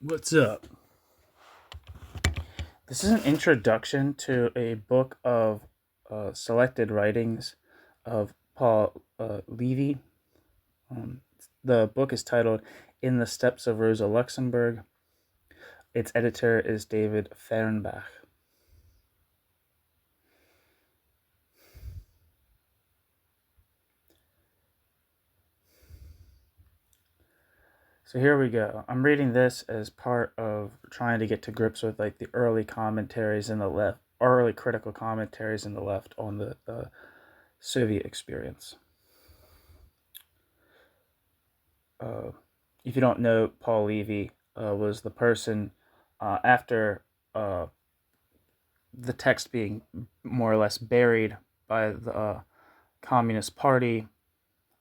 What's up? This is an introduction to a book of selected writings of Paul Levi. Um, the book is titled In the Steps of Rosa Luxemburg. Its editor is David Fernbach. So here we go. I'm reading this as part of trying to get to grips with like the early commentaries in the left, early critical commentaries in the left on the Soviet experience. Uh, if you don't know, Paul Levy was the person after the text being more or less buried by the Communist Party,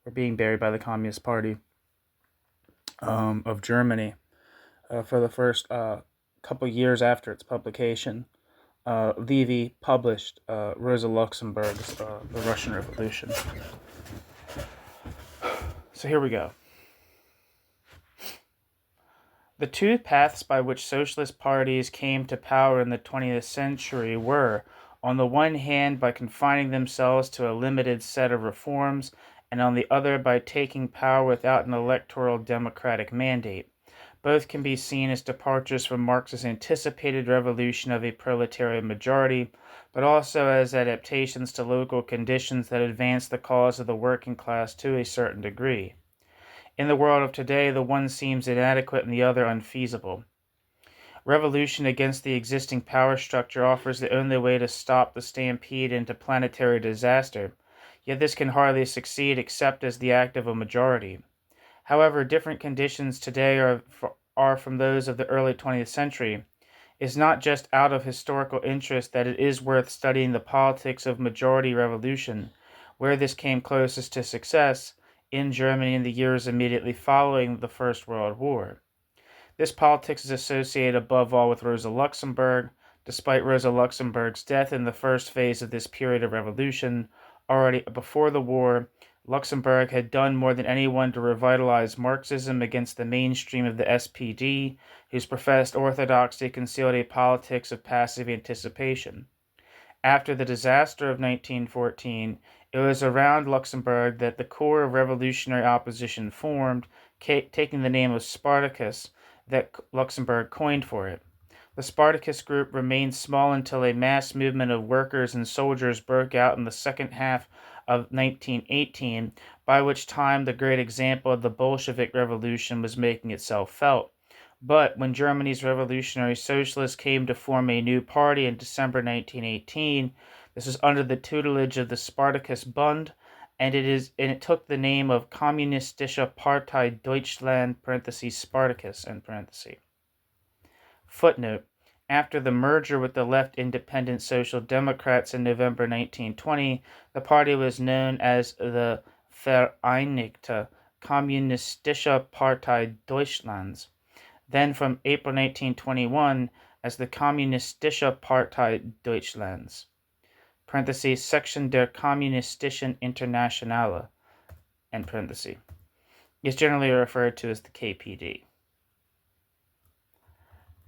or being buried by the Communist Party of Germany for the first couple years after its publication. Levy published Rosa Luxemburg's The Russian Revolution. So here we go. The two paths by which socialist parties came to power in the 20th century were, on the one hand, by confining themselves to a limited set of reforms, and on the other, by taking power without an electoral democratic mandate. Both can be seen as departures from Marx's anticipated revolution of a proletarian majority, but also as adaptations to local conditions that advance the cause of the working class to a certain degree. In the world of today, the one seems inadequate and the other unfeasible. Revolution against the existing power structure offers the only way to stop the stampede into planetary disaster, yet this can hardly succeed except as the act of a majority. However, different conditions today are from those of the early 20th century. It is not just out of historical interest that it is worth studying the politics of majority revolution, where this came closest to success, in Germany in the years immediately following the First World War. This politics is associated above all with Rosa Luxemburg. Despite Rosa Luxemburg's death in the first phase of this period of revolution, already before the war, Luxemburg had done more than anyone to revitalize Marxism against the mainstream of the SPD, whose professed orthodoxy concealed a politics of passive anticipation. After the disaster of 1914, it was around Luxemburg that the core of revolutionary opposition formed, taking the name of Spartacus that Luxemburg coined for it. The Spartacus group remained small until a mass movement of workers and soldiers broke out in the second half of 1918, by which time the great example of the Bolshevik Revolution was making itself felt. But when Germany's revolutionary socialists came to form a new party in December 1918, this was under the tutelage of the Spartacus Bund, and it took the name of Kommunistische Partei Deutschland (Spartacus). Footnote: after the merger with the left Independent Social Democrats in November 1920, the party was known as the Vereinigte Kommunistische Partei Deutschlands. Then from April 1921 as the Kommunistische Partei Deutschlands (Section der Kommunistischen Internationale), is generally referred to as the KPD.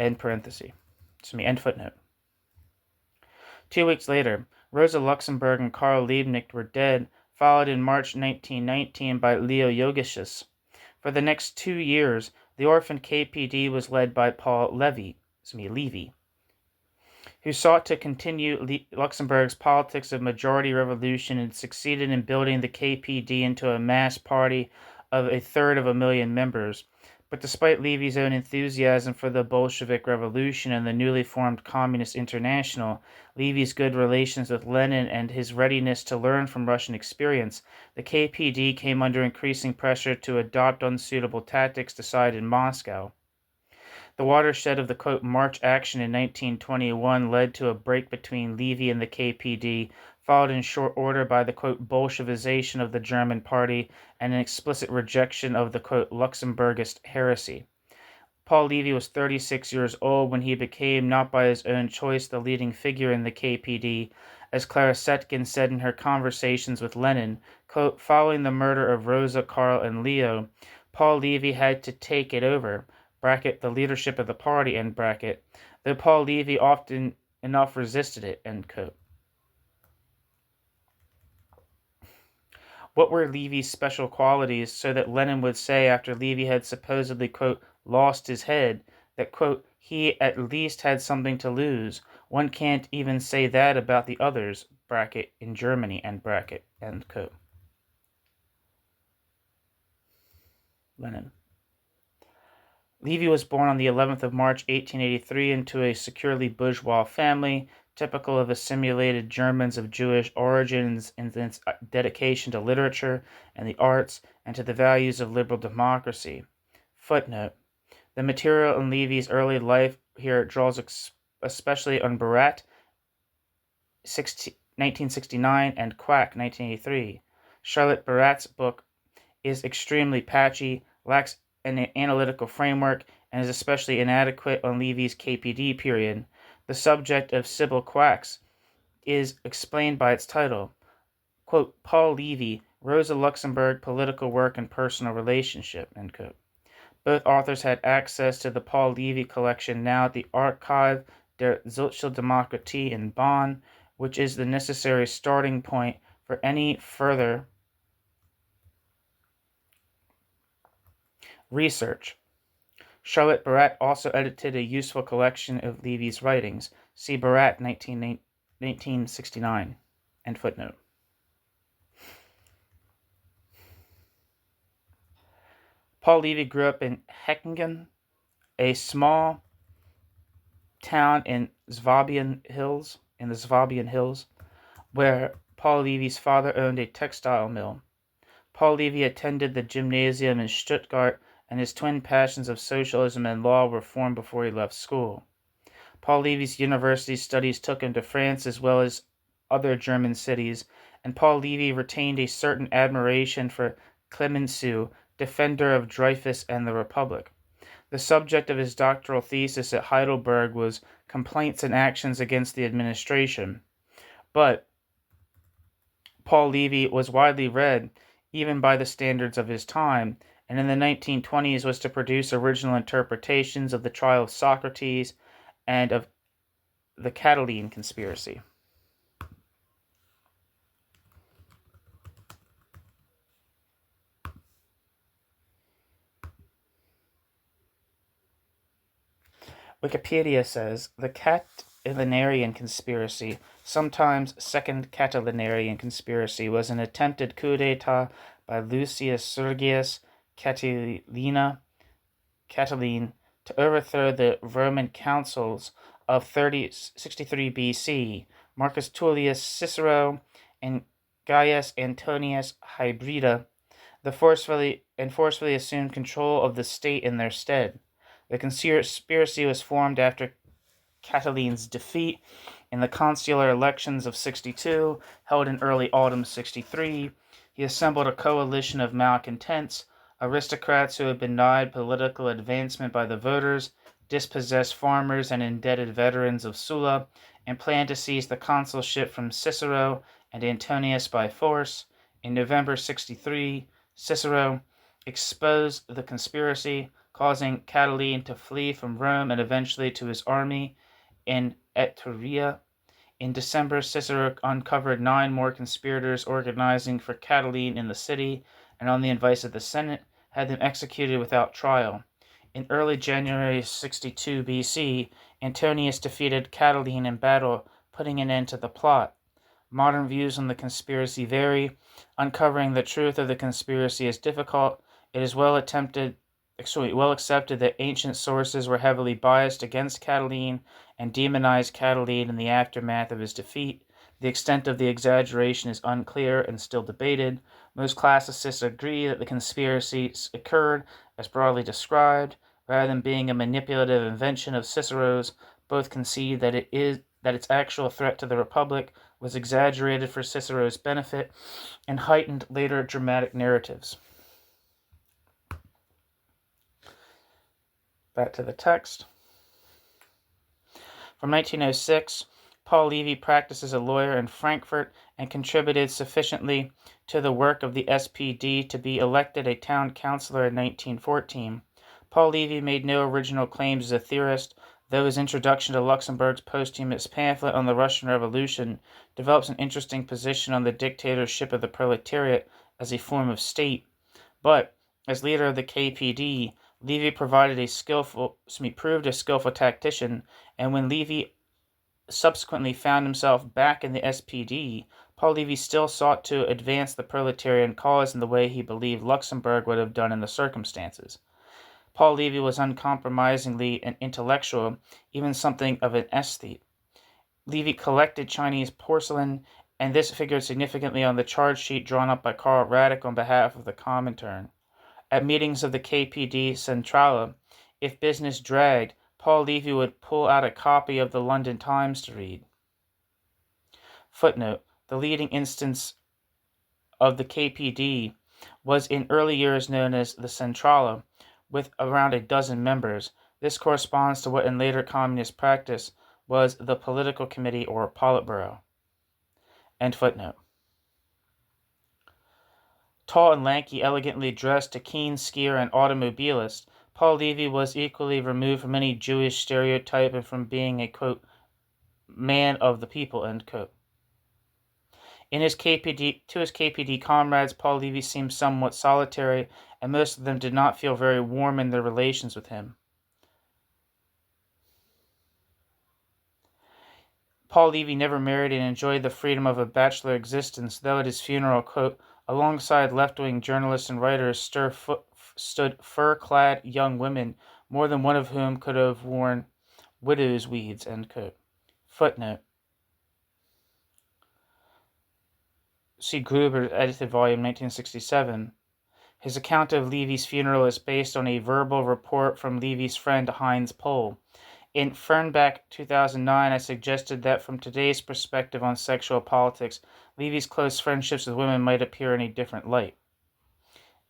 End footnote. 2 weeks later, Rosa Luxemburg and Karl Liebknecht were dead, followed in March 1919 by Leo Jogiches. For the next 2 years, the orphan KPD was led by Paul Levy, who sought to continue Luxemburg's politics of majority revolution and succeeded in building the KPD into a mass party of 1/3 members. But despite Levy's own enthusiasm for the Bolshevik Revolution and the newly formed Communist International, Levy's good relations with Lenin, and his readiness to learn from Russian experience, the KPD came under increasing pressure to adopt unsuitable tactics decided in Moscow. The watershed of the quote, March action in 1921 led to a break between Levy and the KPD, followed in short order by the quote, Bolshevization of the German party and an explicit rejection of the quote, Luxemburgist heresy. Paul Levy was 36 years old when he became, not by his own choice, the leading figure in the KPD. As Clara Setkin said in her conversations with Lenin, quote, following the murder of Rosa, Karl, and Leo, Paul Levy had to take it over. (the leadership of the party), though Paul Levi often enough resisted it, end quote. What were Levy's special qualities, so that Lenin would say, after Levy had supposedly, quote, lost his head, that, quote, he at least had something to lose? One can't even say that about the others, in Germany, end quote. Lenin. Levy was born on the 11th of March, 1883, into a securely bourgeois family, typical of assimilated Germans of Jewish origins in its dedication to literature and the arts and to the values of liberal democracy. Footnote. The material in Levy's early life here draws especially on Barat, 1969, and Quack, 1983. Charlotte Barat's book is extremely patchy, lacks an analytical framework, and is especially inadequate on Levy's KPD period. The subject of Sybil Quack's is explained by its title, quote, Paul Levy, Rosa Luxemburg, Political Work and Personal Relationship, end quote. Both authors had access to the Paul Levy collection, now at the Archive der Sozialdemokratie in Bonn, which is the necessary starting point for any further research. Charlotte Barat also edited a useful collection of Levy's writings. See Barat, 1969. End footnote. Paul Levy grew up in Heckingen, a small town in the Swabian Hills, where Paul Levy's father owned a textile mill. Paul Levy attended the gymnasium in Stuttgart, and his twin passions of socialism and law were formed before he left school. Paul Levy's university studies took him to France as well as other German cities, and Paul Levy retained a certain admiration for Clemenceau, defender of Dreyfus and the Republic. The subject of his doctoral thesis at Heidelberg was Complaints and Actions Against the Administration. But Paul Levy was widely read, even by the standards of his time, and in the 1920s was to produce original interpretations of the trial of Socrates and of the Catiline conspiracy. Wikipedia says, the Catilinarian conspiracy, sometimes Second Catilinarian conspiracy, was an attempted coup d'etat by Lucius Sergius Catiline to overthrow the Roman councils of 63 BC. Marcus Tullius Cicero and Gaius Antonius Hybrida forcefully assumed control of the state in their stead. The conspiracy was formed after Catiline's defeat in the consular elections of 62, held in early autumn 63. He assembled a coalition of malcontents, aristocrats who had been denied political advancement by the voters, dispossessed farmers, and indebted veterans of Sulla, and planned to seize the consulship from Cicero and Antonius by force. In November 63, Cicero exposed the conspiracy, causing Catiline to flee from Rome and eventually to his army in Etruria. In December, Cicero uncovered 9 more conspirators organizing for Catiline in the city, and on the advice of the Senate, had them executed without trial. In early January 62 BC, Antonius defeated Catiline in battle, putting an end to the plot. Modern views on the conspiracy vary. Uncovering the truth of the conspiracy is difficult. It is well accepted that ancient sources were heavily biased against Catiline and demonized Catiline in the aftermath of his defeat. The extent of the exaggeration is unclear and still debated. Most classicists agree that the conspiracy occurred as broadly described, rather than being a manipulative invention of Cicero's. Both concede that its actual threat to the Republic was exaggerated for Cicero's benefit and heightened later dramatic narratives. Back to the text. From 1906, Paul Levy practiced as a lawyer in Frankfurt and contributed sufficiently to the work of the SPD to be elected a town councillor in 1914. Paul Levi made no original claims as a theorist, though his introduction to Luxemburg's posthumous pamphlet on the Russian Revolution develops an interesting position on the dictatorship of the proletariat as a form of state. But, as leader of the KPD, Levi proved a skillful tactician, and when Levi subsequently found himself back in the SPD, Paul Levi still sought to advance the proletarian cause in the way he believed Luxemburg would have done in the circumstances. Paul Levi was uncompromisingly an intellectual, even something of an aesthete. Levi collected Chinese porcelain, and this figured significantly on the charge sheet drawn up by Karl Radek on behalf of the Comintern. At meetings of the KPD Centrale, if business dragged, Paul Levi would pull out a copy of the London Times to read. Footnote: the leading instance of the KPD was in early years known as the Centrale, with around a dozen members. This corresponds to what in later communist practice was the Political Committee or Politburo. End footnote. Tall and lanky, elegantly dressed, a keen skier and automobilist, Paul Levi was equally removed from any Jewish stereotype and from being a, quote, man of the people, end quote. To his KPD comrades, Paul Levi seemed somewhat solitary, and most of them did not feel very warm in their relations with him. Paul Levi never married and enjoyed the freedom of a bachelor existence, though at his funeral, quote, alongside left-wing journalists and writers stood fur-clad young women, more than one of whom could have worn widow's weeds, end quote. Footnote. See Gruber, edited volume 1967. His account of Levy's funeral is based on a verbal report from Levy's friend Heinz Pohl. In Fernbach 2009, I suggested that from today's perspective on sexual politics, Levy's close friendships with women might appear in a different light.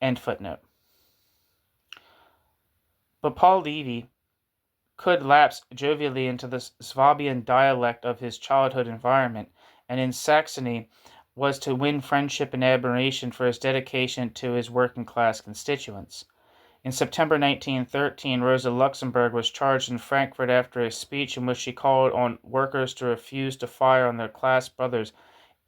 End footnote. But Paul Levi could lapse jovially into the Swabian dialect of his childhood environment, and in Saxony was to win friendship and admiration for his dedication to his working-class constituents. In September 1913, Rosa Luxemburg was charged in Frankfurt after a speech in which she called on workers to refuse to fire on their class brothers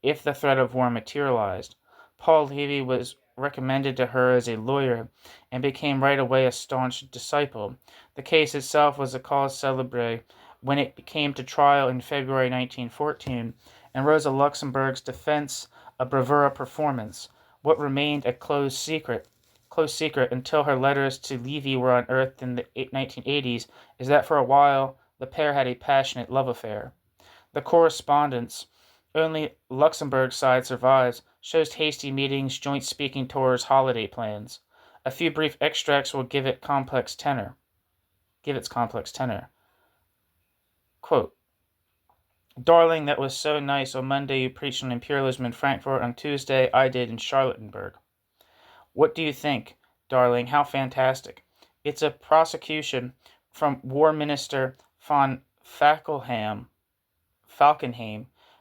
if the threat of war materialized. Paul Levi was recommended to her as a lawyer and became right away a staunch disciple. The case itself was a cause célèbre when it came to trial in February 1914, and Rosa Luxemburg's defense a bravura performance. What remained a close secret until her letters to Levi were unearthed in the 1980s is that for a while the pair had a passionate love affair. The correspondence, only Luxemburg's side survives, shows hasty meetings, joint speaking tours, holiday plans. A few brief extracts will give its complex tenor. Quote, darling, that was so nice. On Monday you preached on imperialism in Frankfurt. On Tuesday I did in Charlottenburg. What do you think, darling? How fantastic. It's a prosecution from War Minister von Falkenhayn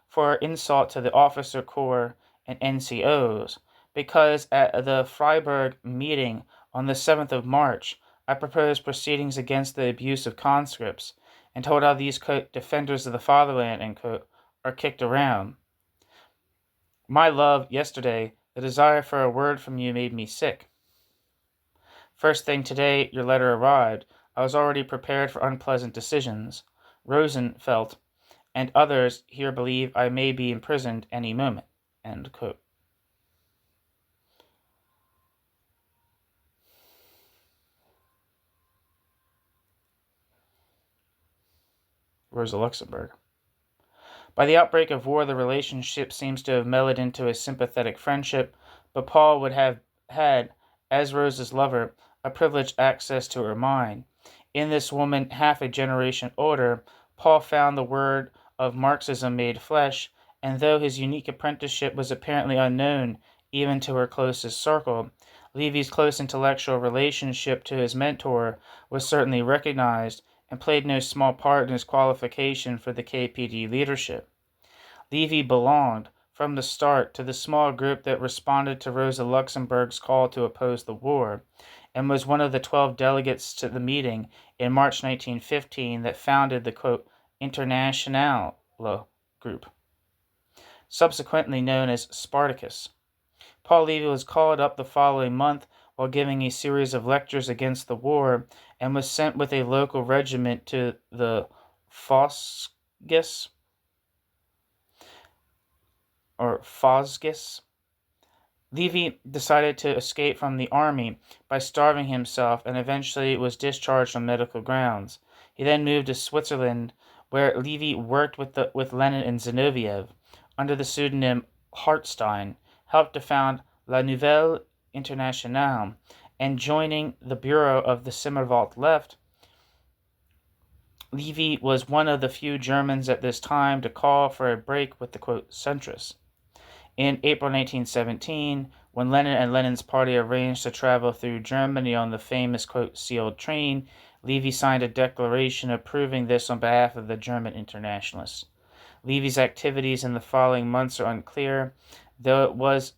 for insult to the officer corps and NCOs, because at the Freiburg meeting on the 7th of March, I proposed proceedings against the abuse of conscripts, and told how these, quote, defenders of the fatherland, end quote, are kicked around. My love, yesterday, the desire for a word from you made me sick. First thing today, your letter arrived. I was already prepared for unpleasant decisions. Rosenfeld and others here believe I may be imprisoned any moment, end quote. Rosa Luxemburg. By the outbreak of war, the relationship seems to have mellowed into a sympathetic friendship, but Paul would have had, as Rosa's lover, a privileged access to her mind. In this woman, half a generation older, Paul found the word of Marxism made flesh, and though his unique apprenticeship was apparently unknown even to her closest circle, Levy's close intellectual relationship to his mentor was certainly recognized and played no small part in his qualification for the KPD leadership. Levi belonged, from the start, to the small group that responded to Rosa Luxemburg's call to oppose the war. and was one of the 12 delegates to the meeting in March 1915 that founded the, quote, Internationale group, subsequently known as Spartacus. Paul Levi was called up the following month while giving a series of lectures against the war, and was sent with a local regiment to the Phosgis or Phosgis. Levi decided to escape from the army by starving himself and eventually was discharged on medical grounds. He then moved to Switzerland, where Levi worked with Lenin and Zinoviev under the pseudonym Hartstein, helped to found La Nouvelle Internationale, and joining the bureau of the Simmerwald Left. Levi was one of the few Germans at this time to call for a break with the, quote, centrists. In April 1917, when Lenin and Lenin's party arranged to travel through Germany on the famous, quote, sealed train, Levi signed a declaration approving this on behalf of the German internationalists. Levi's activities in the following months are unclear, though it was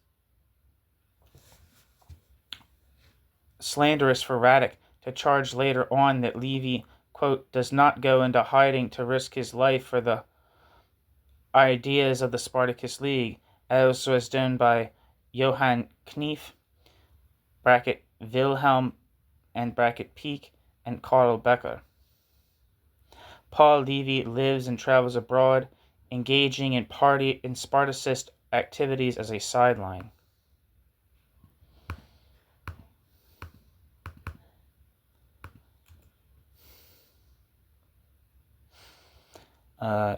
slanderous for Radek to charge later on that Levi, quote, does not go into hiding to risk his life for the ideas of the Spartacus League, as was done by Johann Knief, bracket Wilhelm, and bracket Pieck, and Karl Becker. Paul Levi lives and travels abroad, engaging in Spartacist activities as a sideline.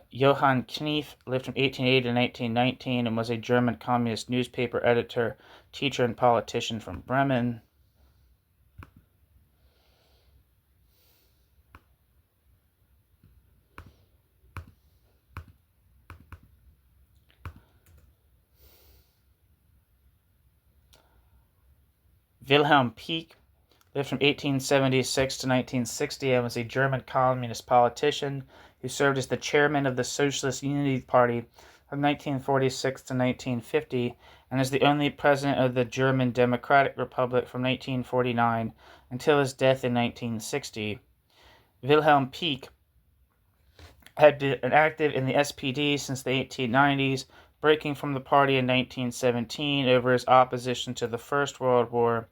Johann Knief lived from 1880 to 1919 and was a German communist newspaper editor, teacher, and politician from Bremen. Wilhelm Pieck lived from 1876 to 1960 and was a German communist politician who served as the chairman of the Socialist Unity Party from 1946 to 1950 and as the only president of the German Democratic Republic from 1949 until his death in 1960. Wilhelm Pieck had been active in the SPD since the 1890s, breaking from the party in 1917 over his opposition to the First World War.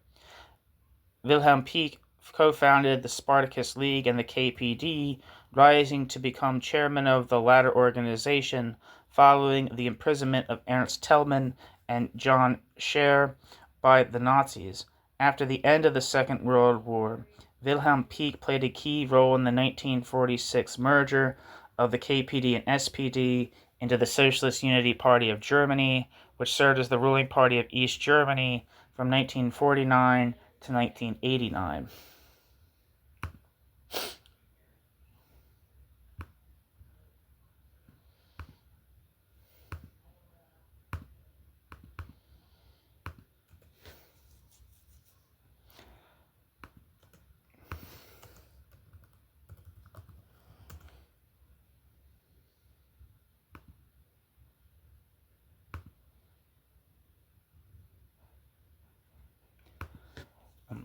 Wilhelm Pieck co-founded the Spartacus League and the KPD, rising to become chairman of the latter organization following the imprisonment of Ernst Thälmann and John Scheer by the Nazis. After the end of the Second World War, Wilhelm Pieck played a key role in the 1946 merger of the KPD and SPD into the Socialist Unity Party of Germany, which served as the ruling party of East Germany from 1949 to 1989.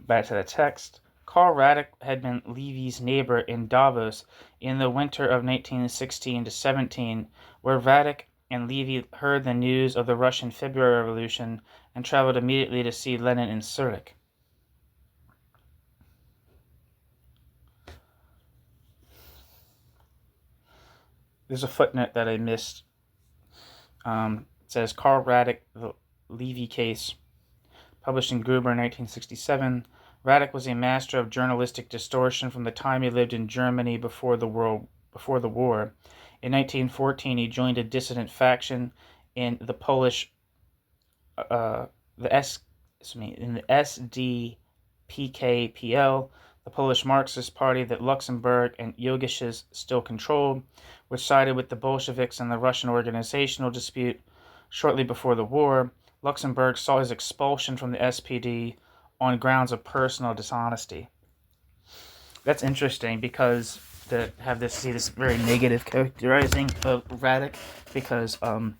Back to the text. Karl Radek had been Levi's neighbor in Davos in the winter of 1916 to 17, where Radek and Levi heard the news of the Russian February Revolution and traveled immediately to see Lenin in Zurich. There's a footnote that I missed. It says Karl Radek, the Levi case, published in Gruber in 1967. Radek was a master of journalistic distortion from the time he lived in Germany before the war. In 1914, he joined a dissident faction in the SDPKPL, the Polish Marxist Party that Luxemburg and Jogiches still controlled, which sided with the Bolsheviks in the Russian organizational dispute shortly before the war. Luxemburg saw his expulsion from the SPD on grounds of personal dishonesty. That's interesting because to have this very negative characterizing of Radek, because Karl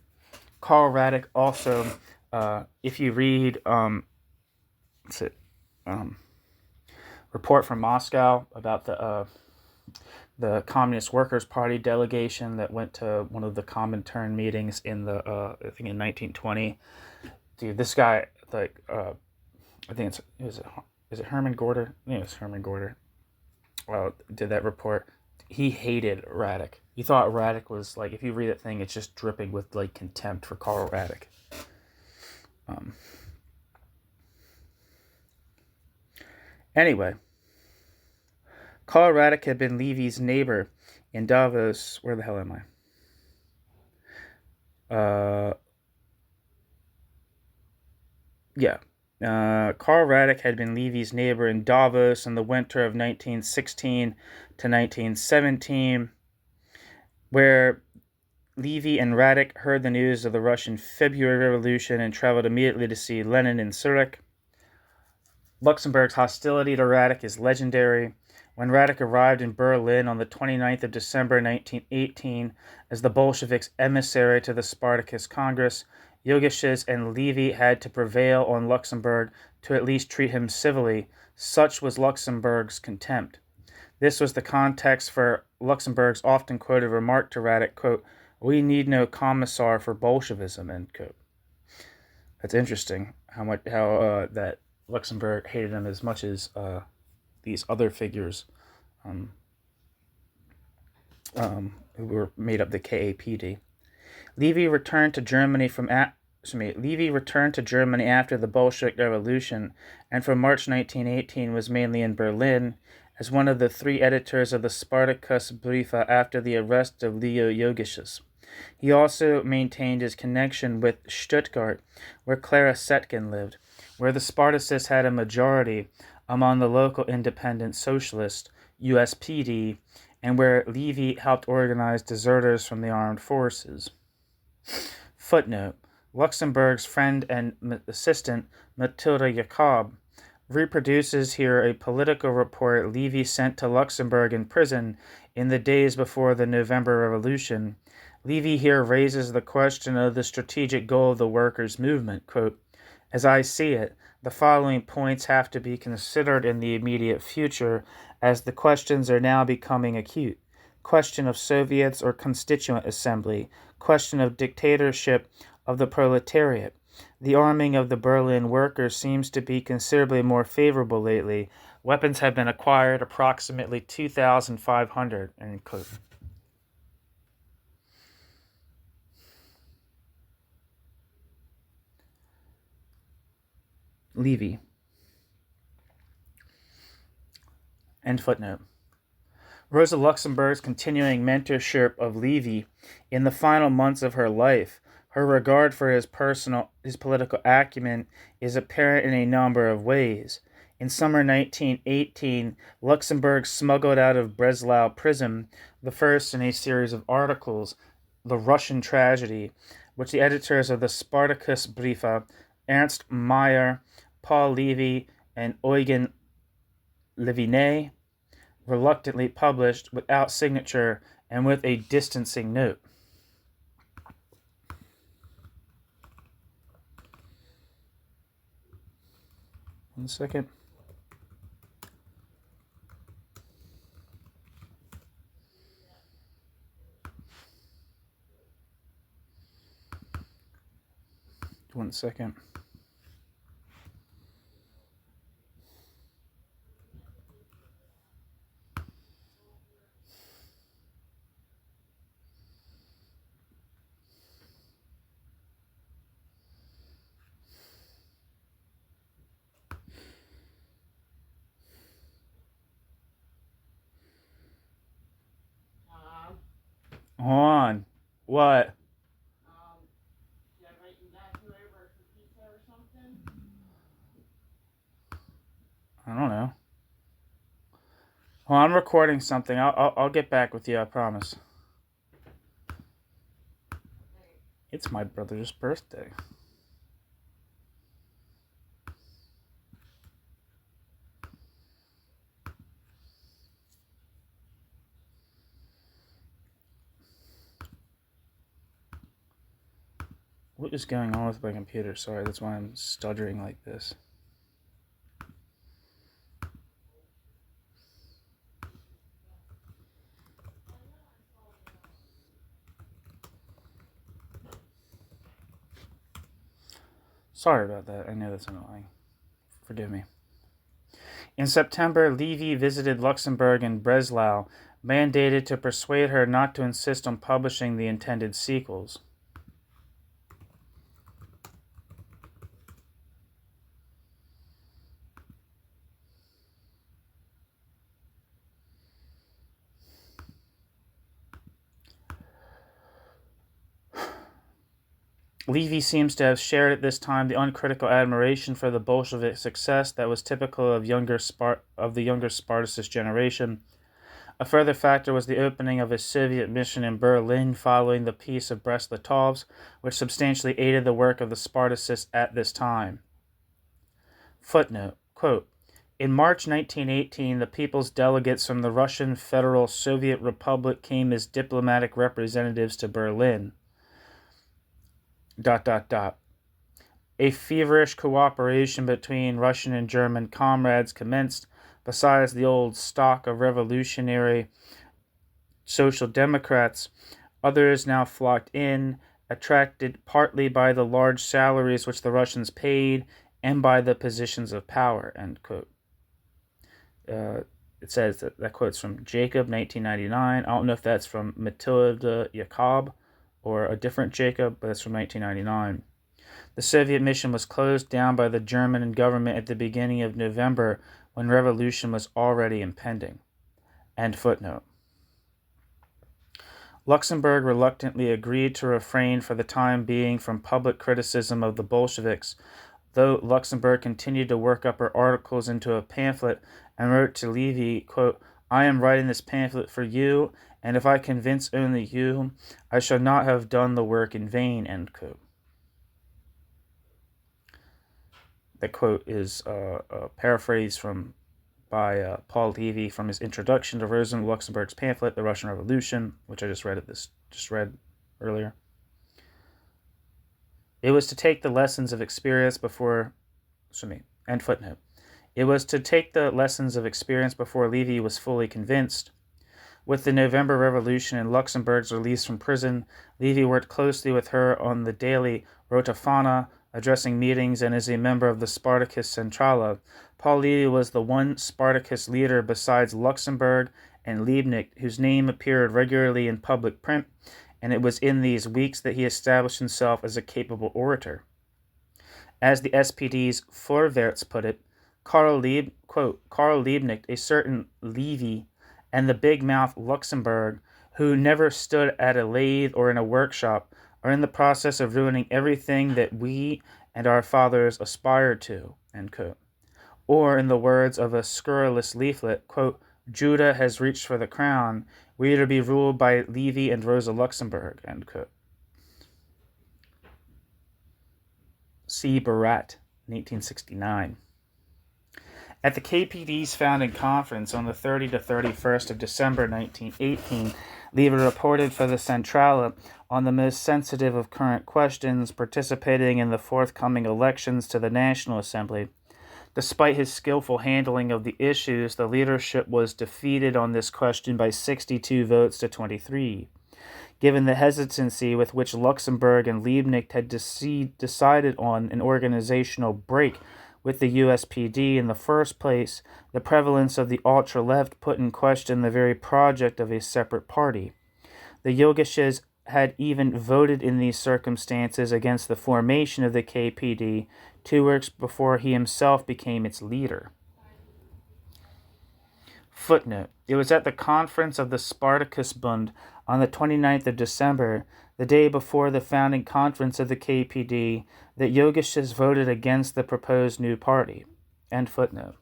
Radek also, if you read report from Moscow about the Communist Workers' Party delegation that went to one of the Comintern meetings in the I think in 1920. Dude, this guy, like, I think is it Herman Gorder? I think it was Herman Gorder. Did that report. He hated Radek. He thought Radek was, like, if you read that thing, it's just dripping with, like, contempt for Karl Radek. Anyway, Karl Radek had been Levi's neighbor in Davos. Where the hell am I? Yeah. Karl Radek had been Levi's neighbor in Davos in the winter of 1916 to 1917, where Levi and Radek heard the news of the Russian February Revolution and traveled immediately to see Lenin in Zurich. Luxemburg's hostility to Radek is legendary. When Radek arrived in Berlin on the 29th of December 1918 as the Bolsheviks' emissary to the Spartacus Congress, Jogiches and Levi had to prevail on Luxemburg to at least treat him civilly. Such was Luxemburg's contempt. This was the context for Luxemburg's often quoted remark to Radek, quote, "We need no commissar for Bolshevism," end quote. That's interesting how that Luxemburg hated him as much as these other figures who were made up the KAPD. Levi returned to Germany after the Bolshevik Revolution, and from March 1918 was mainly in Berlin as one of the 3 editors of the Spartacus Briefe after the arrest of Leo Jogiches. He also maintained his connection with Stuttgart, where Clara Zetkin lived, where the Spartacists had a majority among the local independent socialists, USPD, and where Levi helped organize deserters from the armed forces. Footnote: Luxemburg's friend and assistant, Matilda Jacob, reproduces here a political report Levi sent to Luxemburg in prison in the days before the November Revolution. Levi here raises the question of the strategic goal of the workers' movement. Quote, "As I see it, the following points have to be considered in the immediate future, as the questions are now becoming acute. Question of Soviets or Constituent Assembly. Question of dictatorship of the proletariat. The arming of the Berlin workers seems to be considerably more favorable lately. Weapons have been acquired, approximately 2,500. End quote. Levi. End footnote. Rosa Luxemburg's continuing mentorship of Levi in the final months of her life, her regard for his political acumen, is apparent in a number of ways. In summer 1918, Luxemburg smuggled out of Breslau prison the first in a series of articles, The Russian Tragedy, which the editors of the Spartacus Briefe, Ernst Mayr, Paul Levi, and Eugen Levinet, reluctantly published without signature and with a distancing note. One second. One second. Hold on. What? I don't know. Well, I'm recording something. I'll get back with you. I promise. It's my brother's birthday. What is going on with my computer? Sorry, that's why I'm stuttering like this. Sorry about that. I know that's annoying. Forgive me. In September, Levi visited Luxemburg and Breslau, mandated to persuade her not to insist on publishing the intended sequels. Levi seems to have shared at this time the uncritical admiration for the Bolshevik success that was typical of the younger Spartacist generation. A further factor was the opening of a Soviet mission in Berlin following the Peace of Brest-Litovsk, which substantially aided the work of the Spartacists at this time. Footnote, quote, in March 1918, the people's delegates from the Russian Federal Soviet Republic came as diplomatic representatives to Berlin. ... A feverish cooperation between Russian and German comrades commenced. Besides the old stock of revolutionary social democrats, others now flocked in, attracted partly by the large salaries which the Russians paid and by the positions of power, end quote. It says that quote's from Jacob, 1999. I don't know if that's from Matilda Jacob or a different Jacob, but it's from 1999. The Soviet mission was closed down by the German government at the beginning of November, when revolution was already impending. End footnote. Luxemburg reluctantly agreed to refrain for the time being from public criticism of the Bolsheviks, though Luxemburg continued to work up her articles into a pamphlet and wrote to Levi, quote, I am writing this pamphlet for you, and if I convince only you, I shall not have done the work in vain, end quote. That quote is a paraphrase by Paul Levi from his introduction to Rosa Luxemburg's pamphlet, The Russian Revolution, which I just read earlier. It was to take the lessons of experience before, end footnote. It was to take the lessons of experience before Levi was fully convinced. With the November Revolution and Luxemburg's release from prison, Levi worked closely with her on the daily Rotafana, addressing meetings, and as a member of the Spartacus Centrala. Paul Levi was the one Spartacus leader besides Luxemburg and Liebknecht whose name appeared regularly in public print, and it was in these weeks that he established himself as a capable orator. As the SPD's Vorwärts put it, Karl Liebknecht, a certain Levi, and the big-mouth Luxemburg, who never stood at a lathe or in a workshop, are in the process of ruining everything that we and our fathers aspired to, end quote. Or, in the words of a scurrilous leaflet, quote, Judah has reached for the crown, we are to be ruled by Levi and Rosa Luxemburg, end quote. C. Barat, 1869. At the KPD's founding conference on the 30 to 31st of December 1918, Levi reported for the Centrala on the most sensitive of current questions, participating in the forthcoming elections to the National Assembly. Despite his skillful handling of the issues, the leadership was defeated on this question by 62 votes to 23. Given the hesitancy with which Luxemburg and Liebknecht had decided on an organizational break with the USPD in the first place, the prevalence of the ultra-left put in question the very project of a separate party. The Yogisches had even voted in these circumstances against the formation of the KPD 2 weeks before he himself became its leader. Footnote. It was at the conference of the Spartacus Bund on the 29th of December, the day before the founding conference of the KPD, that Yogisches voted against the proposed new party. End footnote.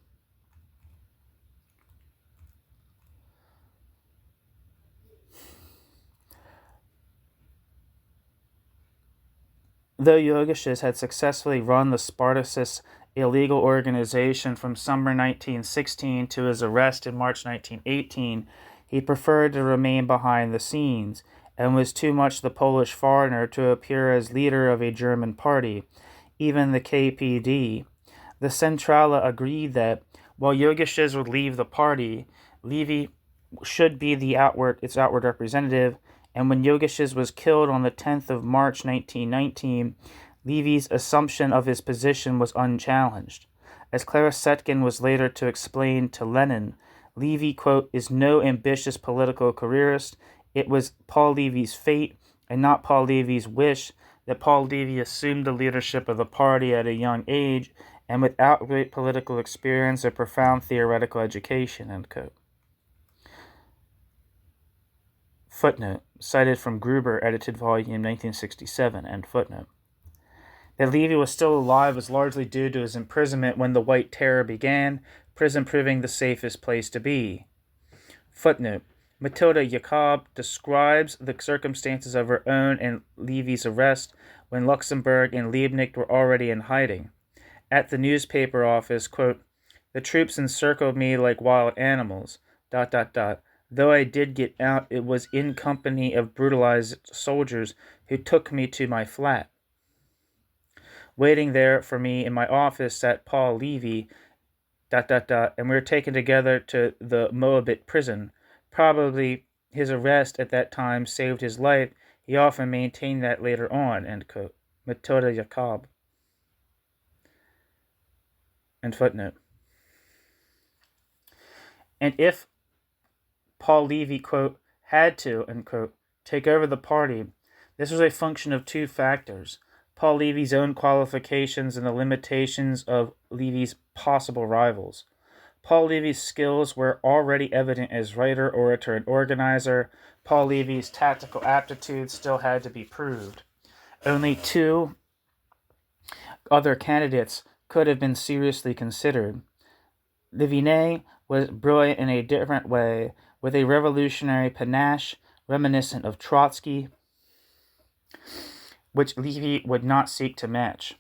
Though Yogisches had successfully run the Spartacist illegal organization from summer 1916 to his arrest in March 1918, he preferred to remain behind the scenes, and was too much the Polish foreigner to appear as leader of a German party, even the KPD. The Centrala agreed that, while Yogisches would leave the party, Levi should be its outward representative, and when Yogisches was killed on the 10th of March 1919, Levy's assumption of his position was unchallenged. As Clara Setkin was later to explain to Lenin, Levy, quote, is no ambitious political careerist. It was Paul Levy's fate, and not Paul Levy's wish, that Paul Levy assumed the leadership of the party at a young age and without great political experience or profound theoretical education, end quote. Footnote, cited from Gruber, edited volume 1967, end footnote. That Levy was still alive was largely due to his imprisonment when the White Terror began, prison proving the safest place to be. Footnote, Matilda Jacob describes the circumstances of her own and Levy's arrest when Luxemburg and Liebknecht were already in hiding. At the newspaper office, quote, the troops encircled me like wild animals, ... Though I did get out, it was in company of brutalized soldiers who took me to my flat. Waiting there for me in my office sat Paul Levy, ... and we were taken together to the Moabit prison. Probably his arrest at that time saved his life. He often maintained that later on, end quote. Matilda Jacob. End footnote. And if Paul Levy, quote, had to, end quote, take over the party, this was a function of two factors: Paul Levy's own qualifications and the limitations of Levy's possible rivals. Paul Levy's skills were already evident as writer, orator, and organizer. Paul Levy's tactical aptitude still had to be proved. Only two other candidates could have been seriously considered. Leviné was brilliant in a different way, with a revolutionary panache reminiscent of Trotsky, which Levy would not seek to match.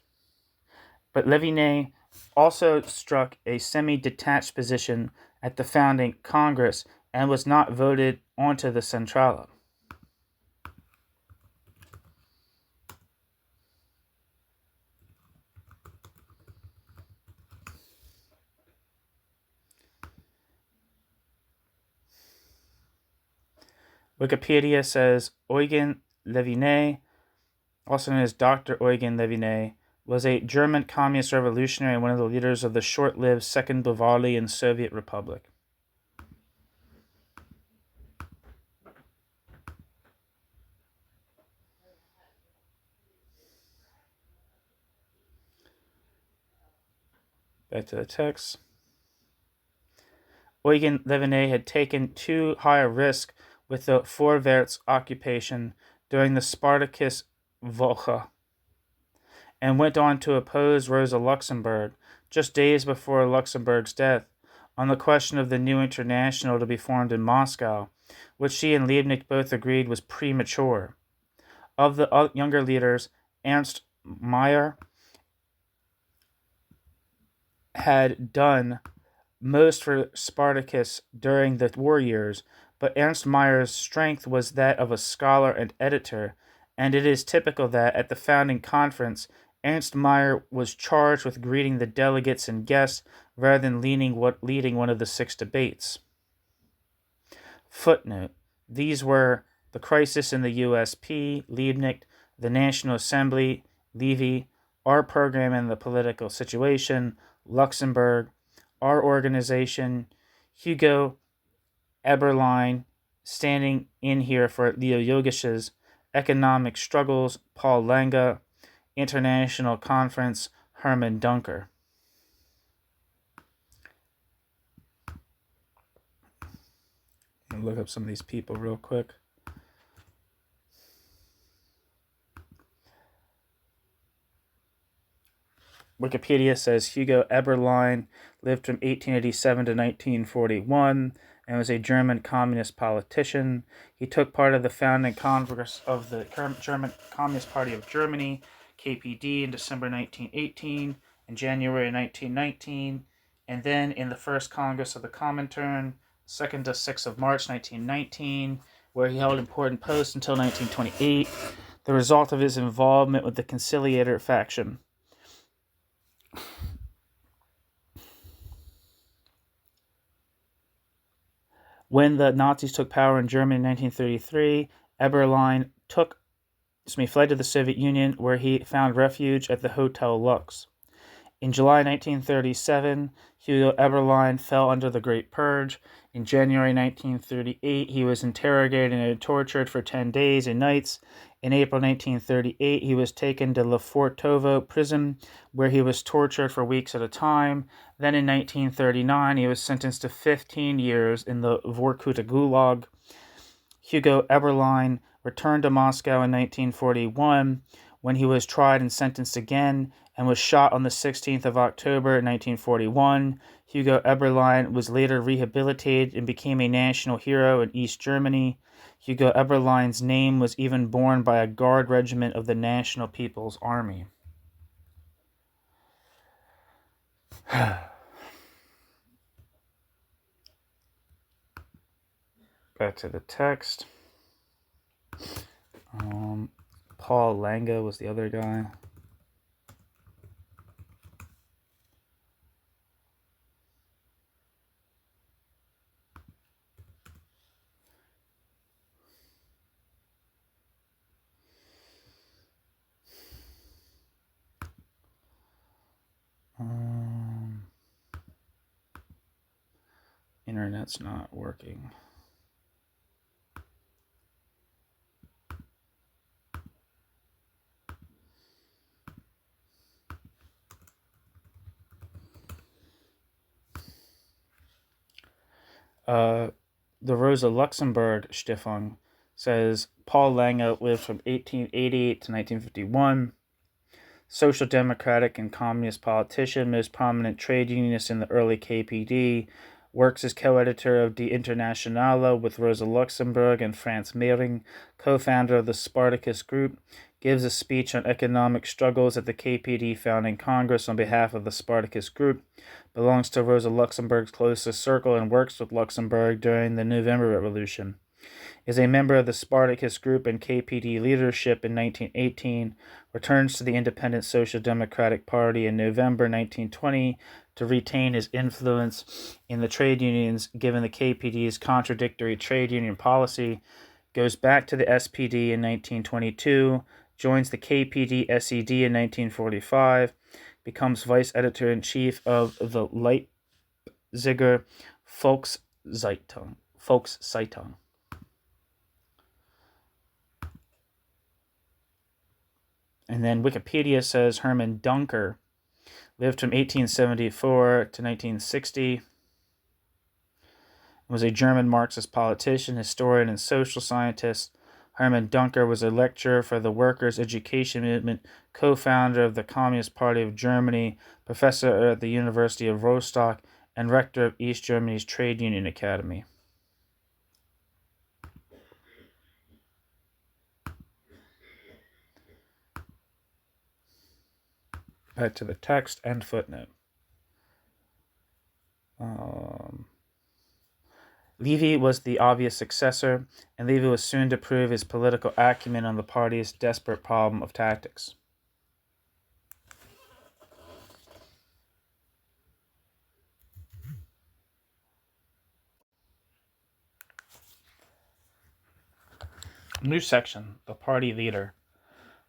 But Leviné also struck a semi-detached position at the founding Congress and was not voted onto the Centrala. Wikipedia says Eugen Leviné, also known as Dr. Eugen Leviné, was a German communist revolutionary and one of the leaders of the short-lived Second Bavarian Soviet Republic. Back to the text. Eugen Leviné had taken too high a risk with the Vorwärts occupation during the Spartacus Woche, and went on to oppose Rosa Luxemburg just days before Luxemburg's death on the question of the new international to be formed in Moscow, which she and Liebknecht both agreed was premature. Of the younger leaders, Ernst Mayr had done most for Spartacus during the war years, but Ernst Mayr's strength was that of a scholar and editor, and it is typical that, at the founding conference, Ernst Mayr was charged with greeting the delegates and guests rather than leading one of the 6 debates. Footnote, these were the crisis in the USP, Liebknecht, the National Assembly, Levy, our program and the political situation, Luxemburg, our organization, Hugo Eberlein, standing in here for Leo Yogish's economic struggles, Paul Lange, International Conference, Herman Dunker. I'll look up some of these people real quick. Wikipedia says Hugo Eberlein lived from 1887 to 1941 and was a German communist politician. He took part of the founding Congress of the German Communist Party of Germany, KPD, in December 1918 and January 1919, and then in the First Congress of the Comintern, 2nd to 6th of March 1919, where he held important posts until 1928, the result of his involvement with the conciliator faction. When the Nazis took power in Germany in 1933, Eberlein took fled to the Soviet Union, where he found refuge at the Hotel Lux. In July 1937, Hugo Eberlein fell under the Great Purge. In January 1938, he was interrogated and tortured for 10 days and nights. In April 1938, he was taken to Lefortovo prison, where he was tortured for weeks at a time. Then in 1939, he was sentenced to 15 years in the Vorkuta Gulag. Hugo Eberlein returned to Moscow in 1941, when he was tried and sentenced again, and was shot on the 16th of October 1941. Hugo Eberlein was later rehabilitated and became a national hero in East Germany. Hugo Eberlein's name was even borne by a guard regiment of the National People's Army. Back to the text. Paul Lange was the other guy. Internet's not working. The Rosa Luxemburg Stiftung says Paul Lange lived from 1888 to 1951. Social democratic and communist politician, most prominent trade unionist in the early KPD, works as co-editor of Die Internationale with Rosa Luxemburg and Franz Mehring, co-founder of the Spartacus Group, gives a speech on economic struggles at the KPD founding Congress on behalf of the Spartacus Group, belongs to Rosa Luxemburg's closest circle and works with Luxemburg during the November Revolution. Is a member of the Spartacus Group and KPD leadership in 1918, returns to the Independent Social Democratic Party in November 1920 to retain his influence in the trade unions given the KPD's contradictory trade union policy, goes back to the SPD in 1922, joins the KPD SED in 1945, becomes vice editor-in-chief of the Leipziger Volkszeitung. And then Wikipedia says Hermann Duncker lived from 1874 to 1960, was a German Marxist politician, historian, and social scientist. Hermann Duncker was a lecturer for the Workers' Education Movement, co-founder of the Communist Party of Germany, professor at the University of Rostock, and rector of East Germany's Trade Union Academy. Back to the text and footnote. Levi was the obvious successor, and Levi was soon to prove his political acumen on the party's desperate problem of tactics. New section, the party leader.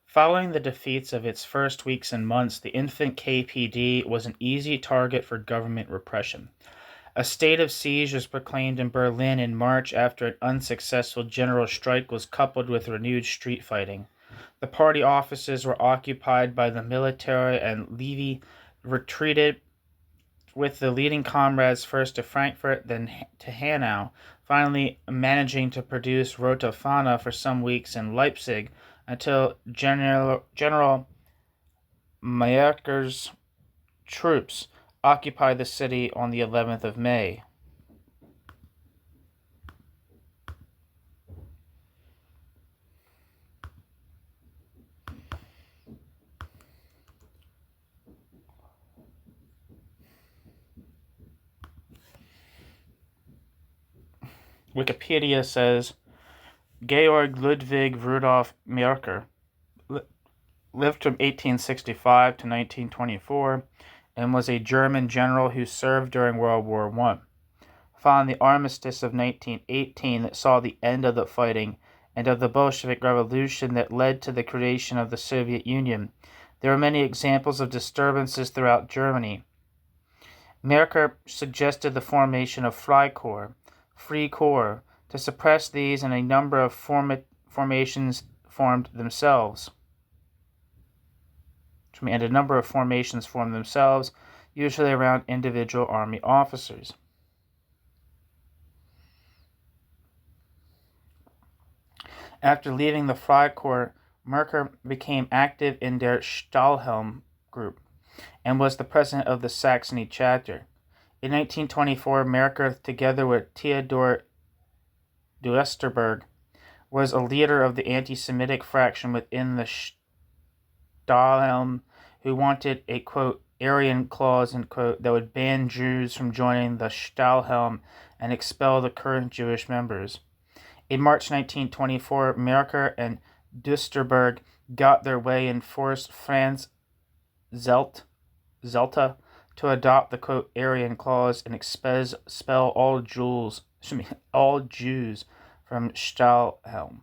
Following the defeats of its first weeks and months, the infant KPD was an easy target for government repression. A state of siege was proclaimed in Berlin in March after an unsuccessful general strike was coupled with renewed street fighting. The party offices were occupied by the military, and Levi retreated with the leading comrades first to Frankfurt, then to Hanau, finally managing to produce Rote Fahne for some weeks in Leipzig, until General Maerker's troops occupied the city on the 11th of May. Wikipedia says Georg Ludwig Rudolf Maerker lived from 1865 to 1924 and was a German general who served during World War I. Following the armistice of 1918 that saw the end of the fighting and of the Bolshevik Revolution that led to the creation of the Soviet Union. There are many examples of disturbances throughout Germany. Merker suggested the formation of Freikorps, Free Corps, to suppress these, and a number of formations formed themselves. Usually around individual army officers. After leaving the Freikorps, Merker became active in der Stahlhelm group and was the president of the Saxony chapter. In 1924, Merker, together with Theodor Duesterberg, was a leader of the anti-Semitic fraction within the Stahlhelm, who wanted a, quote, Aryan clause, end quote, that would ban Jews from joining the Stahlhelm and expel the current Jewish members. In March 1924, Merker and Duesterberg got their way and forced Franz Zelta to adopt the, quote, Aryan clause and expel all Jews from Stahlhelm.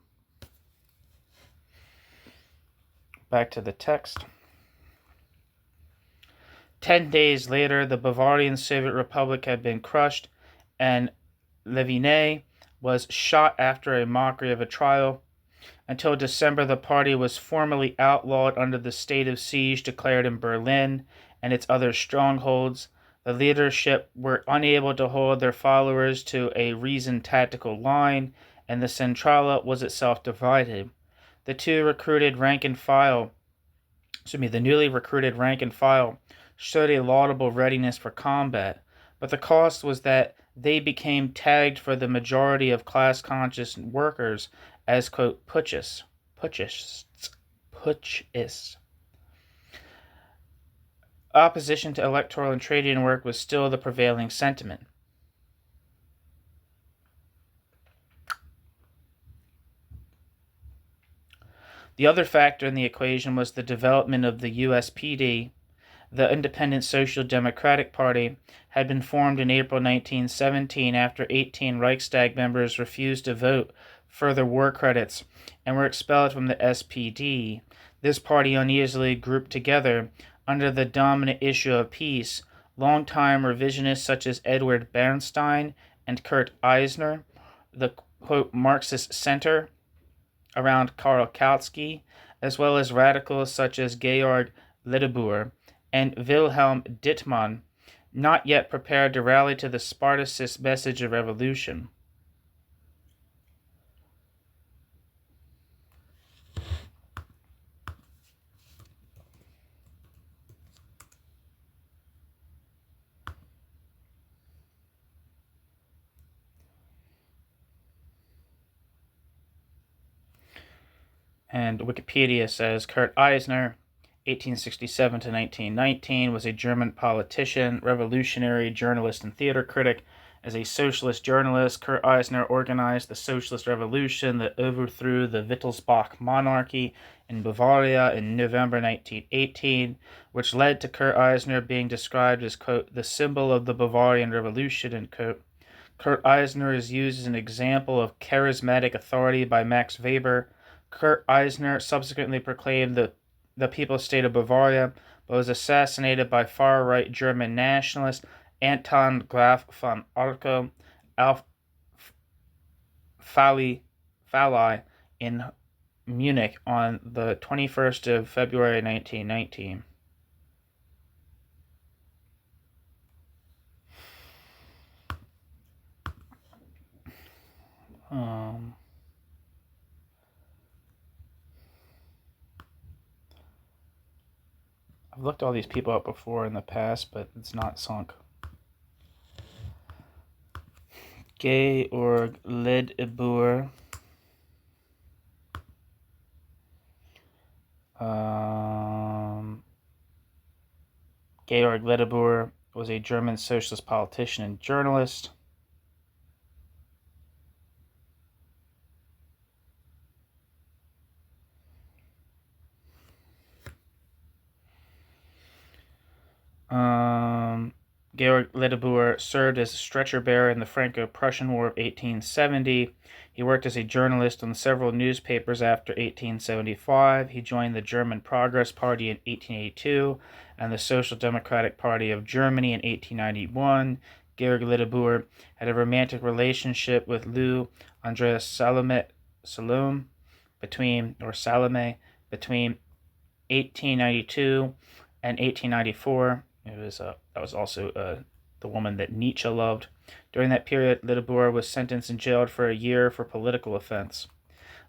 Back to the text. 10 days later, the Bavarian Soviet Republic had been crushed, and Levi was shot after a mockery of a trial. Until December, the party was formally outlawed under the state of siege declared in Berlin and its other strongholds. The leadership were unable to hold their followers to a reasoned tactical line, and the Centrala was itself divided. The newly recruited rank and file showed a laudable readiness for combat, but the cost was that they became tagged for the majority of class-conscious workers as, quote, putschists. Opposition to electoral and trade union work was still the prevailing sentiment. The other factor in the equation was the development of the USPD. The Independent Social Democratic Party had been formed in April 1917 after 18 Reichstag members refused to vote for the war credits and were expelled from the SPD. This party uneasily grouped together under the dominant issue of peace longtime revisionists such as Edward Bernstein and Kurt Eisner, the, quote, Marxist center around Karl Kautsky, as well as radicals such as Georg Ledebour and Wilhelm Dittmann, not yet prepared to rally to the Spartacist message of revolution. And Wikipedia says Kurt Eisner, 1867 to 1919, was a German politician, revolutionary, journalist, and theater critic. As a socialist journalist, Kurt Eisner organized the socialist revolution that overthrew the Wittelsbach monarchy in Bavaria in November 1918, which led to Kurt Eisner being described as, quote, the symbol of the Bavarian Revolution, end quote. Kurt Eisner is used as an example of charismatic authority by Max Weber. Kurt Eisner subsequently proclaimed the People's State of Bavaria, but was assassinated by far-right German nationalist Anton Graf von Arco auf Fally in Munich on the 21st of February 1919. I've looked all these people up before in the past, but it's not sunk. Georg Ledebour. Georg Ledebour was a German socialist politician and journalist. Georg Ledebour served as a stretcher bearer in the Franco-Prussian War of 1870. He worked as a journalist on several newspapers after 1875. He joined the German Progress Party in 1882 and the Social Democratic Party of Germany in 1891. Georg Ledebour had a romantic relationship with Lou Andreas Salome between 1892 and 1894. That was also the woman that Nietzsche loved. During that period, Ledebour was sentenced and jailed for a year for political offense.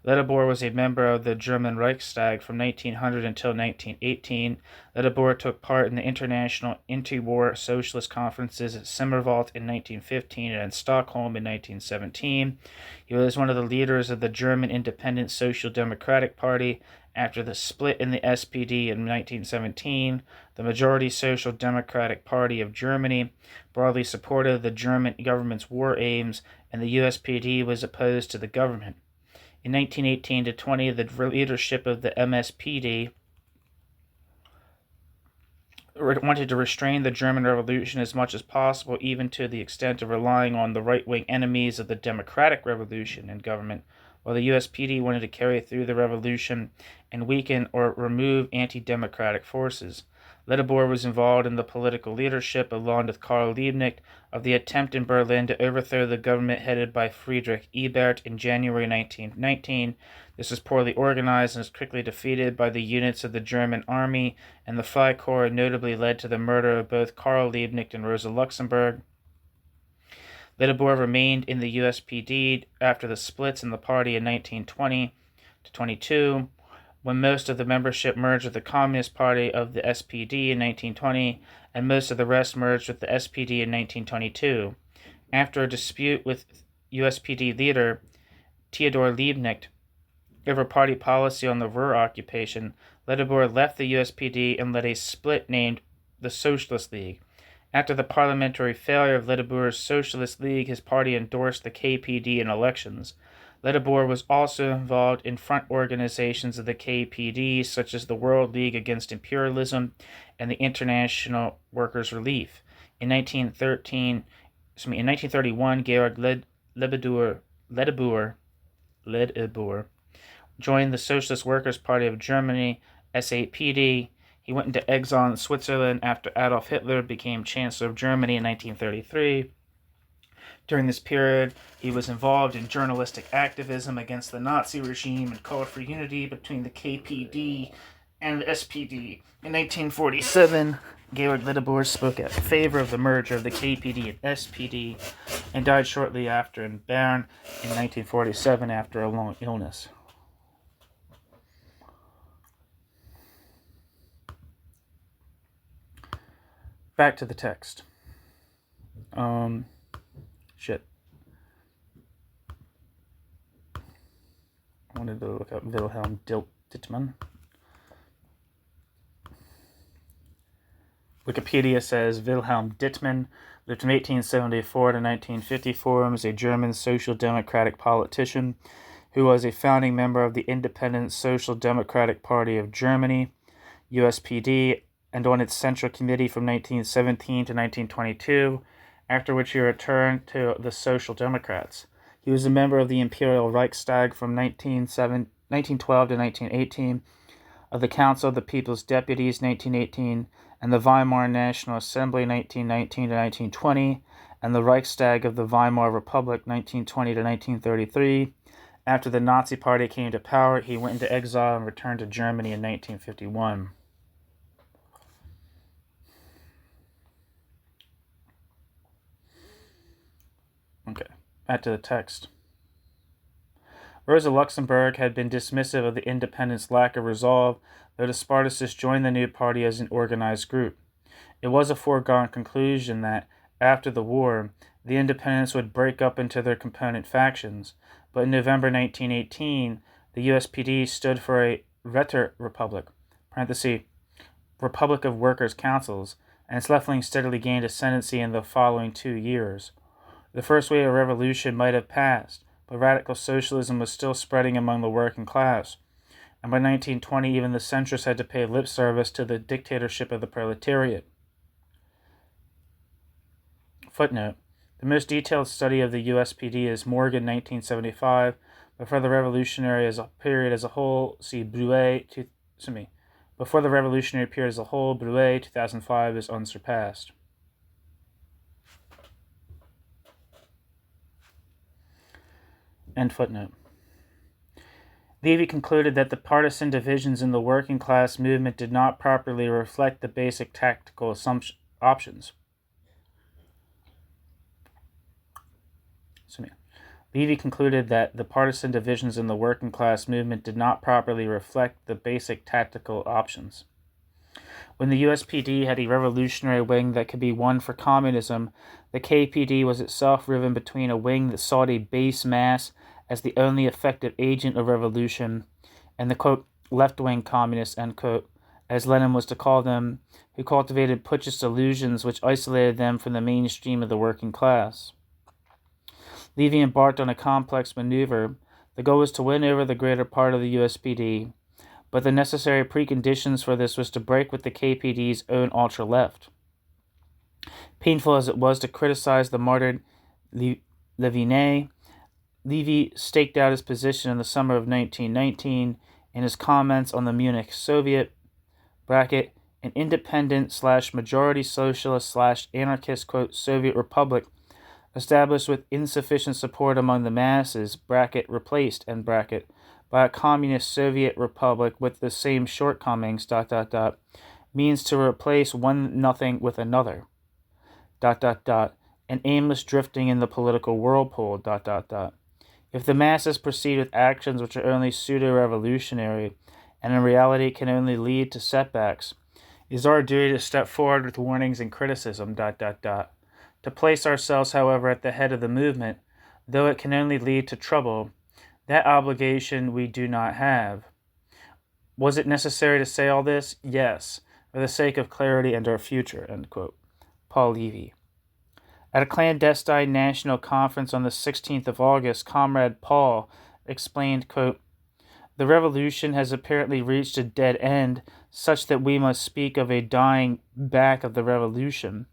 Ledebour was a member of the German Reichstag from 1900 until 1918. Ledebour took part in the international anti-war socialist conferences at Simmerwald in 1915 and in Stockholm in 1917. He was one of the leaders of the German Independent Social Democratic Party. After the split in the SPD in 1917, the majority Social Democratic Party of Germany broadly supported the German government's war aims, and the USPD was opposed to the government. In 1918 to 20, the leadership of the MSPD wanted to restrain the German Revolution as much as possible, even to the extent of relying on the right-wing enemies of the Democratic Revolution in government, while the USPD wanted to carry through the revolution and weaken or remove anti-democratic forces. Ledebour was involved in the political leadership, along with Karl Liebknecht, of the attempt in Berlin to overthrow the government headed by Friedrich Ebert in January 1919. This was poorly organized and was quickly defeated by the units of the German army, and the Freikorps notably led to the murder of both Karl Liebknecht and Rosa Luxemburg. Ledebour remained in the USPD after the splits in the party in 1920 to 22, when most of the membership merged with the Communist Party of the SPD in 1920, and most of the rest merged with the SPD in 1922. After a dispute with USPD leader Theodor Liebknecht over party policy on the Ruhr occupation, Ledebour left the USPD and led a split named the Socialist League. After the parliamentary failure of Ledebour's Socialist League, his party endorsed the KPD in elections. Ledebour was also involved in front organizations of the KPD, such as the World League Against Imperialism and the International Workers' Relief. In 1931, Georg Ledebour joined the Socialist Workers' Party of Germany, SAPD. He went into exile in Switzerland after Adolf Hitler became Chancellor of Germany in 1933. During this period, he was involved in journalistic activism against the Nazi regime and called for unity between the KPD and the SPD. In 1947, Georg Ledebour spoke in favor of the merger of the KPD and SPD and died shortly after in Bern in 1947 after a long illness. Back to the text. Shit. I wanted to look up Wilhelm Dittmann. Wikipedia says Wilhelm Dittmann lived from 1874 to 1954 and was a German social democratic politician who was a founding member of the Independent Social Democratic Party of Germany, USPD, and on its Central Committee from 1917 to 1922, after which he returned to the Social Democrats. He was a member of the Imperial Reichstag from 1912 to 1918, of the Council of the People's Deputies 1918, and the Weimar National Assembly 1919 to 1920, and the Reichstag of the Weimar Republic 1920 to 1933. After the Nazi Party came to power, he went into exile and returned to Germany in 1951. Okay, back to the text. Rosa Luxemburg had been dismissive of the independents' lack of resolve, though the Spartacists joined the new party as an organized group. It was a foregone conclusion that, after the war, the independents would break up into their component factions, but in November 1918, the USPD stood for a Räterepublik, Republic of Workers' Councils, and its left wing steadily gained ascendancy in the following 2 years. The first wave of revolution might have passed, but radical socialism was still spreading among the working class, and by 1920 even the centrists had to pay lip service to the dictatorship of the proletariat. Footnote. The most detailed study of the USPD is Morgan 1975. Before the revolutionary period as a whole, see Before the revolutionary period as a whole, Brouet 2005 is unsurpassed. End footnote. Levi concluded that the partisan divisions in the working class movement did not properly reflect the basic tactical options. Levi concluded that the partisan divisions in the working class movement did not properly reflect the basic tactical options. When the USPD had a revolutionary wing that could be won for communism, the KPD was itself driven between a wing that sought a base mass as the only effective agent of revolution, and the, quote, left-wing communists, end quote, as Lenin was to call them, who cultivated putschist illusions which isolated them from the mainstream of the working class. Levi embarked on a complex maneuver. The goal was to win over the greater part of the USPD, but the necessary preconditions for this was to break with the KPD's own ultra-left. Painful as it was to criticize the martyred Levinet, Levi staked out his position in the summer of 1919 in his comments on the Munich Soviet (an independent/majority socialist/anarchist, quote, Soviet Republic established with insufficient support among the masses (replaced) by a communist Soviet Republic with the same shortcomings means to replace one nothing with another an aimless drifting in the political whirlpool If the masses proceed with actions which are only pseudo-revolutionary and in reality can only lead to setbacks, it is our duty to step forward with warnings and criticism To place ourselves, however, at the head of the movement, though it can only lead to trouble, that obligation we do not have. Was it necessary to say all this? Yes, for the sake of clarity and our future, end quote. Paul Levi. At a clandestine national conference on the 16th of August, Comrade Paul explained, quote, the revolution has apparently reached a dead end, such that we must speak of a dying back of the revolution.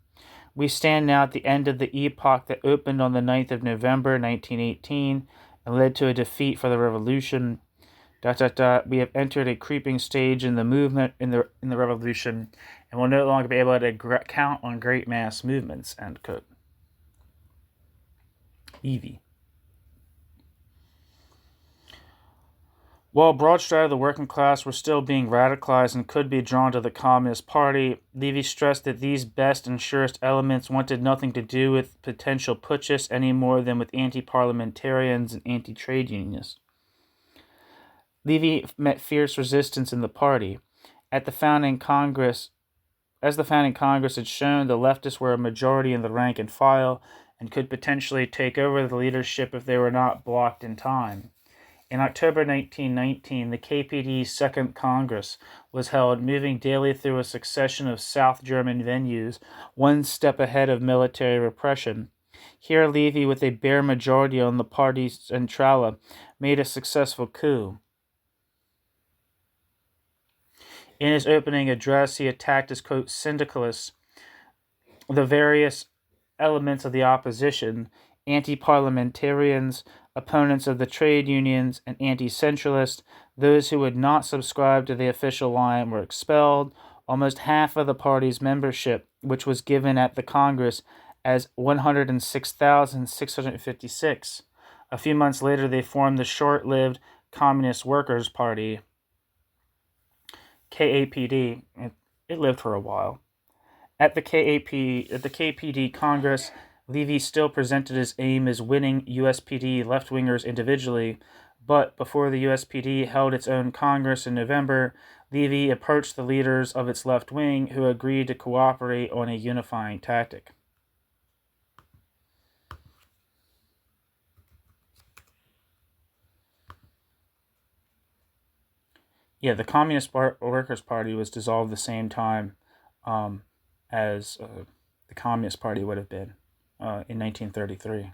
We stand now at the end of the epoch that opened on the 9th of November, 1918, and led to a defeat for the revolution. We have entered a creeping stage in the movement, in the revolution, and will no longer be able to count on great mass movements, end quote. Levi. While a broad strata of the working class were still being radicalized and could be drawn to the Communist Party, Levi stressed that these best and surest elements wanted nothing to do with potential putschists any more than with anti-parliamentarians and anti-trade unionists. Levi met fierce resistance in the party. As the founding Congress had shown, the leftists were a majority in the rank and file and could potentially take over the leadership if they were not blocked in time. In October 1919, the KPD's Second Congress was held, moving daily through a succession of South German venues, one step ahead of military repression. Here, Levi, with a bare majority on the party centrale, made a successful coup. In his opening address, he attacked as, quote, syndicalists, the various elements of the opposition, anti-parliamentarians, opponents of the trade unions, and anti-centralists. Those who would not subscribe to the official line were expelled. Almost half of the party's membership, which was given at the Congress as 106,656. A few months later, they formed the short-lived Communist Workers' Party, KAPD. It lived for a while. At the KPD Congress, Levi still presented his aim as winning USPD left-wingers individually, but before the USPD held its own Congress in November, Levi approached the leaders of its left wing, who agreed to cooperate on a unifying tactic. The Communist Workers' Party was dissolved the same time as the Communist Party would have been in 1933.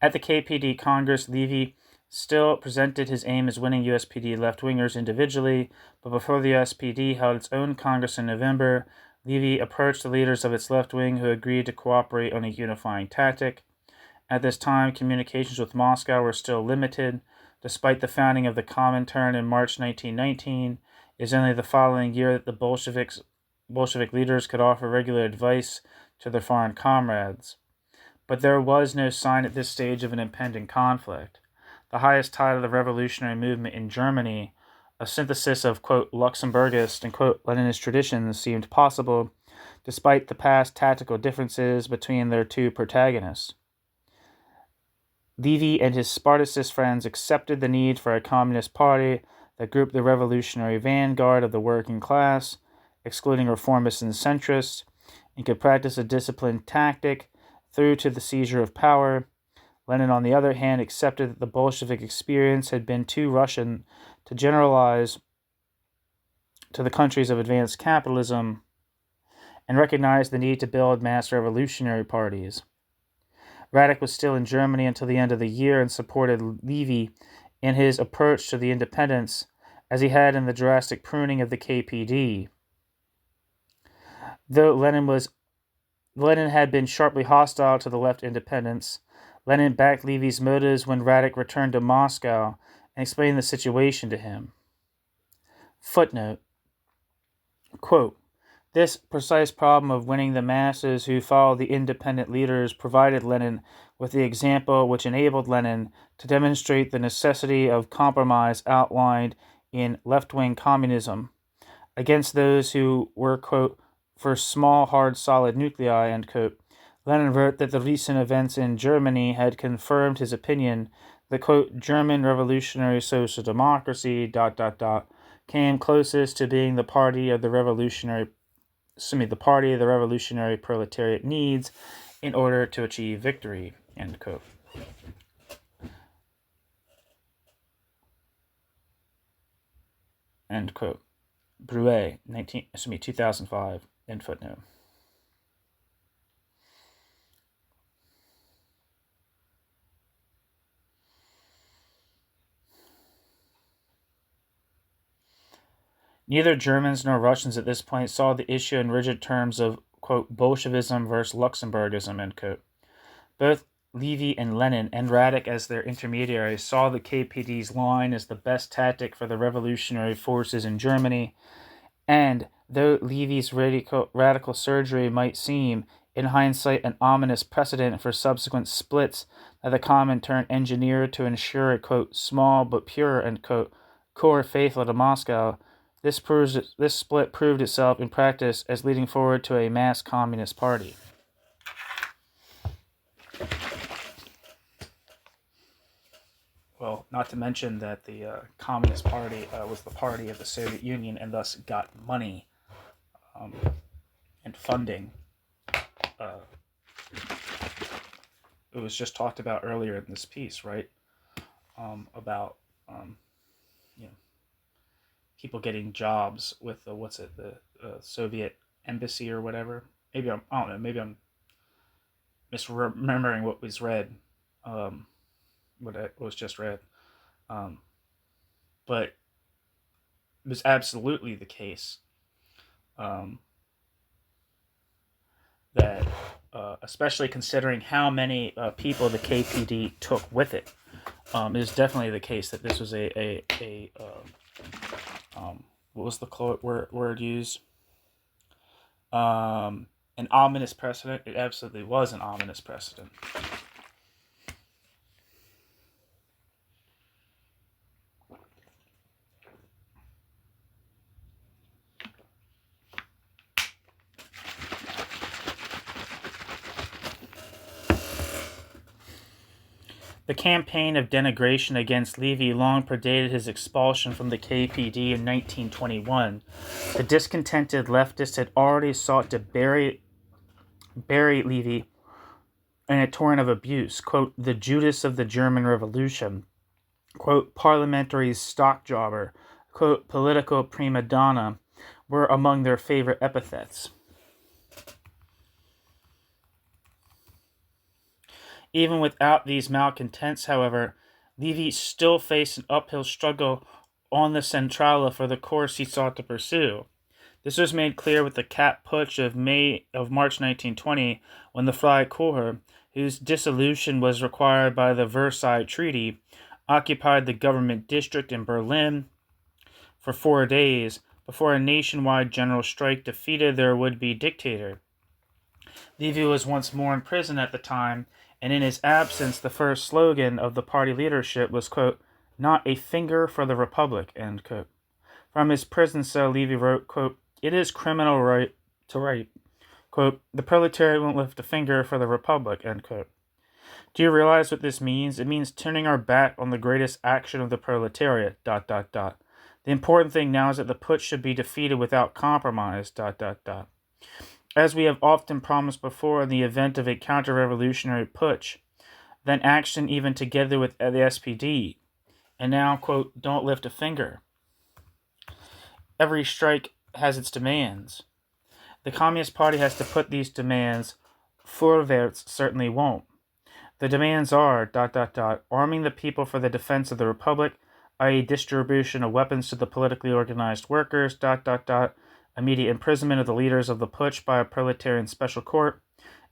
At the KPD Congress, Levi still presented his aim as winning USPD left-wingers individually, but before the USPD held its own Congress in November, Levi approached the leaders of its left wing who agreed to cooperate on a unifying tactic. At this time, communications with Moscow were still limited. Despite the founding of the Comintern in March 1919, it is only the following year that the Bolshevik leaders could offer regular advice to their foreign comrades. But there was no sign at this stage of an impending conflict. The highest tide of the revolutionary movement in Germany, a synthesis of, quote, Luxemburgist and, quote, Leninist traditions, seemed possible, despite the past tactical differences between their two protagonists. Levi and his Spartacist friends accepted the need for a communist party that grouped the revolutionary vanguard of the working class, excluding reformists and centrists, and could practice a disciplined tactic through to the seizure of power. Lenin, on the other hand, accepted that the Bolshevik experience had been too Russian to generalize to the countries of advanced capitalism, and recognized the need to build mass revolutionary parties. Radek was still in Germany until the end of the year and supported Levi in his approach to the independence, as he had in the drastic pruning of the KPD. Though Lenin had been sharply hostile to the left independents, Lenin backed Levi's motives when Radek returned to Moscow and explained the situation to him. Footnote, quote, this precise problem of winning the masses who followed the independent leaders provided Lenin with the example which enabled Lenin to demonstrate the necessity of compromise outlined in left-wing communism against those who were, quote, for small, hard, solid nuclei, end quote. Lenin wrote that the recent events in Germany had confirmed his opinion that, quote, German revolutionary social democracy, came closest to being the party the revolutionary proletariat needs in order to achieve victory, end quote. End quote. Brouet, 2005, end footnote. Neither Germans nor Russians at this point saw the issue in rigid terms of, quote, Bolshevism versus Luxemburgism, end quote. Both Levi and Lenin and Radek as their intermediaries saw the KPD's line as the best tactic for the revolutionary forces in Germany, and though Levi's radical surgery might seem, in hindsight, an ominous precedent for subsequent splits that the Comintern engineered to ensure a, quote, small but pure, end quote, core faithful to Moscow, this split proved itself in practice as leading forward to a mass communist party. Well, not to mention that the Communist Party was the party of the Soviet Union and thus got money and funding. It was just talked about earlier in this piece, right? About people getting jobs with the Soviet embassy or whatever. Maybe I'm misremembering what was read, what was just read. But it was absolutely the case that, especially considering how many people the KPD took with it, it is definitely the case that this was what was the word used? An ominous precedent. It absolutely was an ominous precedent. The campaign of denigration against Levi long predated his expulsion from the KPD in 1921. The discontented leftists had already sought to bury Levi in a torrent of abuse, quote, the Judas of the German Revolution, quote, parliamentary stock jobber, quote, political prima donna, were among their favorite epithets. Even without these malcontents, however, Levi still faced an uphill struggle on the Centrala for the course he sought to pursue. This was made clear with the Kapp Putsch of March 1920, when the Freikorps, whose dissolution was required by the Versailles Treaty, occupied the government district in Berlin for 4 days before a nationwide general strike defeated their would-be dictator. Levi was once more in prison at the time, and in his absence, the first slogan of the party leadership was, quote, "Not a finger for the Republic," end quote. From his prison cell, Levi wrote, quote, "It is criminal right to write, quote, the proletariat won't lift a finger for the Republic," end quote. Do you realize what this means? It means turning our back on the greatest action of the proletariat, ... The important thing now is that the putsch should be defeated without compromise, ... As we have often promised before, in the event of a counter-revolutionary putsch, then action even together with the SPD. And now, quote, "Don't lift a finger." Every strike has its demands. The Communist Party has to put these demands. Vorwärts certainly won't. The demands are ... arming the people for the defense of the Republic, i.e. distribution of weapons to the politically organized workers, ... immediate imprisonment of the leaders of the putsch by a proletarian special court,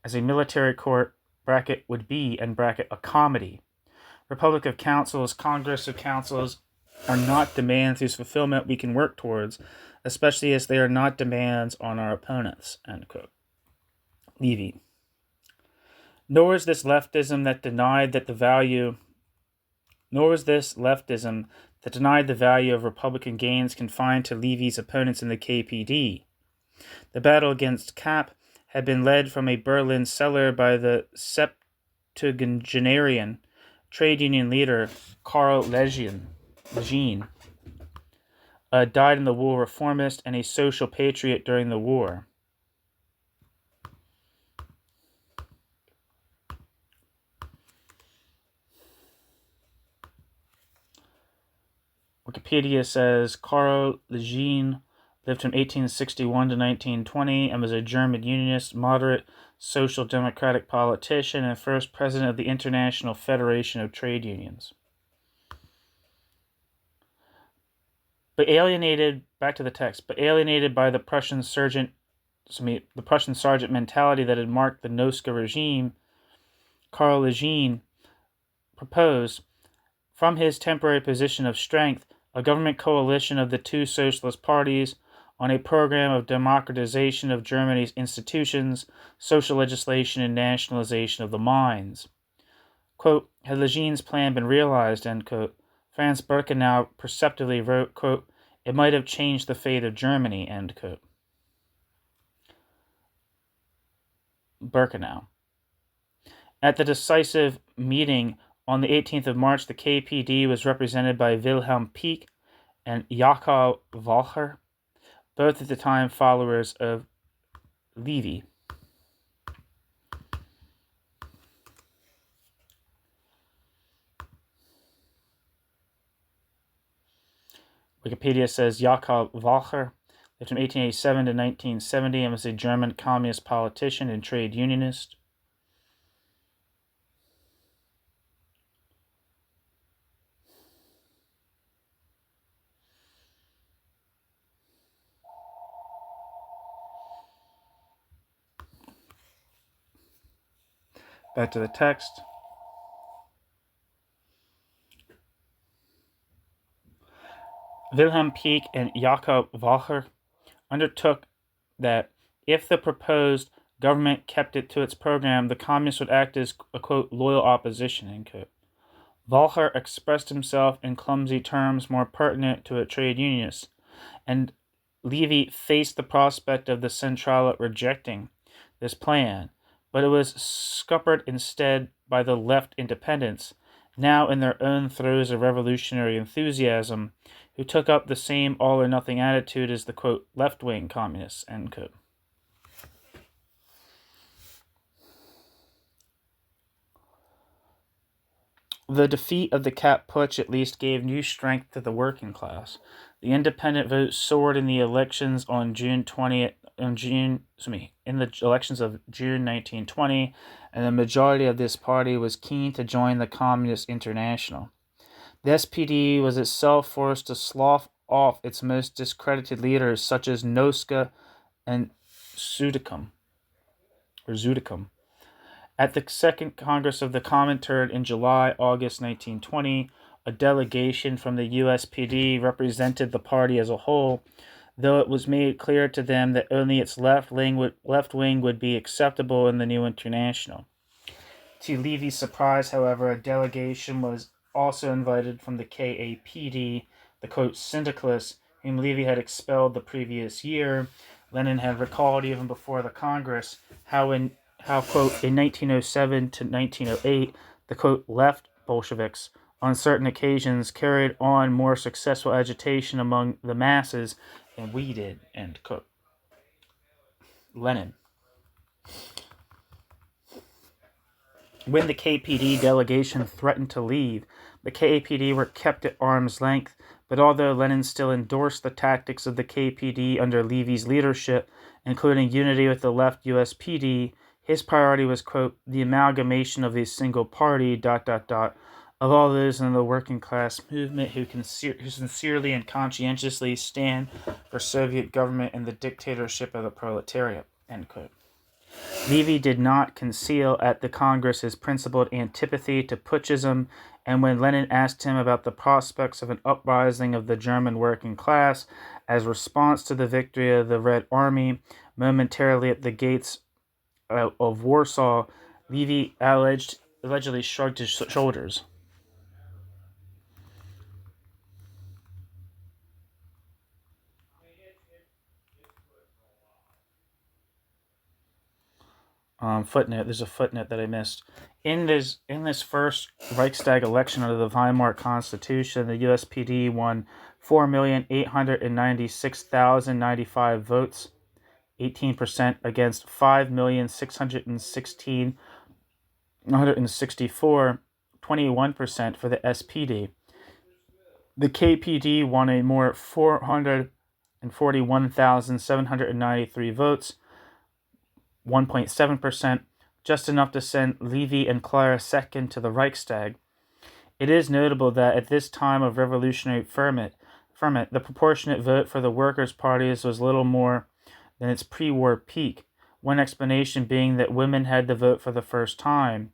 as a military court, bracket, would be, and bracket, a comedy. Republic of Councils, Congress of Councils are not demands whose fulfillment we can work towards, especially as they are not demands on our opponents, end quote. Levi. Nor is this leftism that denied the value of Republican gains confined to Levi's opponents in the KPD. The battle against Kapp had been led from a Berlin cellar by the septuagenarian trade union leader Karl Legien, a dyed-in-the-wool reformist and a social patriot during the war. Wikipedia says Karl Legien lived from 1861 to 1920 and was a German unionist, moderate, social democratic politician, and first president of the International Federation of Trade Unions. But alienated by the Prussian sergeant mentality that had marked the Noska regime, Karl Legien proposed, from his temporary position of strength, a government coalition of the two socialist parties on a program of democratization of Germany's institutions, social legislation, and nationalization of the mines. Quote, had Legien's plan been realized, end quote, Franz Birkenau perceptively wrote, quote, it might have changed the fate of Germany, end quote. Birkenau. At the decisive meeting on the 18th of March, the KPD was represented by Wilhelm Pieck and Jakob Walcher, both at the time followers of Levi. Wikipedia says Jakob Walcher lived from 1887 to 1970 and was a German communist politician and trade unionist. Back to the text. Wilhelm Pieck and Jakob Walcher undertook that if the proposed government kept it to its program, the communists would act as a, quote, loyal opposition, end quote. Walcher expressed himself in clumsy terms more pertinent to a trade unionist, and Levi faced the prospect of the Centrala rejecting this plan, but it was scuppered instead by the left independents, now in their own throes of revolutionary enthusiasm, who took up the same all-or-nothing attitude as the, quote, left-wing communists, end quote. The defeat of the Kapp Putsch at least gave new strength to the working class. The independent vote soared in the elections on June 20th. In the elections of June 1920, and the majority of this party was keen to join the Communist International. The SPD was itself forced to slough off its most discredited leaders, such as Noska and Zudicum. At the Second Congress of the Comintern in July-August 1920, a delegation from the USPD represented the party as a whole, though it was made clear to them that only its left wing would be acceptable in the new international. To Levy's surprise, however, a delegation was also invited from the KAPD, the quote syndicalists, whom Levy had expelled the previous year. Lenin had recalled even before the Congress how quote, in 1907 to 1908, the quote left Bolsheviks on certain occasions carried on more successful agitation among the masses than we did, end quote. Lenin. When the KPD delegation threatened to leave, the KPD were kept at arm's length, but although Lenin still endorsed the tactics of the KPD under Levy's leadership, including unity with the left USPD, his priority was, quote, the amalgamation of a single party, of all those in the working class movement who sincerely and conscientiously stand for Soviet government and the dictatorship of the proletariat, end quote. Levy did not conceal at the Congress his principled antipathy to putschism, and when Lenin asked him about the prospects of an uprising of the German working class as response to the victory of the Red Army momentarily at the gates of Warsaw, Levy allegedly shrugged his shoulders. Footnote. There's a footnote that I missed. In this first Reichstag election under the Weimar Constitution, the USPD won 4,896,095 votes, 18% against 5,616,164, 21% for the SPD. The KPD won a more 441,793 votes, 1.7%, just enough to send Levy and Clara second to the Reichstag. It is notable that at this time of revolutionary ferment, the proportionate vote for the workers' parties was little more than its pre-war peak, one explanation being that women had the vote for the first time.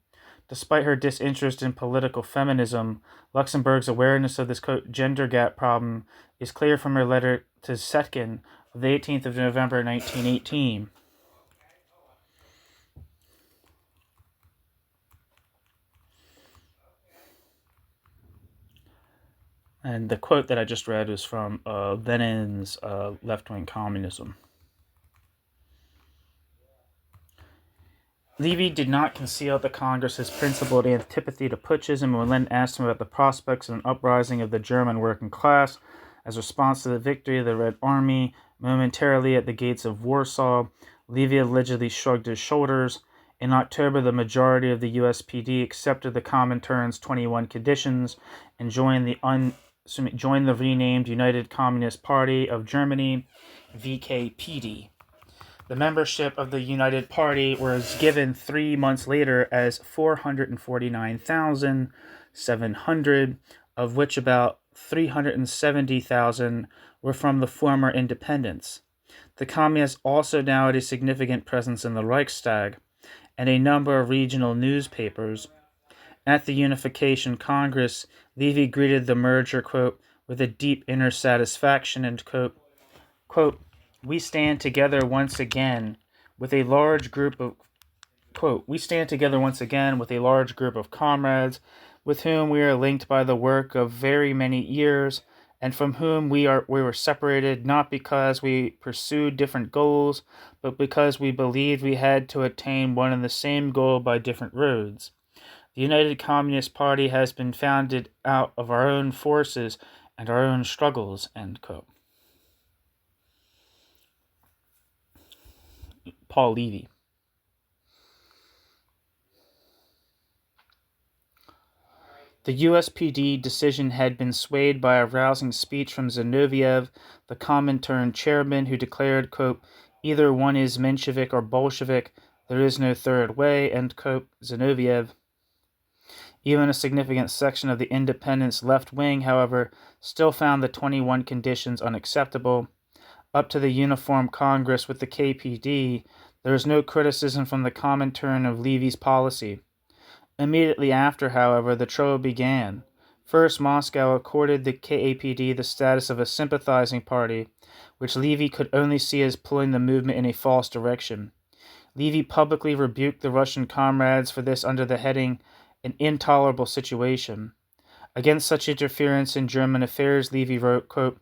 Despite her disinterest in political feminism, Luxemburg's awareness of this, quote, gender gap problem is clear from her letter to Setkin of the 18th of November 1918. And the quote that I just read was from Lenin's Left-Wing Communism. Levy did not conceal at the Congress his principled antipathy to putschism when Lenin asked him about the prospects of an uprising of the German working class as a response to the victory of the Red Army momentarily at the gates of Warsaw. Levy allegedly shrugged his shoulders. In October, the majority of the USPD accepted the Comintern's 21 conditions and joined the renamed United Communist Party of Germany, VKPD. The membership of the United Party was given 3 months later as 449,700, of which about 370,000 were from the former independents. The Communists also now had a significant presence in the Reichstag and a number of regional newspapers. At the Unification Congress, Levy greeted the merger, quote, with a deep inner satisfaction, end quote. Quote, we stand together once again with a large group of comrades with whom we are linked by the work of very many years, and from whom we were separated not because we pursued different goals, but because we believed we had to attain one and the same goal by different roads. The United Communist Party has been founded out of our own forces and our own struggles, end quote. Paul Levy. The USPD decision had been swayed by a rousing speech from Zinoviev, the Comintern chairman, who declared, quote, either one is Menshevik or Bolshevik, there is no third way, end quote, Zinoviev. Even a significant section of the independents' left wing, however, still found the 21 conditions unacceptable. Up to the Uniform Congress with the KPD, there was no criticism from the Comintern of Levy's policy. Immediately after, however, the trouble began. First, Moscow accorded the KAPD the status of a sympathizing party, which Levy could only see as pulling the movement in a false direction. Levy publicly rebuked the Russian comrades for this under the heading, "An intolerable situation." Against such interference in German affairs, Levy wrote, quote,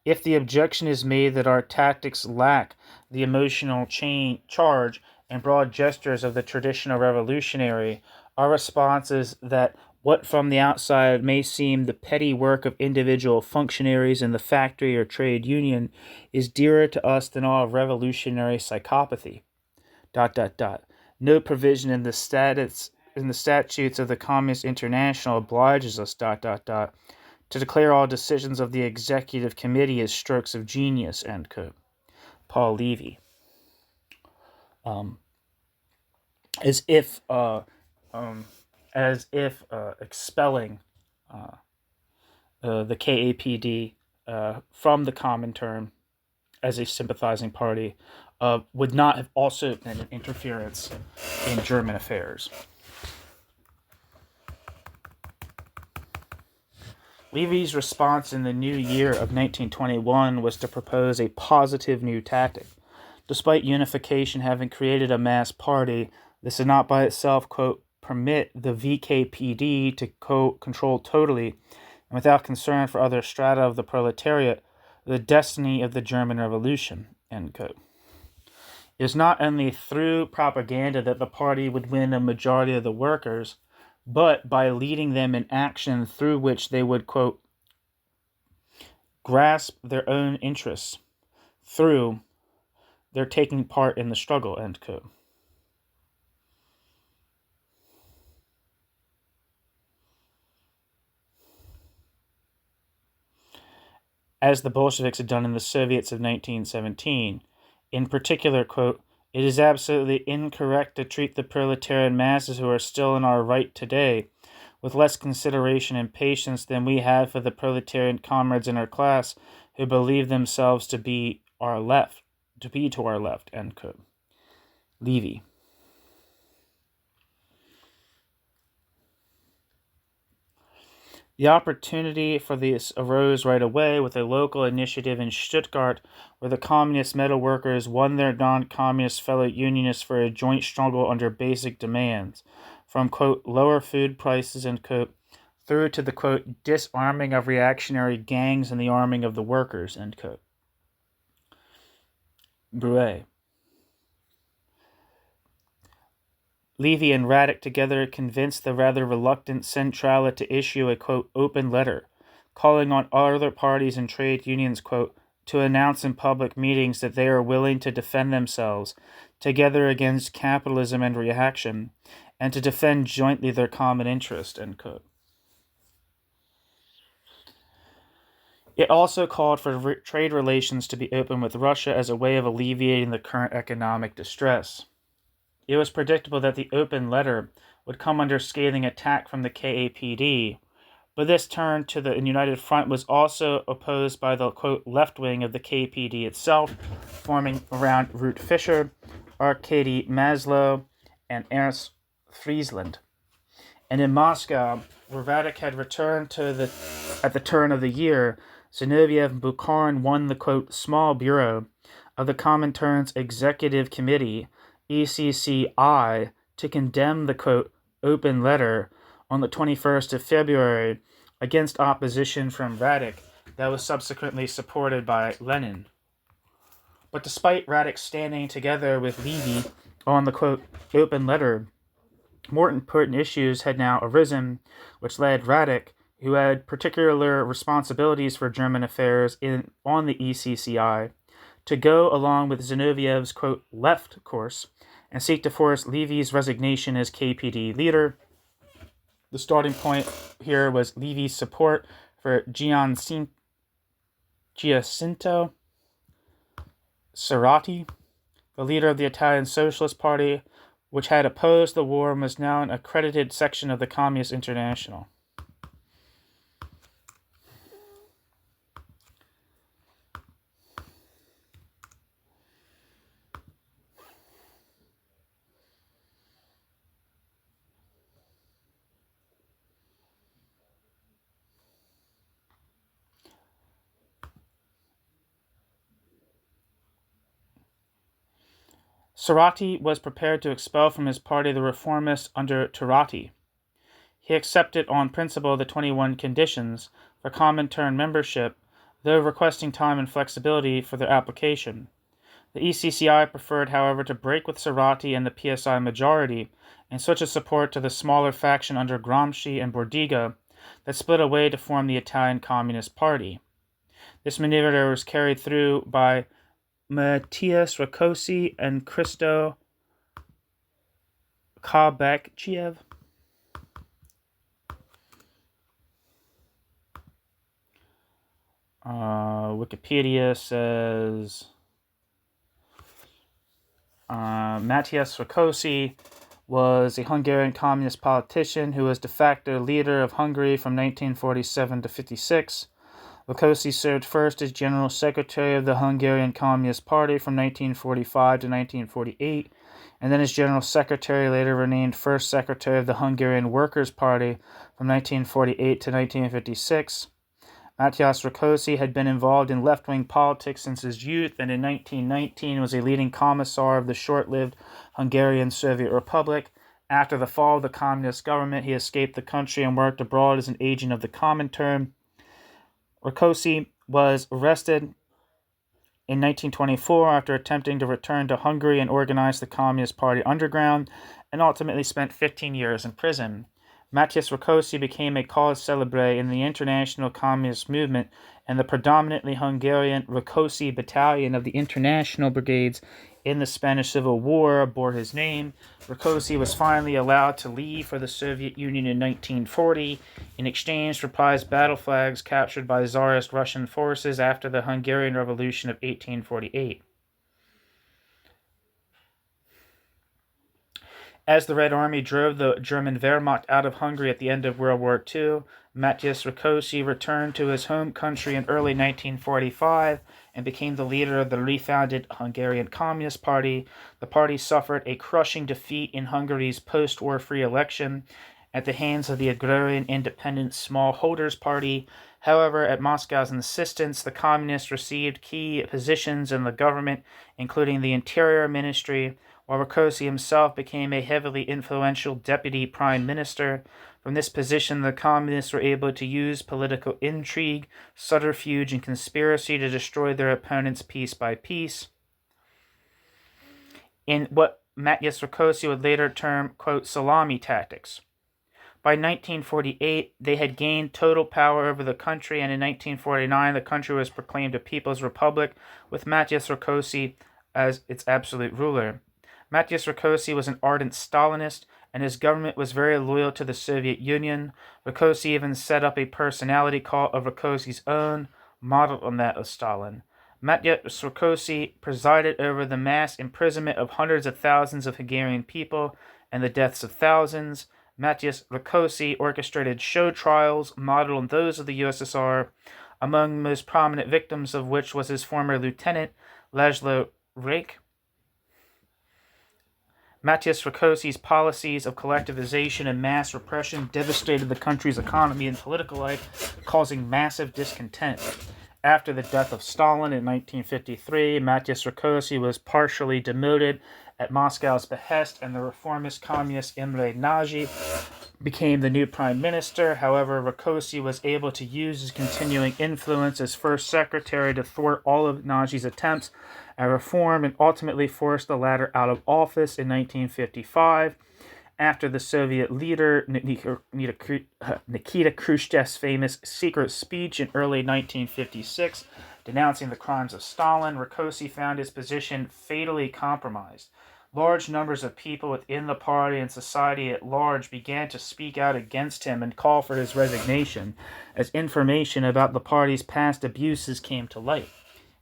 "If the objection is made that our tactics lack the emotional charge and broad gestures of the traditional revolutionary, our response is that what from the outside may seem the petty work of individual functionaries in the factory or trade union is dearer to us than all revolutionary psychopathy. ... No provision in the statutes of the Communist International obliges us ... to declare all decisions of the executive committee as strokes of genius." End quote. Paul Levy. As if expelling the KAPD from the Comintern as a sympathizing party would not have also been an interference in German affairs. Levy's response in the new year of 1921 was to propose a positive new tactic. Despite unification having created a mass party, this did not by itself, quote, permit the VKPD to control totally, and without concern for other strata of the proletariat, the destiny of the German Revolution, end quote. It was not only through propaganda that the party would win a majority of the workers, but by leading them in action through which they would, quote, grasp their own interests through their taking part in the struggle, end quote. As the Bolsheviks had done in the Soviets of 1917. In particular, quote, "It is absolutely incorrect to treat the proletarian masses who are still in our right today with less consideration and patience than we have for the proletarian comrades in our class who believe themselves to be to our left, end quote. Levi. The opportunity for this arose right away with a local initiative in Stuttgart where the communist metal workers won their non-communist fellow unionists for a joint struggle under basic demands, from, quote, lower food prices, end quote, through to the, quote, disarming of reactionary gangs and the arming of the workers, end quote. Brouet. Levi and Radek together convinced the rather reluctant Centrala to issue a, quote, open letter, calling on other parties and trade unions, quote, to announce in public meetings that they are willing to defend themselves together against capitalism and reaction, and to defend jointly their common interest, end quote. It also called for trade relations to be open with Russia as a way of alleviating the current economic distress. It was predictable that the open letter would come under scathing attack from the KAPD, but this turn to the United Front was also opposed by the, quote, left wing of the KPD itself, forming around Ruth Fischer, Arkady Maslow, and Ernst Friesland. And in Moscow, where Radek had returned at the turn of the year, Zinoviev and Bukharin won the, quote, small bureau of the Comintern's Executive Committee, ECCI, to condemn the, quote, open letter on the 21st of February against opposition from Radek that was subsequently supported by Lenin. But despite Radek standing together with Levi on the, quote, open letter, more important issues had now arisen, which led Radek, who had particular responsibilities for German affairs on the ECCI, to go along with Zinoviev's, quote, left course and seek to force Levy's resignation as KPD leader. The starting point here was Levy's support for Giacinto Cerati, the leader of the Italian Socialist Party, which had opposed the war and was now an accredited section of the Communist International. Cerati was prepared to expel from his party the reformists under Turati. He accepted on principle the 21 conditions for Comintern membership, though requesting time and flexibility for their application. The ECCI preferred, however, to break with Cerati and the PSI majority and switch its support to the smaller faction under Gramsci and Bordiga that split away to form the Italian Communist Party. This maneuver was carried through by Matthias Rakosi and Christo Kabakchiev. Wikipedia says Matthias Rakosi was a Hungarian communist politician who was de facto leader of Hungary from 1947 to 56. Rakosi served first as General Secretary of the Hungarian Communist Party from 1945 to 1948, and then as General Secretary, later renamed First Secretary of the Hungarian Workers' Party from 1948 to 1956. Matthias Rakosi had been involved in left-wing politics since his youth, and in 1919 was a leading commissar of the short-lived Hungarian Soviet Republic. After the fall of the communist government, he escaped the country and worked abroad as an agent of the Comintern. Rakosi was arrested in 1924 after attempting to return to Hungary and organize the Communist Party underground, and ultimately spent 15 years in prison. Matthias Rakosi became a cause célèbre in the international communist movement, and the predominantly Hungarian Rakosi Battalion of the International Brigades in the Spanish Civil War bore his name. Rakosi was finally allowed to leave for the Soviet Union in 1940 in exchange for prize battle flags captured by Tsarist Russian forces after the Hungarian Revolution of 1848. As the Red Army drove the German Wehrmacht out of Hungary at the end of World War II, Matthias Rakosi returned to his home country in early 1945 and became the leader of the refounded Hungarian Communist Party. The party suffered a crushing defeat in Hungary's post-war free election at the hands of the agrarian independent Smallholders Party. However, at Moscow's insistence, the communists received key positions in the government, including the Interior Ministry, while Rakosi himself became a heavily influential deputy prime minister. From this position, the communists were able to use political intrigue, subterfuge, and conspiracy to destroy their opponents piece by piece, in what Matthias Rakosi would later term, quote, salami tactics. By 1948, they had gained total power over the country, and in 1949, the country was proclaimed a People's Republic, with Matthias Rakosi as its absolute ruler. Matthias Rakosi was an ardent Stalinist, and his government was very loyal to the Soviet Union. Rakosi even set up a personality cult of Rakosi's own, modeled on that of Stalin. Matthias Rakosi presided over the mass imprisonment of hundreds of thousands of Hungarian people and the deaths of thousands. Matthias Rakosi orchestrated show trials modeled on those of the USSR, among the most prominent victims of which was his former lieutenant, Laszlo Rake. Matthias Rakosi's policies of collectivization and mass repression devastated the country's economy and political life, causing massive discontent. After the death of Stalin in 1953, Matthias Rakosi was partially demoted at Moscow's behest, and the reformist communist Imre Nagy became the new prime minister. However, Rakosi was able to use his continuing influence as first secretary to thwart all of Nagy's attempts at reform and ultimately forced the latter out of office in 1955 after the Soviet leader Nikita Khrushchev's famous secret speech in early 1956 denouncing the crimes of Stalin. Rakosi found his position fatally compromised. Large numbers of people within the party and society at large began to speak out against him and call for his resignation as information about the party's past abuses came to light.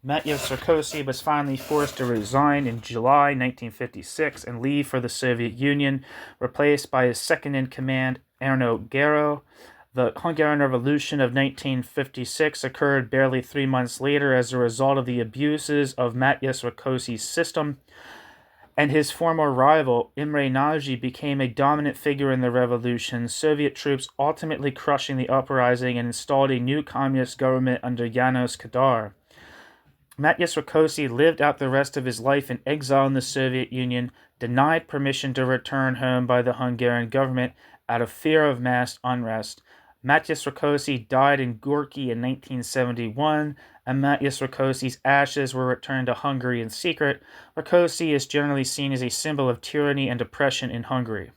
Matyas Sarkozy was finally forced to resign in July 1956 and leave for the Soviet Union, replaced by his second-in-command, Erno Gero. The Hungarian Revolution of 1956 occurred barely 3 months later as a result of the abuses of Matyas Sarkozy's system, and his former rival, Imre Nagy, became a dominant figure in the revolution, Soviet troops ultimately crushing the uprising and installed a new communist government under János Kadar. Matyas Sarkozy lived out the rest of his life in exile in the Soviet Union, denied permission to return home by the Hungarian government out of fear of mass unrest. Matyas Sarkozy died in Gorky in 1971, and Matyas Sarkozy's ashes were returned to Hungary in secret. Sarkozy is generally seen as a symbol of tyranny and oppression in Hungary.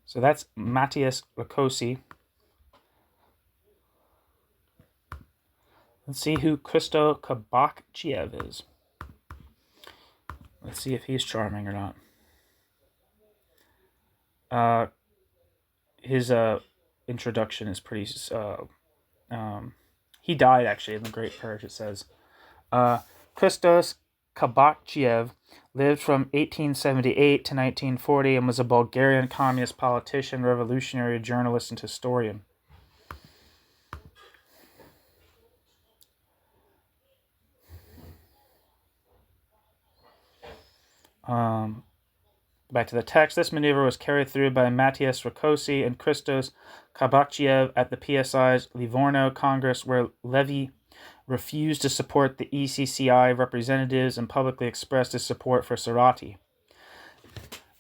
So that's Matyas Sarkozy. Let's see who Christo Kabakchiev is. Let's see if he's charming or not. His introduction is pretty. He died actually in the Great Purge. It says, Christos Kabakchiev lived from 1878 to 1940 and was a Bulgarian communist politician, revolutionary journalist, and historian. Back to the text. This maneuver was carried through by Matyas Sarkozy and Christos Kabakchiev at the PSI's Livorno Congress, where Levi refused to support the ECCI representatives and publicly expressed his support for Sarati.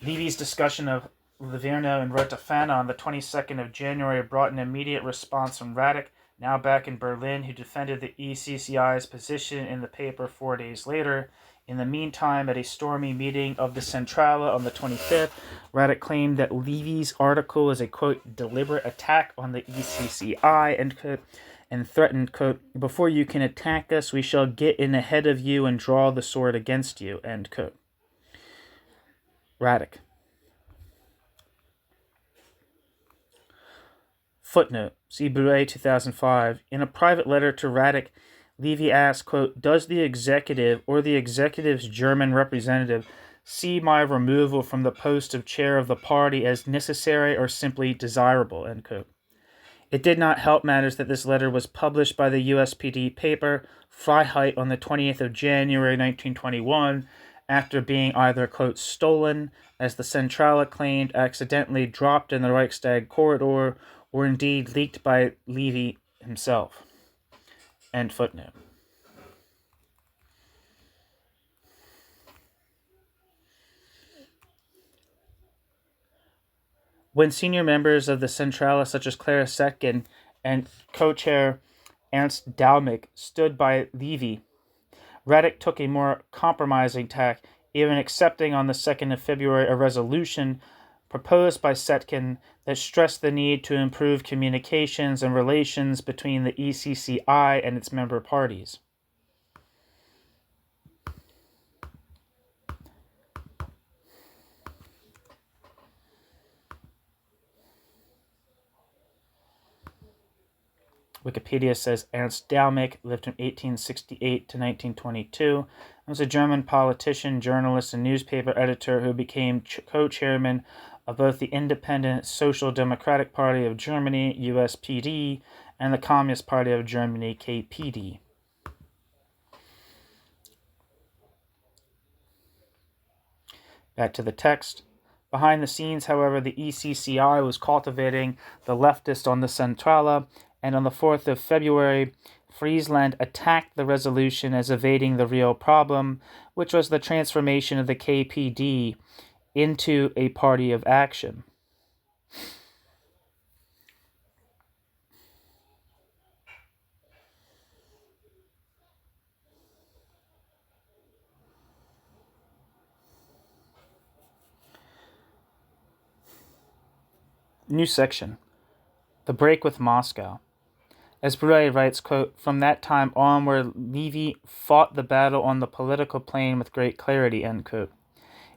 Levi's discussion of Livorno and Rotafana on the 22nd of January brought an immediate response from Radek, now back in Berlin, who defended the ECCI's position in the paper 4 days later. In the meantime, at a stormy meeting of the Centrala on the 25th, Radek claimed that Levy's article is a, quote, deliberate attack on the ECCI, end quote, and threatened, quote, before you can attack us, we shall get in ahead of you and draw the sword against you, end quote. Radek. Footnote, see Bouet 2005. In a private letter to Radek, Levy asked, quote, does the executive or the executive's German representative see my removal from the post of chair of the party as necessary or simply desirable, end quote. It did not help matters that this letter was published by the USPD paper Freiheit on the 20th of January 1921 after being either, quote, stolen, as the Centrala claimed, accidentally dropped in the Reichstag corridor, or indeed leaked by Levy himself. End footnote. When senior members of the Centrala, such as Clara Setkin and co-chair Ernst Daumick, stood by Levy, Radek took a more compromising tack, even accepting on the 2nd of February a resolution proposed by Setkin that stressed the need to improve communications and relations between the ECCI and its member parties. Wikipedia says Ernst Daumick lived from 1868 to 1922 and was a German politician, journalist, and newspaper editor who became co-chairman of both the Independent Social Democratic Party of Germany, USPD, and the Communist Party of Germany, KPD. Back to the text. Behind the scenes, however, the ECCI was cultivating the leftists on the Centrala, and on the 4th of February, Friesland attacked the resolution as evading the real problem, which was the transformation of the KPD into a party of action. New section. The break with Moscow. As Bouet writes, quote, from that time onward, Levy fought the battle on the political plane with great clarity, end quote.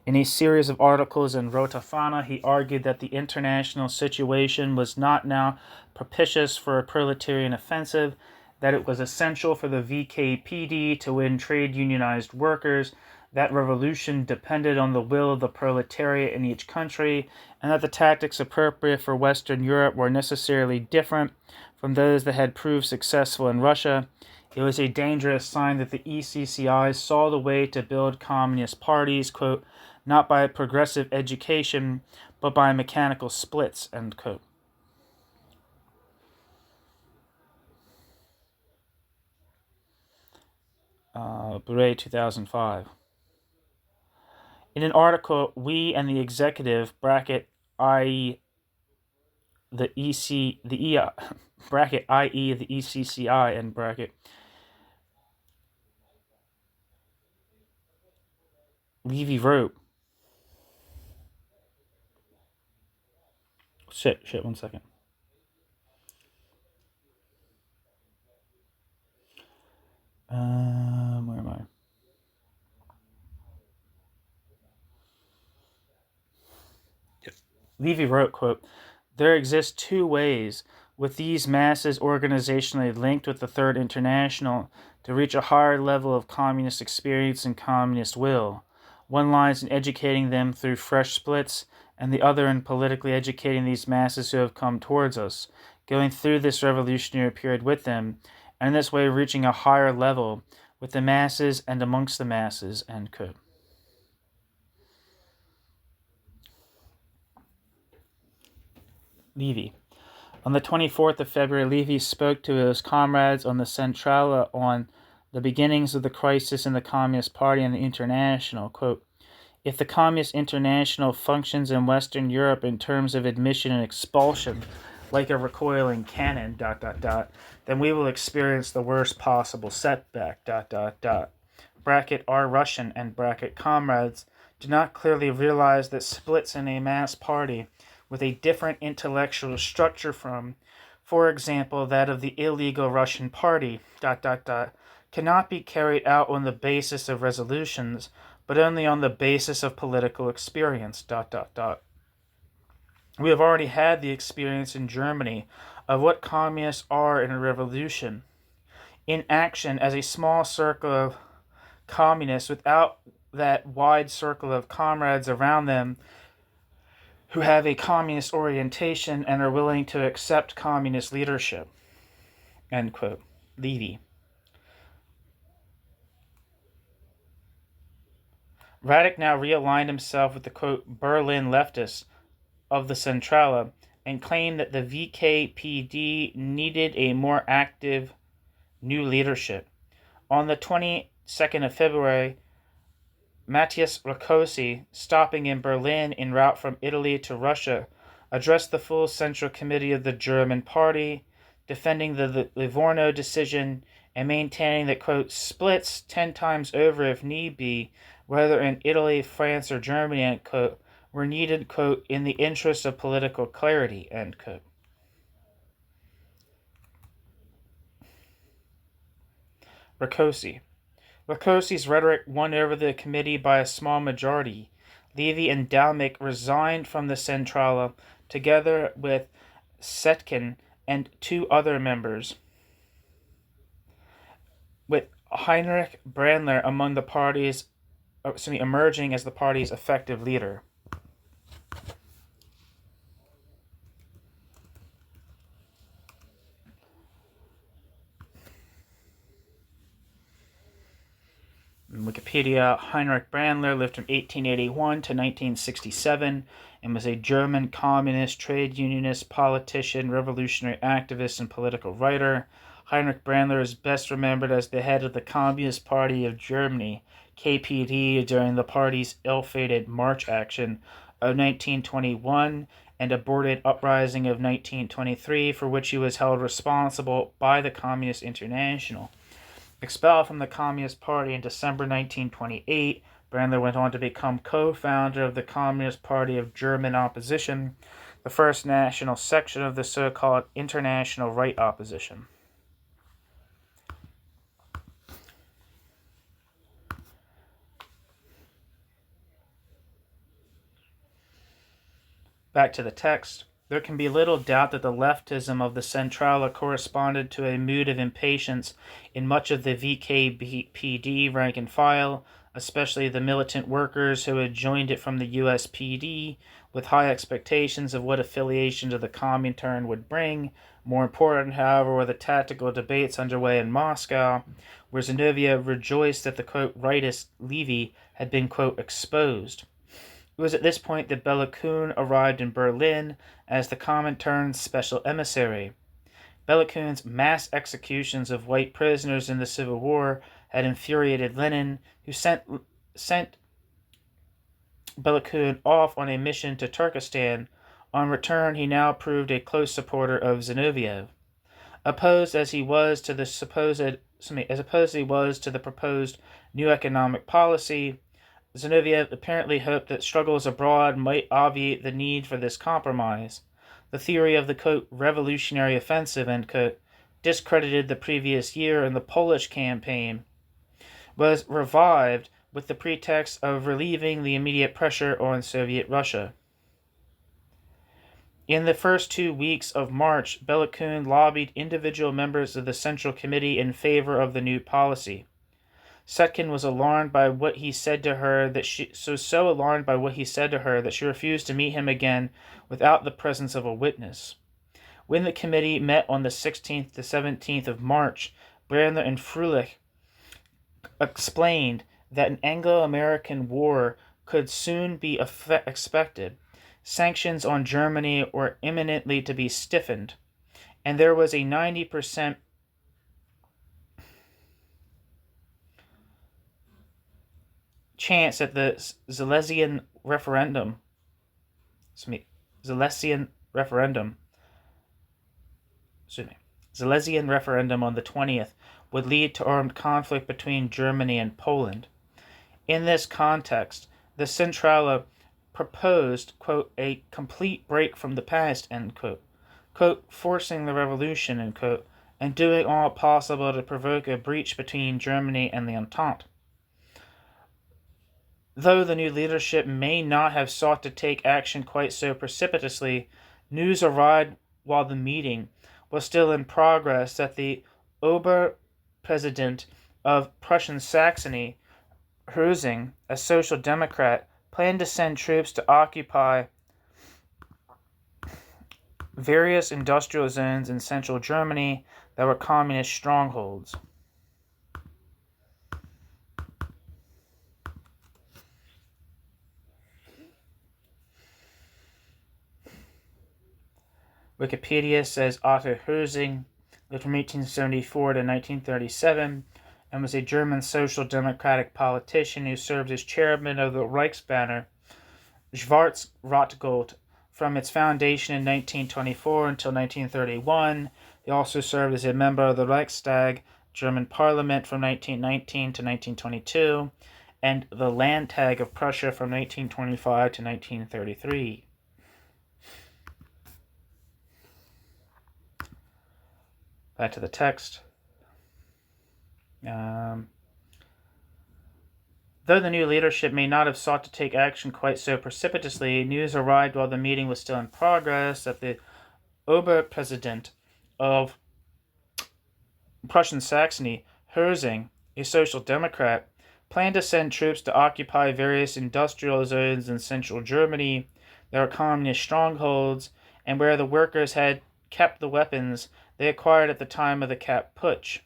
In a series of articles in Rotafana, he argued that the international situation was not now propitious for a proletarian offensive, that it was essential for the VKPD to win trade unionized workers, that revolution depended on the will of the proletariat in each country, and that the tactics appropriate for Western Europe were necessarily different from those that had proved successful in Russia. It was a dangerous sign that the ECCI saw the way to build communist parties, quote, not by progressive education, but by mechanical splits, end quote. Bure 2005. In an article, We and the Executive, bracket, i.e. the EC, the E, bracket, i.e. the ECCI, end bracket, Levi wrote, one second. Where am I? Levi wrote, quote, there exist two ways, with these masses organizationally linked with the Third International, to reach a higher level of communist experience and communist will. One lies in educating them through fresh splits, and the other in politically educating these masses who have come towards us, going through this revolutionary period with them, and in this way reaching a higher level with the masses and amongst the masses, end quote. Levi. On the 24th of February, Levi spoke to his comrades on the Centrala on the beginnings of the crisis in the Communist Party and the International. Quote, if the Communist International functions in Western Europe in terms of admission and expulsion, like a recoiling cannon, then we will experience the worst possible setback, bracket our Russian and bracket comrades do not clearly realize that splits in a mass party with a different intellectual structure from, for example, that of the illegal Russian party, cannot be carried out on the basis of resolutions, but only on the basis of political experience, We have already had the experience in Germany of what communists are in a revolution. In action as a small circle of communists without that wide circle of comrades around them who have a communist orientation and are willing to accept communist leadership, end quote. Levi. Radek now realigned himself with the, quote, Berlin leftists of the Centrala and claimed that the VKPD needed a more active new leadership. On the 22nd of February, Matthias Rakosi, stopping in Berlin en route from Italy to Russia, addressed the full Central Committee of the German Party, defending the Livorno decision and maintaining that, quote, splits 10 times over if need be, whether in Italy, France, or Germany, end quote, were needed, quote, in the interest of political clarity, end quote. Rakosi. Rakosi's rhetoric won over the committee by a small majority. Levi and Dalmik resigned from the Centrala, together with Setkin and two other members, with Heinrich Brandler emerging as the party's effective leader. In Wikipedia, Heinrich Brandler lived from 1881 to 1967 and was a German communist, trade unionist, politician, revolutionary activist, and political writer. Heinrich Brandler is best remembered as the head of the Communist Party of Germany, KPD, during the party's ill-fated March action of 1921 and aborted uprising of 1923, for which he was held responsible by the Communist International. Expelled from the Communist Party in December 1928, Brandler went on to become co-founder of the Communist Party of German Opposition, the first national section of the so-called International Right Opposition. Back to the text. There can be little doubt that the leftism of the Centrala corresponded to a mood of impatience in much of the VKPD rank and file, especially the militant workers who had joined it from the USPD, with high expectations of what affiliation to the Comintern would bring. More important, however, were the tactical debates underway in Moscow, where Zinoviev rejoiced that the, quote, rightist Levi had been, quote, exposed. It was at this point that Bellokun arrived in Berlin as the Comintern's special emissary. Bellokun's mass executions of white prisoners in the Civil War had infuriated Lenin, who sent Bellokun off on a mission to Turkestan. On return, he now proved a close supporter of Zinoviev. Opposed as he was to the proposed new economic policy, Zinoviev apparently hoped that struggles abroad might obviate the need for this compromise. The theory of the, quote, revolutionary offensive, end quote, discredited the previous year in the Polish campaign, was revived with the pretext of relieving the immediate pressure on Soviet Russia. In the first 2 weeks of March, Bellokun lobbied individual members of the Central Committee in favor of the new policy. Setkin was alarmed by what he said to her that she refused to meet him again without the presence of a witness. When the committee met on the 16th to 17th of March, Brandler and Fröhlich explained that an Anglo-American war could soon be expected. Sanctions on Germany were imminently to be stiffened, and there was a 90% chance that the Silesian referendum on the 20th would lead to armed conflict between Germany and Poland. In this context, the Centrala proposed, quote, a complete break from the past, end quote, forcing the revolution, end quote, and doing all possible to provoke a breach between Germany and the Entente. Though the new leadership may not have sought to take action quite so precipitously, news arrived while the meeting was still in progress that the Oberpräsident of Prussian Saxony, Herzing, a social democrat, planned to send troops to occupy various industrial zones in central Germany that were communist strongholds. Wikipedia says Otto Herzing lived from 1874 to 1937 and was a German social democratic politician who served as chairman of the Reichsbanner Schwarz-Rot-Gold from its foundation in 1924 until 1931. He also served as a member of the Reichstag, German parliament, from 1919 to 1922, and the Landtag of Prussia from 1925 to 1933. Back to the text. Though the new leadership may not have sought to take action quite so precipitously, news arrived while the meeting was still in progress that the Oberpräsident of Prussian Saxony, Herzing, a social democrat, planned to send troops to occupy various industrial zones in central Germany that were communist strongholds and where the workers had kept the weapons they acquired at the time of the Kapp Putsch.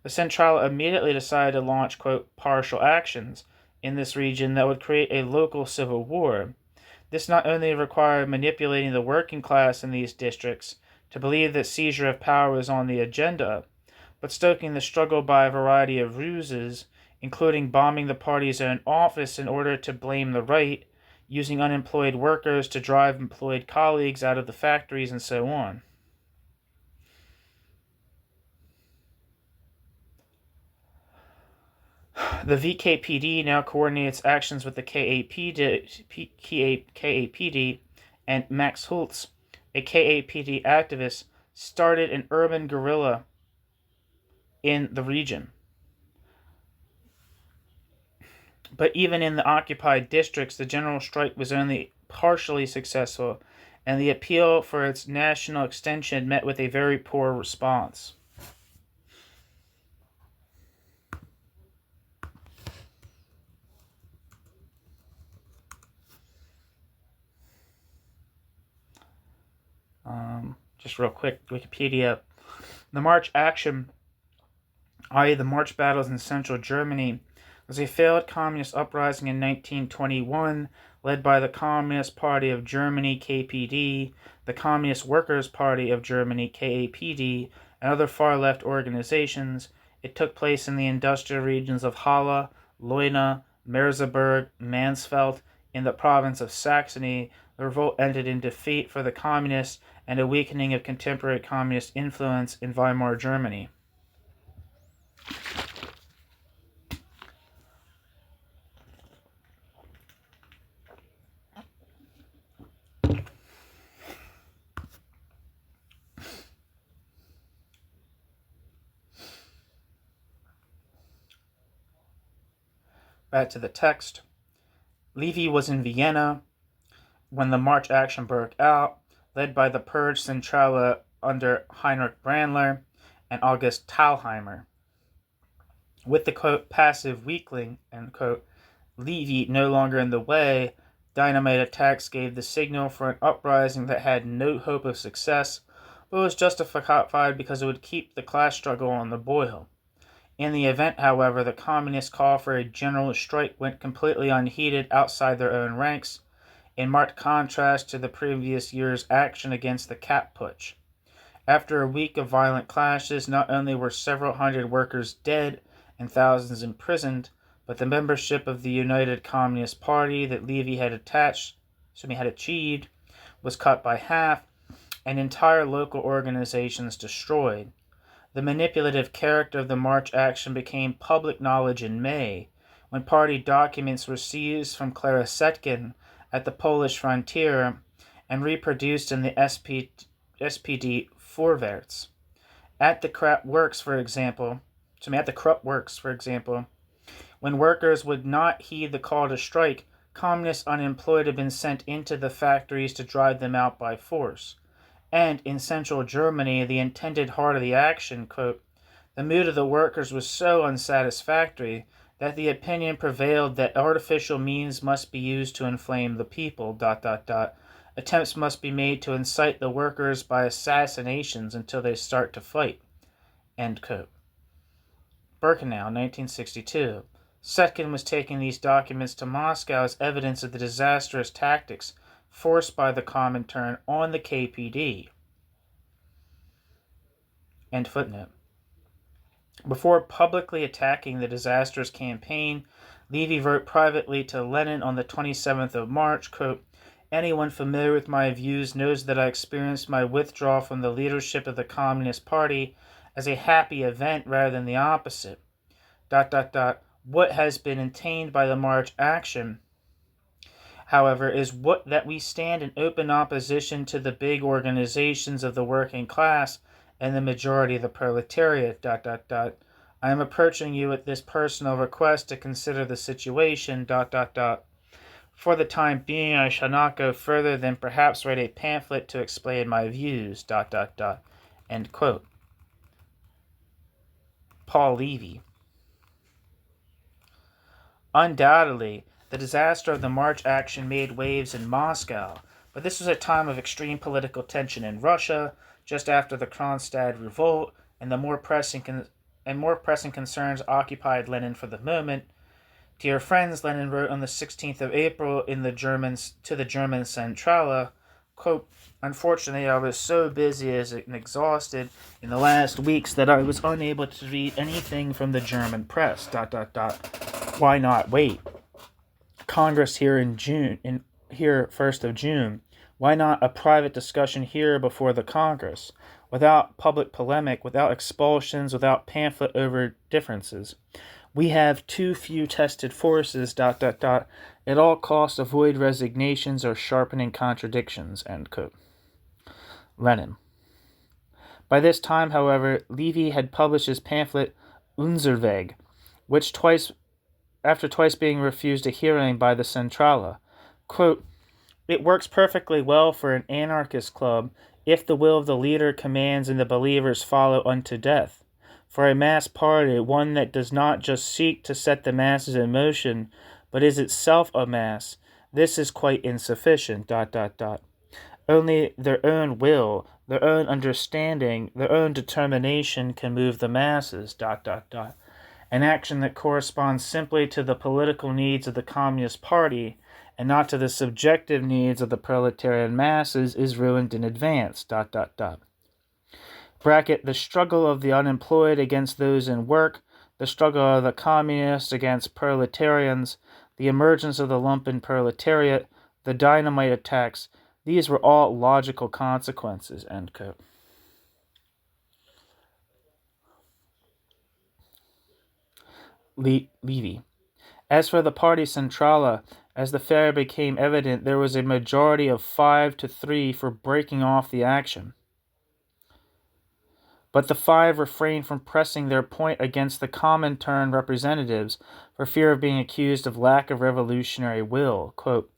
The Centrala immediately decided to launch, quote, partial actions in this region that would create a local civil war. This not only required manipulating the working class in these districts to believe that seizure of power was on the agenda, but stoking the struggle by a variety of ruses, including bombing the party's own office in order to blame the right, using unemployed workers to drive employed colleagues out of the factories, and so on. The VKPD now coordinates actions with the KAPD, and Max Hultz, a KAPD activist, started an urban guerrilla in the region. But even in the occupied districts, the general strike was only partially successful, and the appeal for its national extension met with a very poor response. Just real quick, Wikipedia. The March action, i.e. the March battles in central Germany, was a failed communist uprising in 1921 led by the Communist Party of Germany (KPD), the Communist Workers' Party of Germany (KAPD), and other far-left organizations. It took place in the industrial regions of Halle, Leuna, Merseburg, Mansfeld, in the province of Saxony. The revolt ended in defeat for the communists and a weakening of contemporary communist influence in Weimar Germany. Back to the text. Levi was in Vienna when the March action broke out, led by the Purge Centrale under Heinrich Brandler and August Thalheimer. With the, quote, passive weakling, end quote, Levi no longer in the way, dynamite attacks gave the signal for an uprising that had no hope of success, but was justified because it would keep the class struggle on the boil. In the event, however, the communists' call for a general strike went completely unheeded outside their own ranks, in marked contrast to the previous year's action against the Kapp Putsch. After a week of violent clashes, not only were several hundred workers dead and thousands imprisoned, but the membership of the United Communist Party that Levi had achieved was cut by half, and entire local organizations destroyed. The manipulative character of the March action became public knowledge in May, when party documents were seized from Clara Zetkin at the Polish frontier and reproduced in the SPD Vorwärts. At the Krupp Works, for example, when workers would not heed the call to strike, communist unemployed had been sent into the factories to drive them out by force. And in central Germany, the intended heart of the action, quote, the mood of the workers was so unsatisfactory that the opinion prevailed that artificial means must be used to inflame the people, ... Attempts must be made to incite the workers by assassinations until they start to fight, end quote. Birkenau, 1962. Setkin was taking these documents to Moscow as evidence of the disastrous tactics forced by the Comintern on the KPD. End footnote. Before publicly attacking the disastrous campaign, Levi wrote privately to Lenin on the 27th of March, quote, anyone familiar with my views knows that I experienced my withdrawal from the leadership of the Communist Party as a happy event rather than the opposite. ... What has been attained by the March action, however, is that we stand in open opposition to the big organizations of the working class and the majority of the proletariat. ... I am approaching you with this personal request to consider the situation. ... For the time being, I shall not go further than perhaps write a pamphlet to explain my views. ... End quote. Paul Levi. Undoubtedly, the disaster of the March action made waves in Moscow, but this was a time of extreme political tension in Russia, just after the Kronstadt revolt, and more pressing concerns occupied Lenin for the moment. Dear friends, Lenin wrote on the 16th of April to the German Centrale, quote, unfortunately, I was so busy and exhausted in the last weeks that I was unable to read anything from the German press. ... Why not wait? Congress here in June, here 1st of June. Why not a private discussion here before the Congress, without public polemic, without expulsions, without pamphlet over differences? We have too few tested forces. ... At all costs, avoid resignations or sharpening contradictions. End quote. Lenin. By this time, however, Levi had published his pamphlet Unser Weg, which after twice being refused a hearing by the Centrale, quote, It works perfectly well for an anarchist club if the will of the leader commands and the believers follow unto death. For a mass party, one that does not just seek to set the masses in motion, but is itself a mass, this is quite insufficient. Only their own will, their own understanding, their own determination can move the masses. An action that corresponds simply to the political needs of the Communist Party and not to the subjective needs of the proletarian masses is ruined in advance. Bracket, the struggle of the unemployed against those in work, the struggle of the communists against proletarians, the emergence of the lumpen proletariat, the dynamite attacks, these were all logical consequences. End quote. Levi. As for the Party Centrale, as the affair became evident, there was a majority of 5-3 for breaking off the action. But the 5 refrained from pressing their point against the Comintern representatives for fear of being accused of lack of revolutionary will. Quote,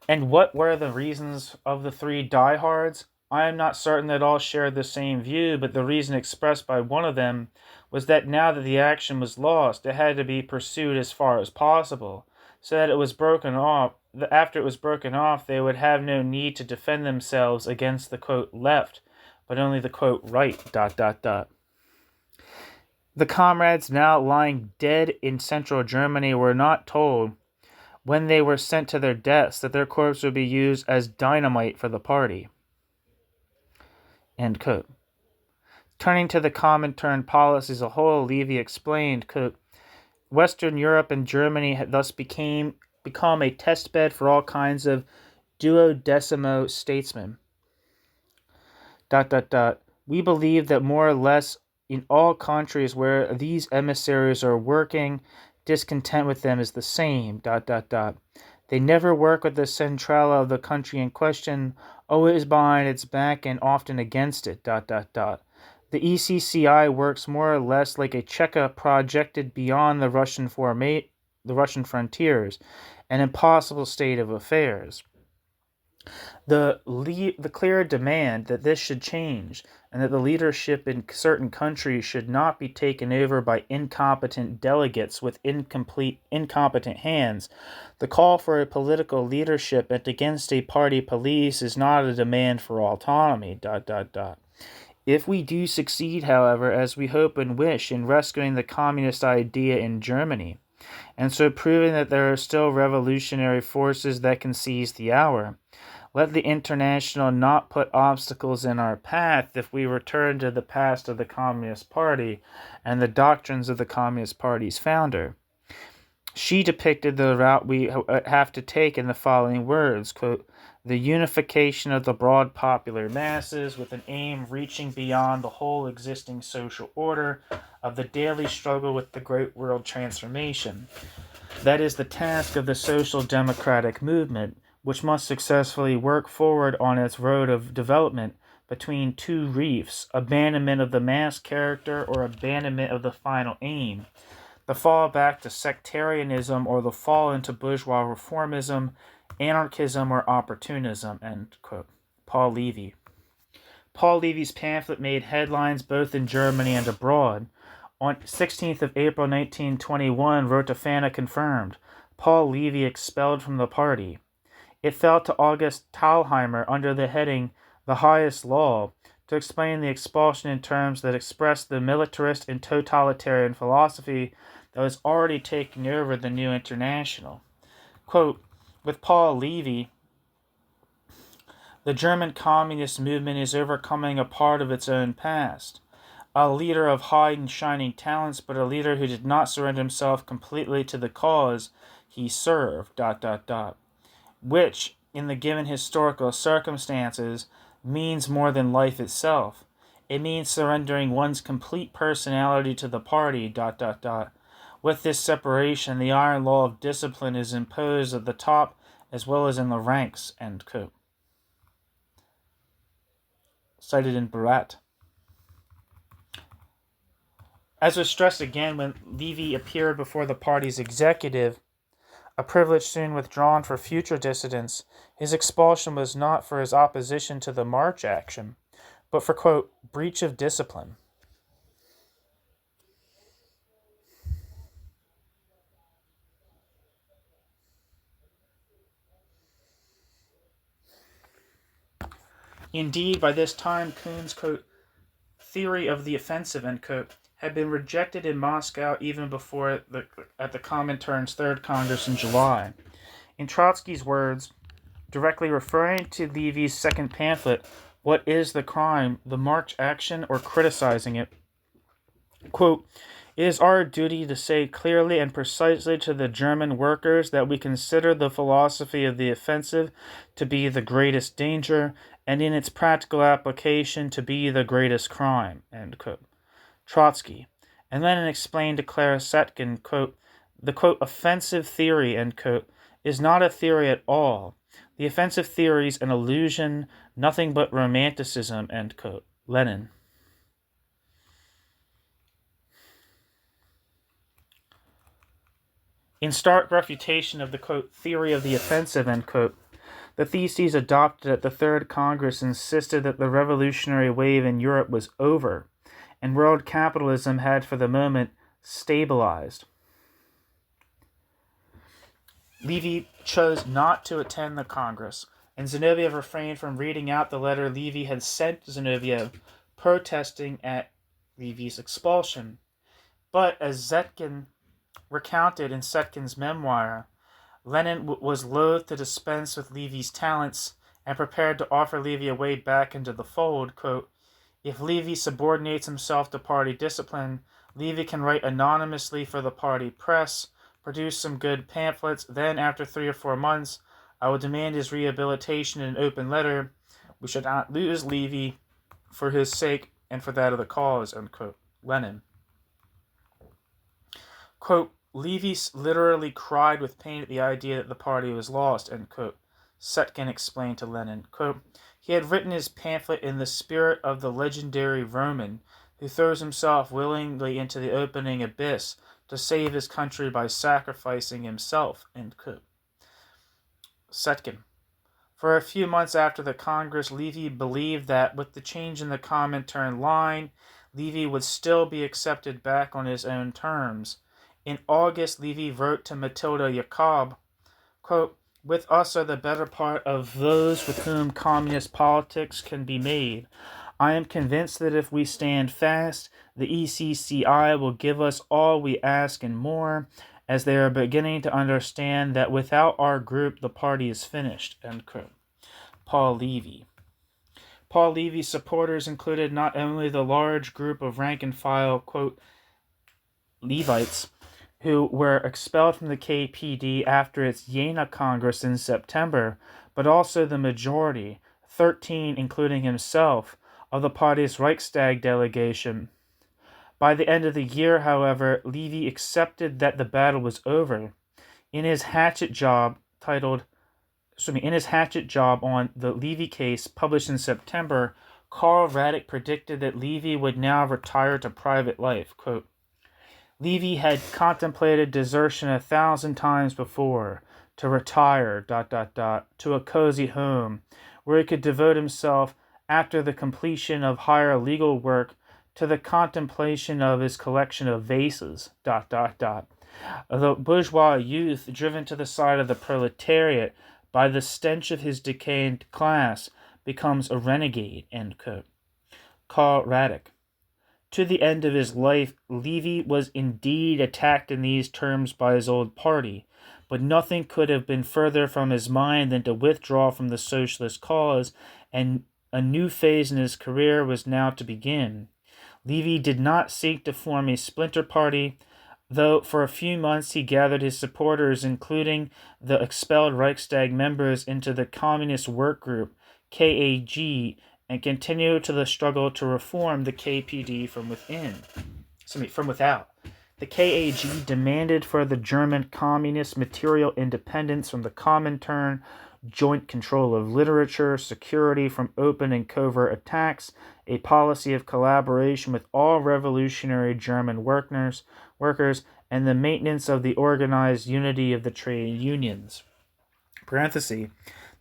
and what were the reasons of the 3 diehards? I am not certain that all shared the same view, but the reason expressed by one of them was that now that the action was lost, it had to be pursued as far as possible, so that it was broken off. After it was broken off, they would have no need to defend themselves against the quote left, but only the quote right. The comrades now lying dead in central Germany were not told, when they were sent to their deaths, that their corpse would be used as dynamite for the party. End quote. Turning to the Comintern policy as a whole, Levi explained, quote, Western Europe and Germany had thus become a testbed for all kinds of duodecimo statesmen. We believe that more or less in all countries where these emissaries are working, discontent with them is the same. They never work with the centrale of the country in question, always behind its back and often against it. The ECCI works more or less like a Cheka projected beyond the Russian frontiers, an impossible state of affairs. The clear demand that this should change, and that the leadership in certain countries should not be taken over by incompetent delegates with incompetent hands. The call for a political leadership and against a party police is not a demand for autonomy. If we do succeed, however, as we hope and wish, in rescuing the communist idea in Germany, and so proving that there are still revolutionary forces that can seize the hour, let the International not put obstacles in our path if we return to the past of the Communist Party and the doctrines of the Communist Party's founder. She depicted the route we have to take in the following words, quote, the unification of the broad popular masses with an aim reaching beyond the whole existing social order of the daily struggle with the great world transformation. That is the task of the social democratic movement, which must successfully work forward on its road of development between 2 reefs, abandonment of the mass character or abandonment of the final aim, the fall back to sectarianism or the fall into bourgeois reformism, anarchism or opportunism. End quote. Paul Levi. Paul Levy's pamphlet made headlines both in Germany and abroad. On 16th of April 1921, Rotafana confirmed, Paul Levi expelled from the party. It fell to August Thalheimer under the heading The Highest Law to explain the expulsion in terms that expressed the militarist and totalitarian philosophy that was already taking over the new international. Quote, with Paul Levi, the German communist movement is overcoming a part of its own past. A leader of high and shining talents, but a leader who did not surrender himself completely to the cause he served, which, in the given historical circumstances, means more than life itself. It means surrendering one's complete personality to the party, With this separation, the iron law of discipline is imposed at the top as well as in the ranks, end quote. Cited in Barat. As was stressed again when Levi appeared before the party's executive, a privilege soon withdrawn for future dissidents. His expulsion was not for his opposition to the March action, but for, quote, breach of discipline. Indeed, by this time, Kuhn's, quote, theory of the offensive, end quote, had been rejected in Moscow even before at the Comintern's Third Congress in July. In Trotsky's words, directly referring to Levy's second pamphlet, What is the Crime, the March Action, or Criticizing It? Quote, it is our duty to say clearly and precisely to the German workers that we consider the philosophy of the offensive to be the greatest danger, and in its practical application to be the greatest crime, end quote. Trotsky. And Lenin explained to Clara Setkin, quote, the, quote, offensive theory, end quote, is not a theory at all. The offensive theory is an illusion, nothing but romanticism, end quote. Lenin. In stark refutation of the, quote, theory of the offensive, end quote, the theses adopted at the Third Congress insisted that the revolutionary wave in Europe was over, and world capitalism had for the moment stabilized. Levy chose not to attend the Congress, and Zinoviev refrained from reading out the letter Levy had sent to Zinoviev protesting at Levy's expulsion. But as Zetkin recounted in Setkin's memoir, Lenin was loath to dispense with Levy's talents and prepared to offer Levy a way back into the fold. Quote, if Levy subordinates himself to party discipline, Levy can write anonymously for the party press, produce some good pamphlets, then after 3 or 4 months, I will demand his rehabilitation in an open letter. We should not lose Levy for his sake and for that of the cause, unquote. Lenin. Quote, Levy literally cried with pain at the idea that the party was lost, end quote. Setkin explained to Lenin, quote, he had written his pamphlet in the spirit of the legendary Roman who throws himself willingly into the opening abyss to save his country by sacrificing himself, end quote. Setkin. For a few months after the Congress, Levy believed that with the change in the Comintern line, Levy would still be accepted back on his own terms. In August, Levy wrote to Matilda Jacob, quote, with us are the better part of those with whom communist politics can be made. I am convinced that if we stand fast, the ECCI will give us all we ask and more, as they are beginning to understand that without our group the party is finished, end quote. Paul Levy. Paul Levy's supporters included not only the large group of rank-and-file, quote, Levites, who were expelled from the KPD after its Jena Congress in September, but also the majority, 13 including himself, of the party's Reichstag delegation. By the end of the year, however, Levy accepted that the battle was over. In his hatchet job on the Levy case, published in September, Karl Radek predicted that Levy would now retire to private life. Quote, Levy had contemplated desertion 1,000 times before, to retire, to a cozy home, where he could devote himself, after the completion of higher legal work, to the contemplation of his collection of vases, The bourgeois youth, driven to the side of the proletariat by the stench of his decaying class, becomes a renegade, end quote. Karl Radek. To the end of his life, Levy was indeed attacked in these terms by his old party, but nothing could have been further from his mind than to withdraw from the socialist cause, and a new phase in his career was now to begin. Levy did not seek to form a splinter party, though for a few months he gathered his supporters, including the expelled Reichstag members, into the Communist Work Group, KAG, and continued to the struggle to reform the KPD from without. The KAG demanded for the German communist material independence from the Comintern, joint control of literature, security from open and covert attacks, a policy of collaboration with all revolutionary German workers, and the maintenance of the organized unity of the trade unions. Parenthesis.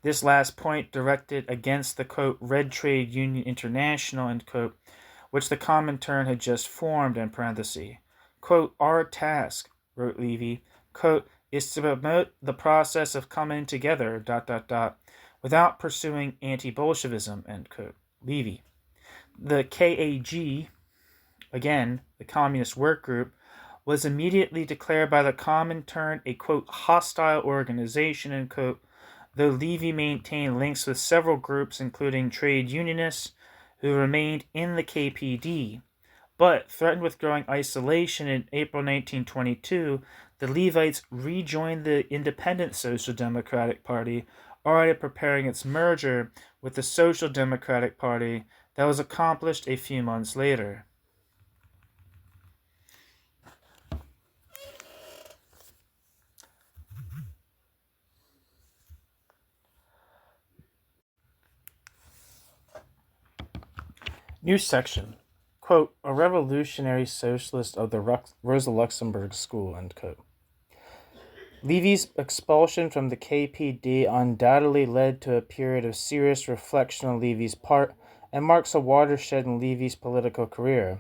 This last point directed against the, quote, Red Trade Union International, end quote, which the Comintern had just formed, in parenthesis. Quote, our task, wrote Levi, quote, is to promote the process of coming together, ... without pursuing anti-Bolshevism, end quote. Levi. The KAG, again, the Communist Work Group, was immediately declared by the Comintern a, quote, hostile organization, end quote, though Levi maintained links with several groups, including trade unionists, who remained in the KPD. But, threatened with growing isolation in April 1922, the Levites rejoined the Independent Social Democratic Party, already preparing its merger with the Social Democratic Party that was accomplished a few months later. New section. Quote, a revolutionary socialist of the Rosa Luxemburg school, end quote. Levi's expulsion from the KPD undoubtedly led to a period of serious reflection on Levi's part and marks a watershed in Levi's political career.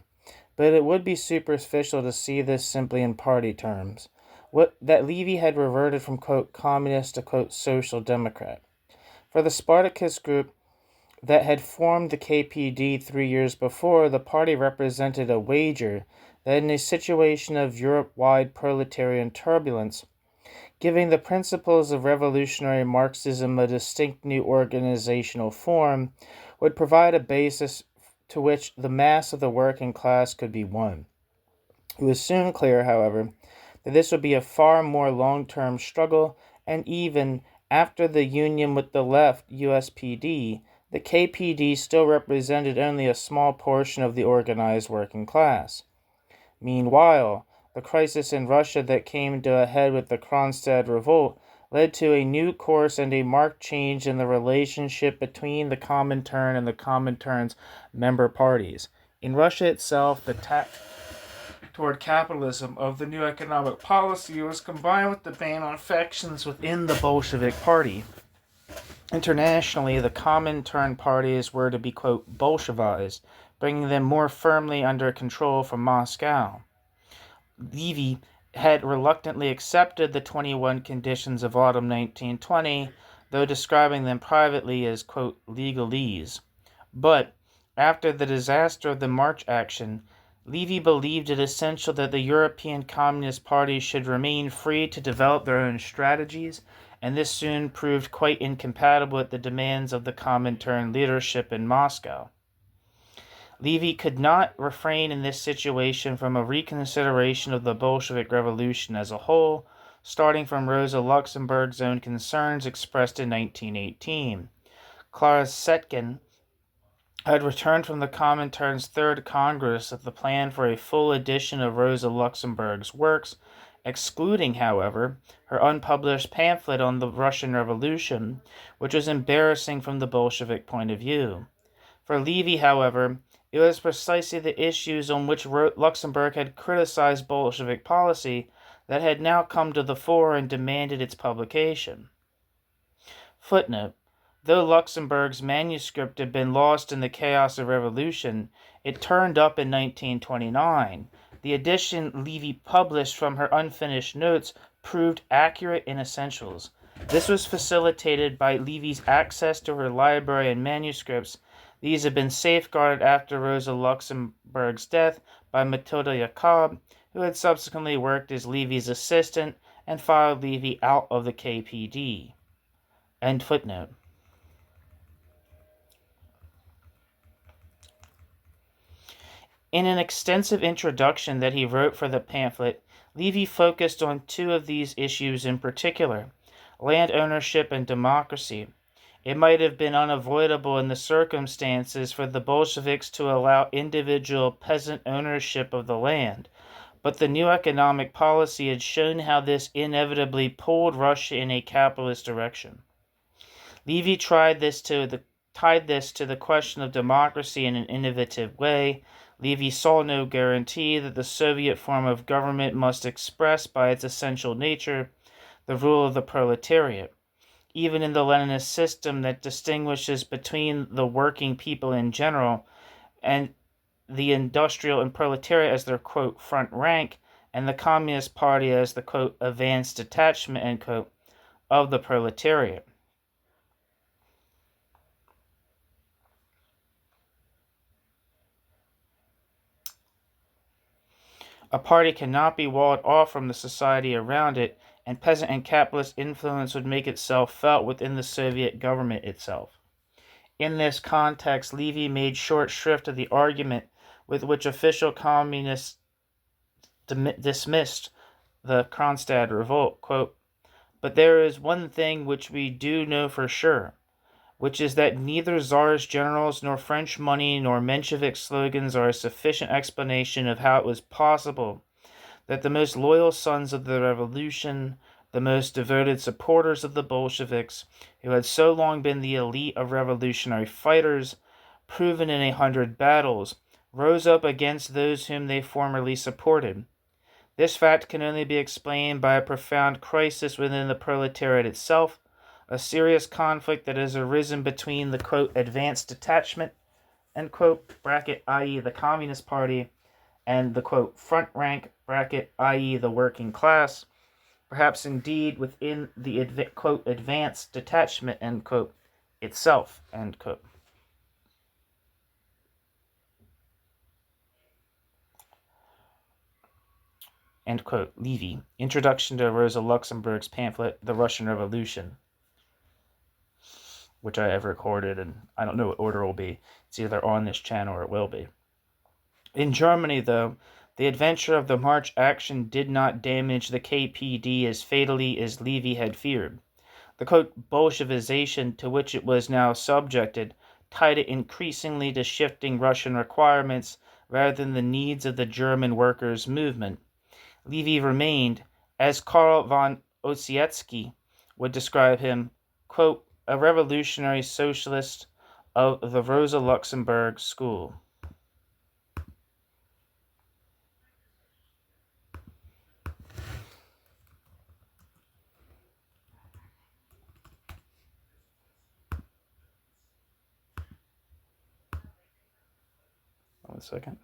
But it would be superficial to see this simply in party terms. That Levi had reverted from, quote, communist to, quote, social democrat. For the Spartacus group that had formed the KPD 3 years before, the party represented a wager that in a situation of Europe-wide proletarian turbulence, giving the principles of revolutionary Marxism a distinct new organizational form, would provide a basis to which the mass of the working class could be won. It was soon clear, however, that this would be a far more long-term struggle, and even after the union with the left, USPD, the KPD still represented only a small portion of the organized working class. Meanwhile, the crisis in Russia that came to a head with the Kronstadt revolt led to a new course and a marked change in the relationship between the Comintern and the Comintern's member parties. In Russia itself, the tack toward capitalism of the new economic policy was combined with the ban on factions within the Bolshevik Party. Internationally, the Comintern parties were to be, quote, Bolshevized, bringing them more firmly under control from Moscow. Levi had reluctantly accepted the 21 conditions of autumn 1920, though describing them privately as, quote, legalese. But, after the disaster of the March action, Levi believed it essential that the European Communist parties should remain free to develop their own strategies, and this soon proved quite incompatible with the demands of the Comintern leadership in Moscow. Levi could not refrain in this situation from a reconsideration of the Bolshevik Revolution as a whole, starting from Rosa Luxemburg's own concerns expressed in 1918. Clara Zetkin had returned from the Comintern's Third Congress with the plan for a full edition of Rosa Luxemburg's works, excluding, however, her unpublished pamphlet on the Russian Revolution, which was embarrassing from the Bolshevik point of view. For Levi, however, it was precisely the issues on which Luxemburg had criticized Bolshevik policy that had now come to the fore and demanded its publication. Footnote. Though Luxemburg's manuscript had been lost in the chaos of revolution, it turned up in 1929. The edition Levi published from her unfinished notes proved accurate in essentials. This was facilitated by Levi's access to her library and manuscripts. These had been safeguarded after Rosa Luxemburg's death by Matilda Jacob, who had subsequently worked as Levi's assistant and followed Levi out of the KPD. End footnote. In an extensive introduction that he wrote for the pamphlet, Levi focused on two of these issues in particular, land ownership and democracy. It might have been unavoidable in the circumstances for the Bolsheviks to allow individual peasant ownership of the land, but the new economic policy had shown how this inevitably pulled Russia in a capitalist direction. Levi tried this to the tied this to the question of democracy in an innovative way. Levi saw no guarantee that the Soviet form of government must express by its essential nature the rule of the proletariat. Even in the Leninist system that distinguishes between the working people in general and the industrial and proletariat as their, quote, front rank, and the Communist Party as the, quote, advanced detachment, end quote, of the proletariat. A party cannot be walled off from the society around it, and peasant and capitalist influence would make itself felt within the Soviet government itself. In this context, Levi made short shrift of the argument with which official communists dismissed the Kronstadt revolt. Quote, "But there is one thing which we do know for sure, which is that neither Tsarist generals nor French money nor Menshevik slogans are a sufficient explanation of how it was possible that the most loyal sons of the revolution, the most devoted supporters of the Bolsheviks, who had so long been the elite of revolutionary fighters, proven in 100 battles, rose up against those whom they formerly supported. This fact can only be explained by a profound crisis within the proletariat itself, a serious conflict that has arisen between the, quote, advanced detachment, end quote, bracket, i.e. the Communist Party, and the, quote, front rank, bracket, i.e. the working class, perhaps indeed within the, quote, advanced detachment, end quote, itself, end quote." End quote. Levi. Introduction to Rosa Luxemburg's pamphlet, The Russian Revolution, which I have recorded, and I don't know what order it will be. It's either on this channel or it will be. In Germany, though, the adventure of the March action did not damage the KPD as fatally as Levi had feared. The, quote, Bolshevization to which it was now subjected tied it increasingly to shifting Russian requirements rather than the needs of the German workers' movement. Levi remained, as Karl von Ossietzky would describe him, quote, a revolutionary socialist of the Rosa Luxemburg school. One second.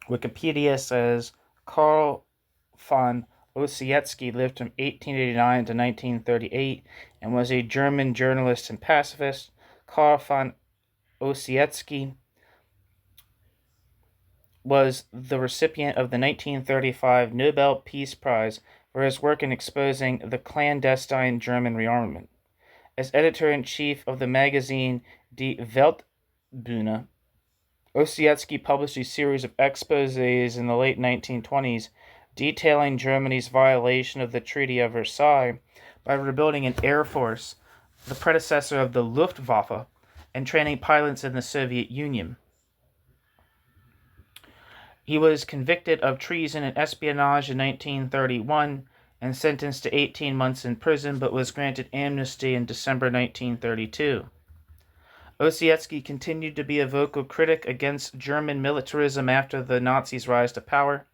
Wikipedia says Karl von Ossietzky lived from 1889 to 1938 and was a German journalist and pacifist. Karl von Ossietzky was the recipient of the 1935 Nobel Peace Prize for his work in exposing the clandestine German rearmament. As editor-in-chief of the magazine Die Weltbühne, Ossietzky published a series of exposés in the late 1920s detailing Germany's violation of the Treaty of Versailles by rebuilding an air force, the predecessor of the Luftwaffe, and training pilots in the Soviet Union. He was convicted of treason and espionage in 1931 and sentenced to 18 months in prison, but was granted amnesty in December 1932. Ossietzky continued to be a vocal critic against German militarism after the Nazis' rise to power.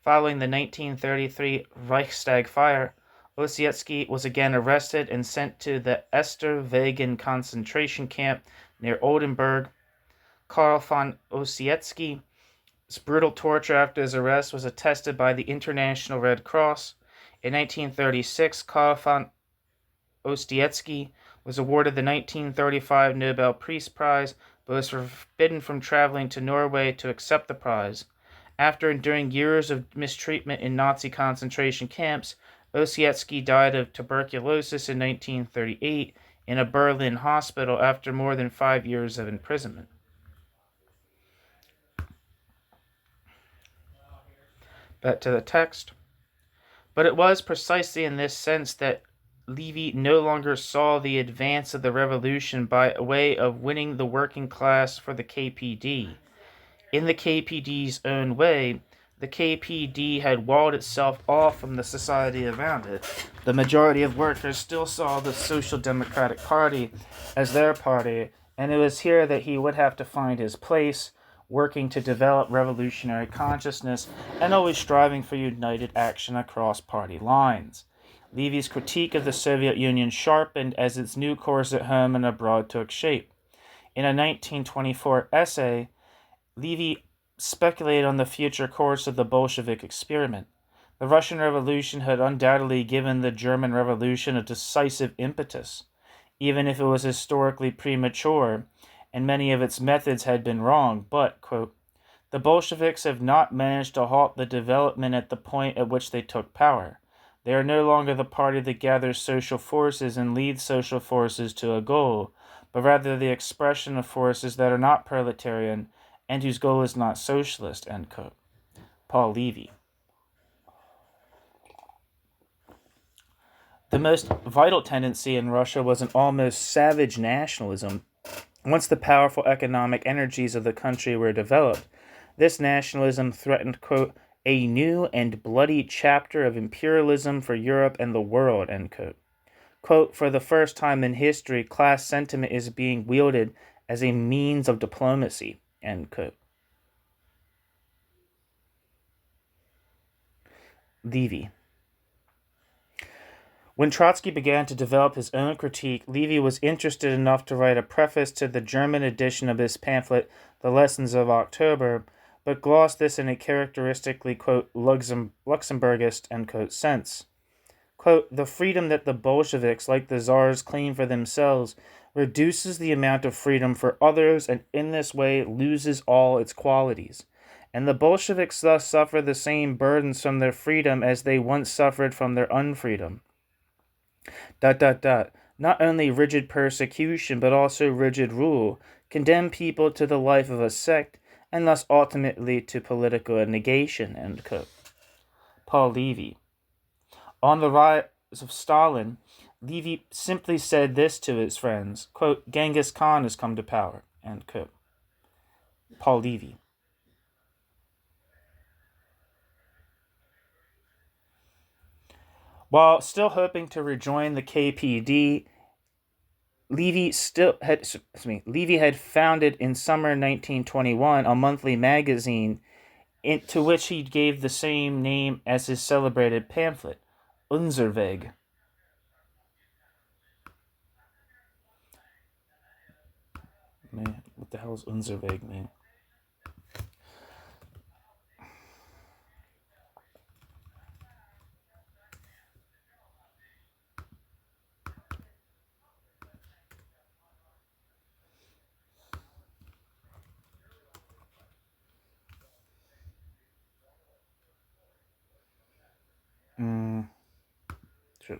Following the 1933 Reichstag fire, Ossietzky was again arrested and sent to the Esterwagen concentration camp near Oldenburg. Karl von Ossietzky's brutal torture after his arrest was attested by the International Red Cross. In 1936, Karl von Ossietzky was awarded the 1935 Nobel Peace Prize, but was forbidden from traveling to Norway to accept the prize. After enduring years of mistreatment in Nazi concentration camps, Ossietzky died of tuberculosis in 1938 in a Berlin hospital after more than 5 years of imprisonment. Back to the text. But it was precisely in this sense that Levi no longer saw the advance of the revolution by way of winning the working class for the KPD. In the KPD's own way, the KPD had walled itself off from the society around it. The majority of workers still saw the Social Democratic Party as their party, and it was here that he would have to find his place, working to develop revolutionary consciousness and always striving for united action across party lines. Levy's critique of the Soviet Union sharpened as its new course at home and abroad took shape. In a 1924 essay, Levy speculated on the future course of the Bolshevik experiment. The Russian Revolution had undoubtedly given the German Revolution a decisive impetus, even if it was historically premature and many of its methods had been wrong, but, quote, the Bolsheviks have not managed to halt the development at the point at which they took power. They are no longer the party that gathers social forces and leads social forces to a goal, but rather the expression of forces that are not proletarian and whose goal is not socialist, end quote. Paul Levy. The most vital tendency in Russia was an almost savage nationalism. Once the powerful economic energies of the country were developed, this nationalism threatened, quote, a new and bloody chapter of imperialism for Europe and the world, end quote. Quote, for the first time in history, class sentiment is being wielded as a means of diplomacy, end quote. Levy. When Trotsky began to develop his own critique, Levy was interested enough to write a preface to the German edition of his pamphlet, The Lessons of October, but glossed this in a characteristically, quote, Luxemburgist, end quote, sense. Quote, the freedom that the Bolsheviks, like the Tsars, claim for themselves reduces the amount of freedom for others and in this way loses all its qualities. And the Bolsheviks thus suffer the same burdens from their freedom as they once suffered from their unfreedom. ... Not only rigid persecution, but also rigid rule, condemn people to the life of a sect, and thus ultimately to political negation, end quote. Paul Levy. On the rise of Stalin, Levy simply said this to his friends, quote, Genghis Khan has come to power, end quote. Paul Levy. While still hoping to rejoin the KPD, Levy had founded in summer 1921 a monthly magazine to which he gave the same name as his celebrated pamphlet, Unser Weg. Man, what the hell does Unser Weg mean? Sure.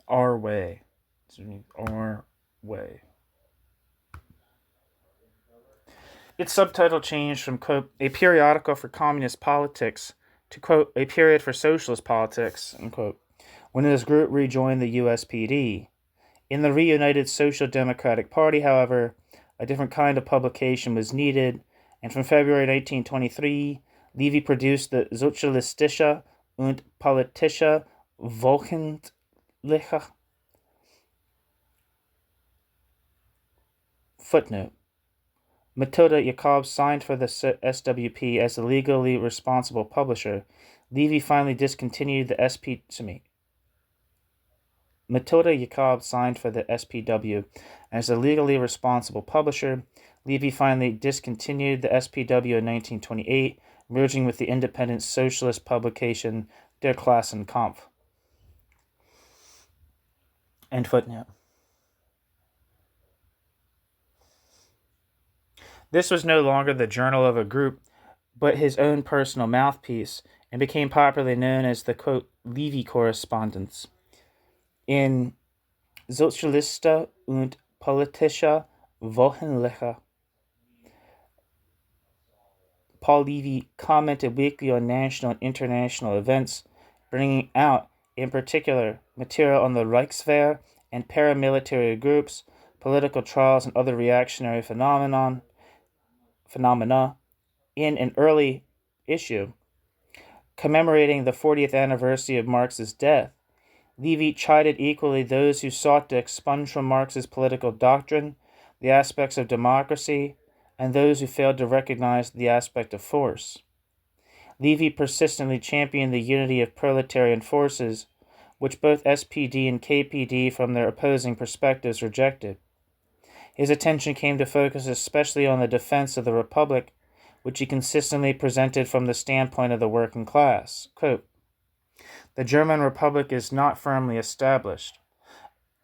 Our Way. Our Way. Its subtitle changed from, quote, a periodical for communist politics to, quote, a period for socialist politics, unquote, when his group rejoined the USPD. In the reunited Social Democratic Party, however, a different kind of publication was needed, and from February 1923, Levy produced the Sozialistische und Politische Wochenliche. Footnote. Matilda Jacob signed for the SWP as the legally responsible publisher. Levy finally discontinued the Matilda Jacob signed for the SPW as the legally responsible publisher. Levy finally discontinued the SPW in 1928, merging with the independent socialist publication Der Klassenkampf. End footnote. This was no longer the journal of a group, but his own personal mouthpiece, and became popularly known as the, quote, Levy Correspondence. In Sozialistische und Politische Wochenliche, Paul Levi commented weekly on national and international events, bringing out, in particular, material on the Reichswehr and paramilitary groups, political trials, and other reactionary phenomena. In an early issue, commemorating the 40th anniversary of Marx's death, Levi chided equally those who sought to expunge from Marx's political doctrine the aspects of democracy and those who failed to recognize the aspect of force. Levi persistently championed the unity of proletarian forces, which both SPD and KPD from their opposing perspectives rejected. His attention came to focus especially on the defense of the Republic, which he consistently presented from the standpoint of the working class. Quote, "The German Republic is not firmly established. ...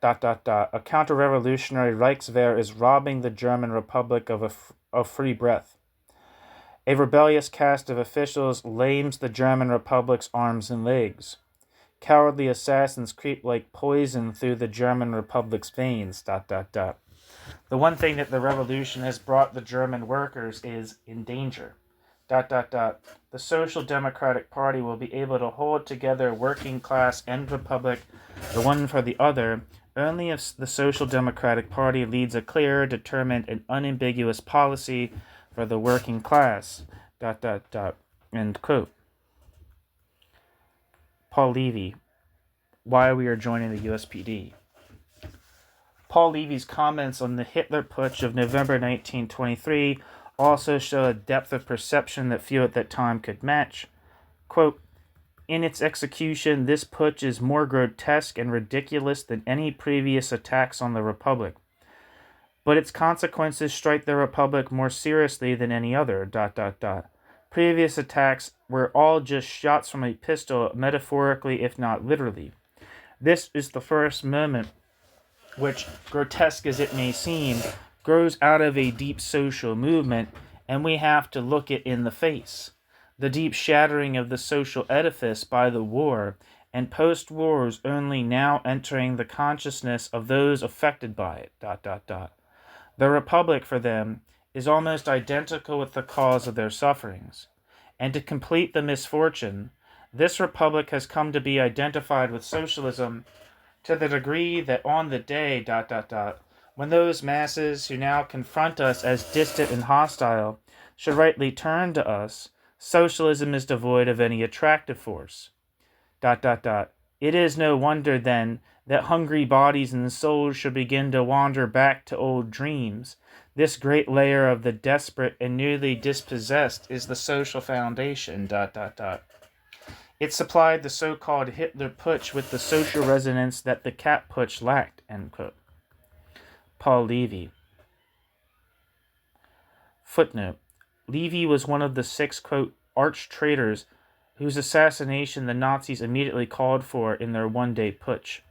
A counter-revolutionary Reichswehr is robbing the German Republic of free breath. A rebellious caste of officials lames the German Republic's arms and legs. Cowardly assassins creep like poison through the German Republic's veins. ... The one thing that the revolution has brought the German workers is in danger. ... The Social Democratic Party will be able to hold together working class and republic, the one for the other, only if the Social Democratic Party leads a clear, determined, and unambiguous policy for the working class. ... End quote. Paul Levi, why we are joining the USPD. Paul Levi's comments on the Hitler Putsch of November 1923 also show a depth of perception that few at that time could match. Quote, "In its execution, this putsch is more grotesque and ridiculous than any previous attacks on the Republic. But its consequences strike the Republic more seriously than any other. ... Previous attacks were all just shots from a pistol, metaphorically if not literally. This is the first moment which, grotesque as it may seem, grows out of a deep social movement, and we have to look it in the face. The deep shattering of the social edifice by the war, and post-wars only now entering the consciousness of those affected by it. ... The Republic, for them, is almost identical with the cause of their sufferings. And to complete the misfortune, this Republic has come to be identified with socialism to the degree that on the day... when those masses who now confront us as distant and hostile should rightly turn to us, socialism is devoid of any attractive force. ... It is no wonder, then, that hungry bodies and souls should begin to wander back to old dreams. This great layer of the desperate and newly dispossessed is the social foundation... It supplied the so-called Hitler Putsch with the social resonance that the Kapp Putsch lacked." End quote. Paul Levi. Footnote. Levi was one of the 6, quote, "arch traitors whose assassination the Nazis immediately called for in their one-day putsch."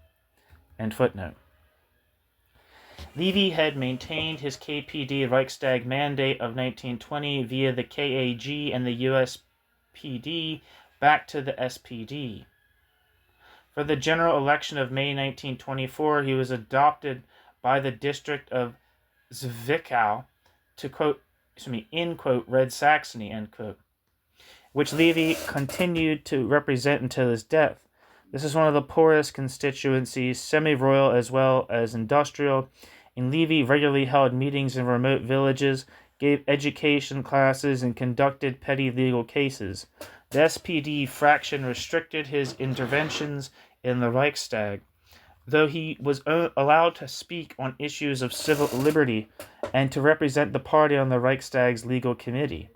End footnote. Levi had maintained his KPD Reichstag mandate of 1920 via the KAG and the USPD back to the SPD. For the general election of May 1924, he was adopted by the district of Zwickau to in quote Red Saxony, end quote, which Levi continued to represent until his death. This is one of the poorest constituencies, semi-royal as well as industrial, and Levi regularly held meetings in remote villages, gave education classes, and conducted petty legal cases. The SPD fraction restricted his interventions in the Reichstag, though he was allowed to speak on issues of civil liberty and to represent the party on the Reichstag's legal committee.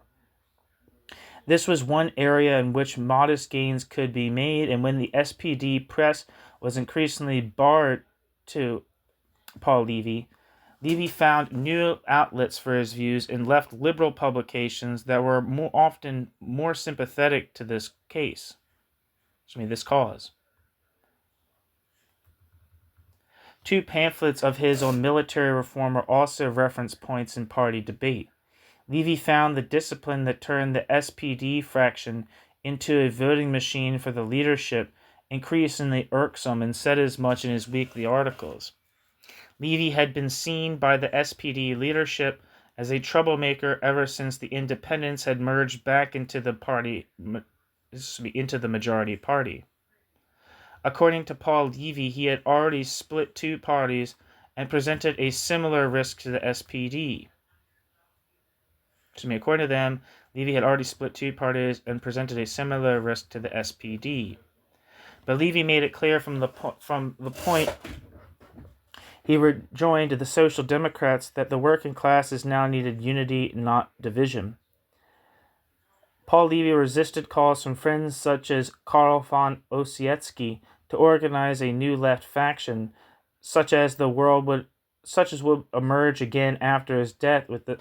This was one area in which modest gains could be made, and when the SPD press was increasingly barred to Paul Levi, Levi found new outlets for his views and left liberal publications that were often more sympathetic to this cause. 2 pamphlets of his on military reform are also reference points in party debate. Levi found the discipline that turned the SPD fraction into a voting machine for the leadership increasingly irksome, and said as much in his weekly articles. Levi had been seen by the SPD leadership as a troublemaker ever since the independents had merged back into the majority party. According to Paul Levi, he had already split two parties and presented a similar risk to the SPD. According to them, Levi had already split two parties and presented a similar risk to the SPD. But Levi made it clear from the point he rejoined the Social Democrats that the working classes now needed unity, not division. Paul Levi resisted calls from friends such as Karl von Ossietzky to organize a new left faction, such as would emerge again after his death with the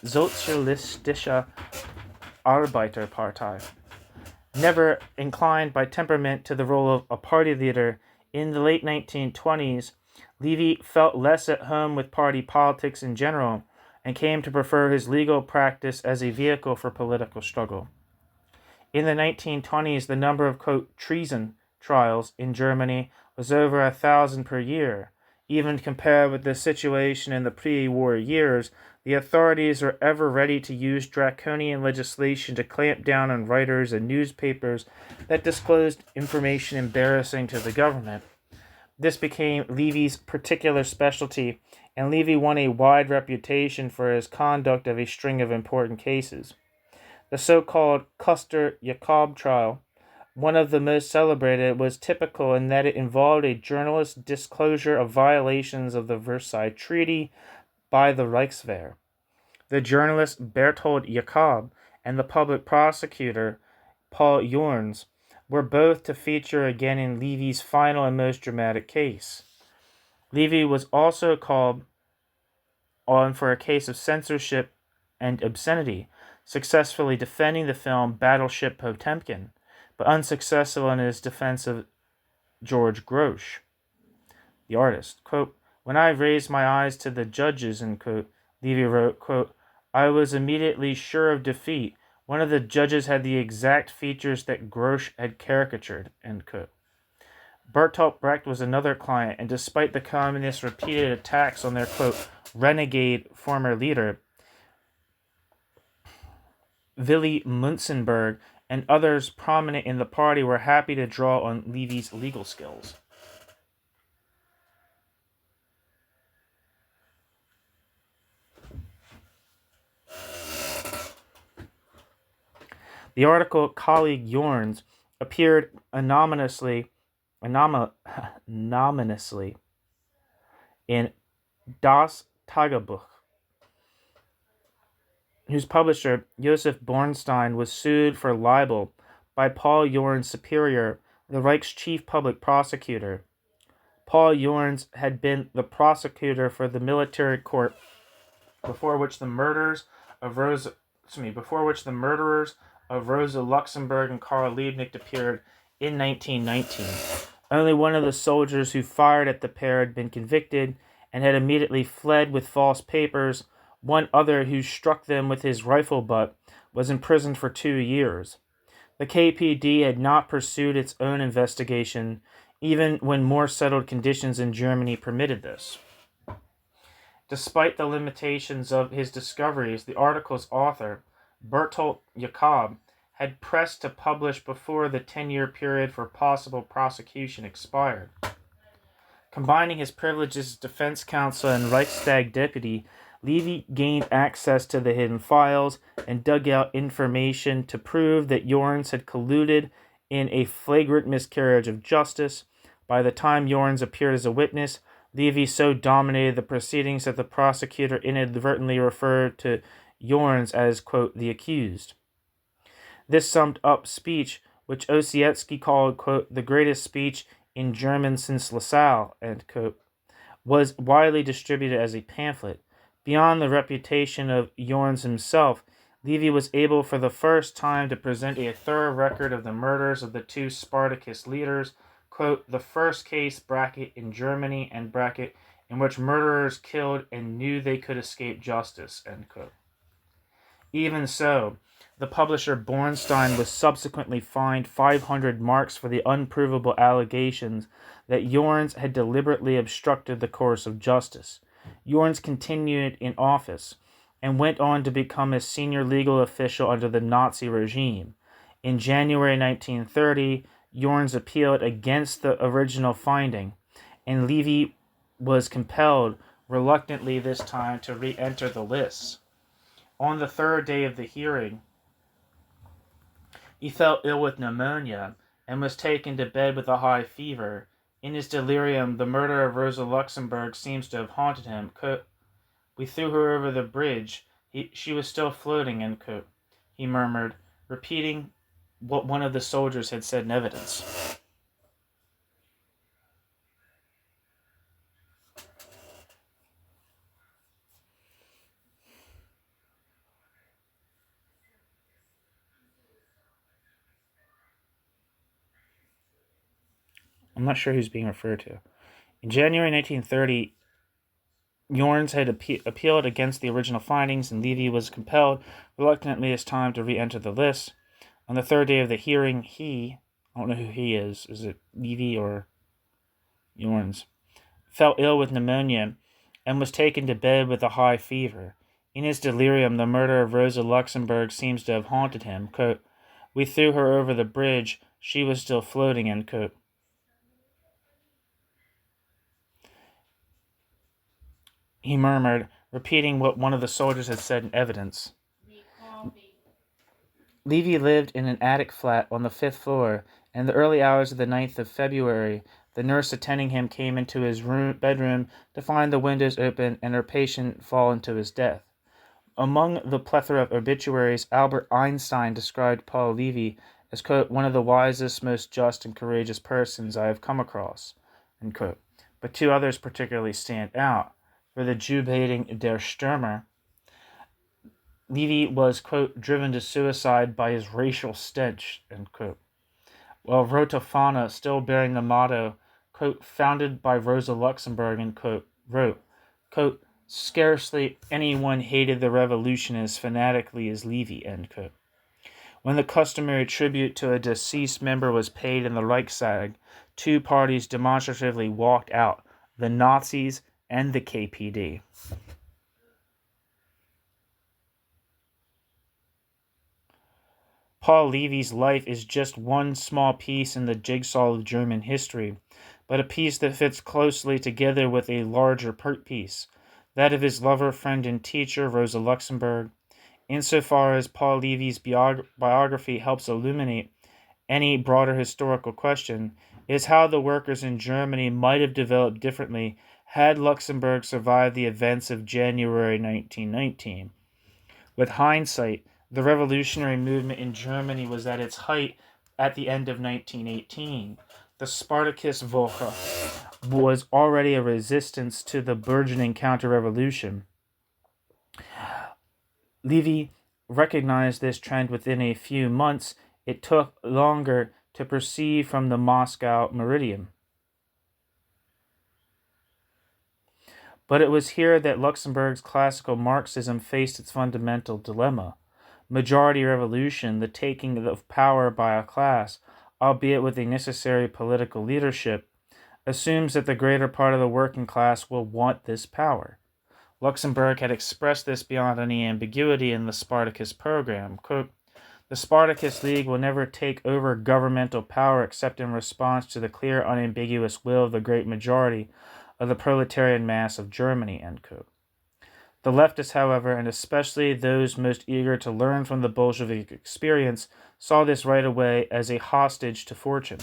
Sozialistische Arbeiterpartei. Never inclined by temperament to the role of a party leader, in the late 1920s, Levi felt less at home with party politics in general and came to prefer his legal practice as a vehicle for political struggle. In the 1920s, the number of, quote, treason trials in Germany was over 1,000 per year. Even compared with the situation in the pre-war years, the authorities were ever ready to use draconian legislation to clamp down on writers and newspapers that disclosed information embarrassing to the government. This became Levy's particular specialty, and Levi won a wide reputation for his conduct of a string of important cases. The so-called Custer-Jacob trial, one of the most celebrated, was typical in that it involved a journalist's disclosure of violations of the Versailles Treaty by the Reichswehr. The journalist Berthold Jacob and the public prosecutor Paul Jorns were both to feature again in Levy's final and most dramatic case. Levi was also called on for a case of censorship and obscenity, successfully defending the film Battleship Potemkin, but unsuccessful in his defense of George Grosz, the artist. Quote, "When I raised my eyes to the judges," end quote, Levi wrote, quote, "I was immediately sure of defeat. One of the judges had the exact features that Grosz had caricatured," end quote. Bertolt Brecht was another client, and despite the communists' repeated attacks on their, quote, renegade former leader, Willy Münzenberg and others prominent in the party were happy to draw on Levy's legal skills. The article Colleague Jorns appeared anonymously in Das Tagebuch, whose publisher, Josef Bornstein, was sued for libel by Paul Jorns' superior, the Reich's chief public prosecutor. Paul Jorns had been the prosecutor for the military court before which the murderers of Rosa Luxemburg and Karl Liebknecht appeared in 1919. Only one of the soldiers who fired at the pair had been convicted and had immediately fled with false papers. One other, who struck them with his rifle butt, was imprisoned for 2 years. The KPD had not pursued its own investigation, even when more settled conditions in Germany permitted this. Despite the limitations of his discoveries, the article's author, Bertolt Jacob, had pressed to publish before the 10-year period for possible prosecution expired. Combining his privileges as defense counsel and Reichstag deputy, Levi gained access to the hidden files and dug out information to prove that Jorns had colluded in a flagrant miscarriage of justice. By the time Jorns appeared as a witness, Levi so dominated the proceedings that the prosecutor inadvertently referred to Jorns as, quote, the accused. This summed up speech, which Ossietzky called, quote, the greatest speech in German since LaSalle, end quote, was widely distributed as a pamphlet. Beyond the reputation of Jorns himself, Levi was able for the first time to present a thorough record of the murders of the two Spartacus leaders, quote, the first case, bracket, in Germany, and bracket, in which murderers killed and knew they could escape justice, end quote. Even so, the publisher Bornstein was subsequently fined 500 marks for the unprovable allegations that Jorns had deliberately obstructed the course of justice. Jorns continued in office and went on to become a senior legal official under the Nazi regime. In January 1930, Jorns appealed against the original finding, and Levi was compelled, reluctantly this time, to re-enter the lists. On the third day of the hearing, he fell ill with pneumonia and was taken to bed with a high fever. In his delirium, the murder of Rosa Luxemburg seems to have haunted him. We threw her over the bridge. She was still floating, he murmured, repeating what one of the soldiers had said in evidence. I'm not sure who's being referred to. In January 1930, Jorns had appealed against the original findings, and Levi was compelled, reluctantly this time, to re-enter the list. On the third day of the hearing, I don't know who he is it Levi or Jorns, fell ill with pneumonia and was taken to bed with a high fever. In his delirium, the murder of Rosa Luxemburg seems to have haunted him. We threw her over the bridge. She was still floating, he murmured, repeating what one of the soldiers had said in evidence. Levi lived in an attic flat on the 5th floor, and in the early hours of the 9th of February, the nurse attending him came into his bedroom to find the windows open and her patient fall into his death. Among the plethora of obituaries, Albert Einstein described Paul Levi as, quote, one of the wisest, most just, and courageous persons I have come across, end quote. But two others particularly stand out. For the Jew-baiting Der Stürmer, Levi was, quote, driven to suicide by his racial stench, end quote. While Rotofana, still bearing the motto, quote, founded by Rosa Luxemburg, end quote, wrote, quote, scarcely anyone hated the revolution as fanatically as Levi, end quote. When the customary tribute to a deceased member was paid in the Reichstag, two parties demonstratively walked out, the Nazis and the KPD. Paul Levi's life is just one small piece in the jigsaw of German history, but a piece that fits closely together with a larger piece, that of his lover, friend, and teacher, Rosa Luxemburg. Insofar as Paul Levi's biography helps illuminate any broader historical question, is how the workers in Germany might have developed differently had Luxemburg survived the events of January 1919. With hindsight, the revolutionary movement in Germany was at its height at the end of 1918. The Spartacus Woche was already a resistance to the burgeoning counter-revolution. Levi recognized this trend within a few months. It took longer to perceive from the Moscow Meridian. But it was here that Luxemburg's classical Marxism faced its fundamental dilemma. Majority revolution, the taking of power by a class, albeit with a necessary political leadership, assumes that the greater part of the working class will want this power. Luxemburg had expressed this beyond any ambiguity in the Spartacus program. Quote, the Spartacus League will never take over governmental power except in response to the clear, unambiguous will of the great majority of the proletarian mass of Germany, end quote. The leftists, however, and especially those most eager to learn from the Bolshevik experience, saw this right away as a hostage to fortune.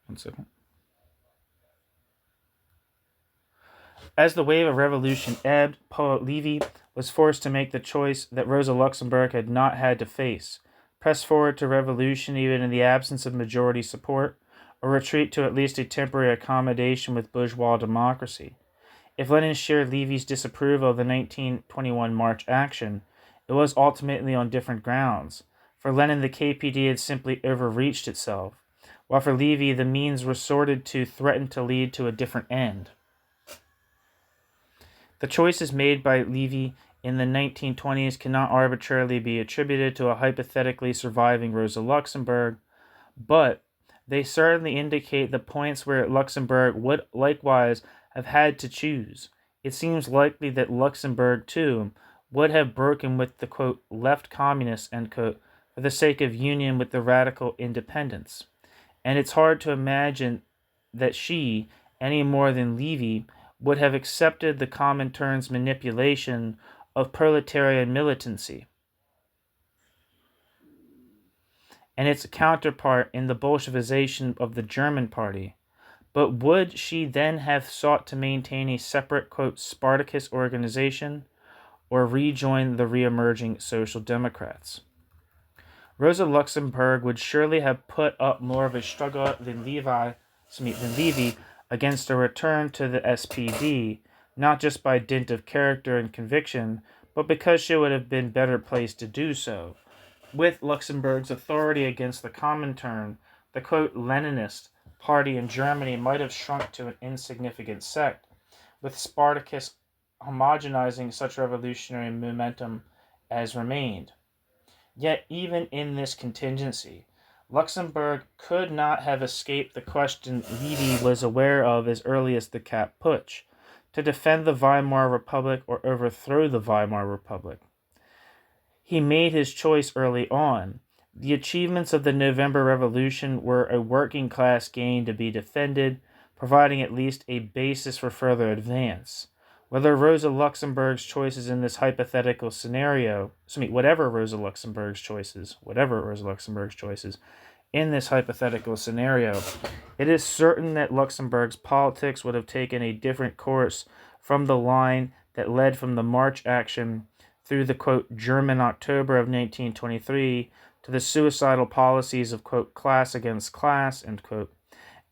One second. As the wave of revolution ebbed, Paul Levi was forced to make the choice that Rosa Luxemburg had not had to face: press forward to revolution even in the absence of majority support, or retreat to at least a temporary accommodation with bourgeois democracy. If Lenin shared Levi's disapproval of the 1921 March action, it was ultimately on different grounds. For Lenin, the KPD had simply overreached itself, while for Levi, the means resorted to threatened to lead to a different end. The choices made by Levi in the 1920s cannot arbitrarily be attributed to a hypothetically surviving Rosa Luxemburg, but they certainly indicate the points where Luxemburg would likewise have had to choose. It seems likely that Luxemburg, too, would have broken with the quote, left communists, end quote, for the sake of union with the radical independents. And it's hard to imagine that she, any more than Levi, would have accepted the Comintern's manipulation of proletarian militancy and its counterpart in the Bolshevization of the German party. But would she then have sought to maintain a separate, quote, Spartacus organization or rejoin the re-emerging Social Democrats? Rosa Luxemburg would surely have put up more of a struggle than Levi against a return to the SPD, not just by dint of character and conviction, but because she would have been better placed to do so. With Luxemburg's authority against the Comintern, the quote Leninist party in Germany might have shrunk to an insignificant sect, with Spartacus homogenizing such revolutionary momentum as remained. Yet even in this contingency, Luxemburg could not have escaped the question Levi was aware of as early as the Kapp Putsch, to defend the Weimar Republic or overthrow the Weimar Republic. He made his choice early on. The achievements of the November Revolution were a working class gain to be defended, providing at least a basis for further advance. Whether Rosa Luxemburg's choices in this hypothetical scenario, whatever Rosa Luxemburg's choices in this hypothetical scenario, it is certain that Luxemburg's politics would have taken a different course from the line that led from the March action through the, quote, German October of 1923 to the suicidal policies of, quote, class against class, end quote.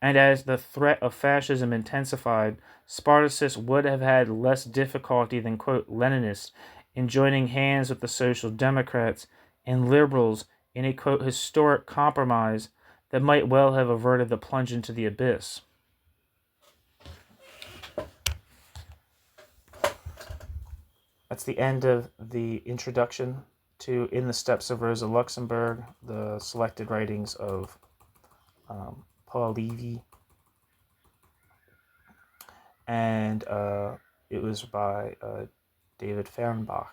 And as the threat of fascism intensified, Spartacus would have had less difficulty than, quote, Leninists in joining hands with the Social Democrats and liberals in a, quote, historic compromise that might well have averted the plunge into the abyss. That's the end of the introduction to In the Steps of Rosa Luxemburg, the selected writings of Paul Levi. And it was by David Fernbach.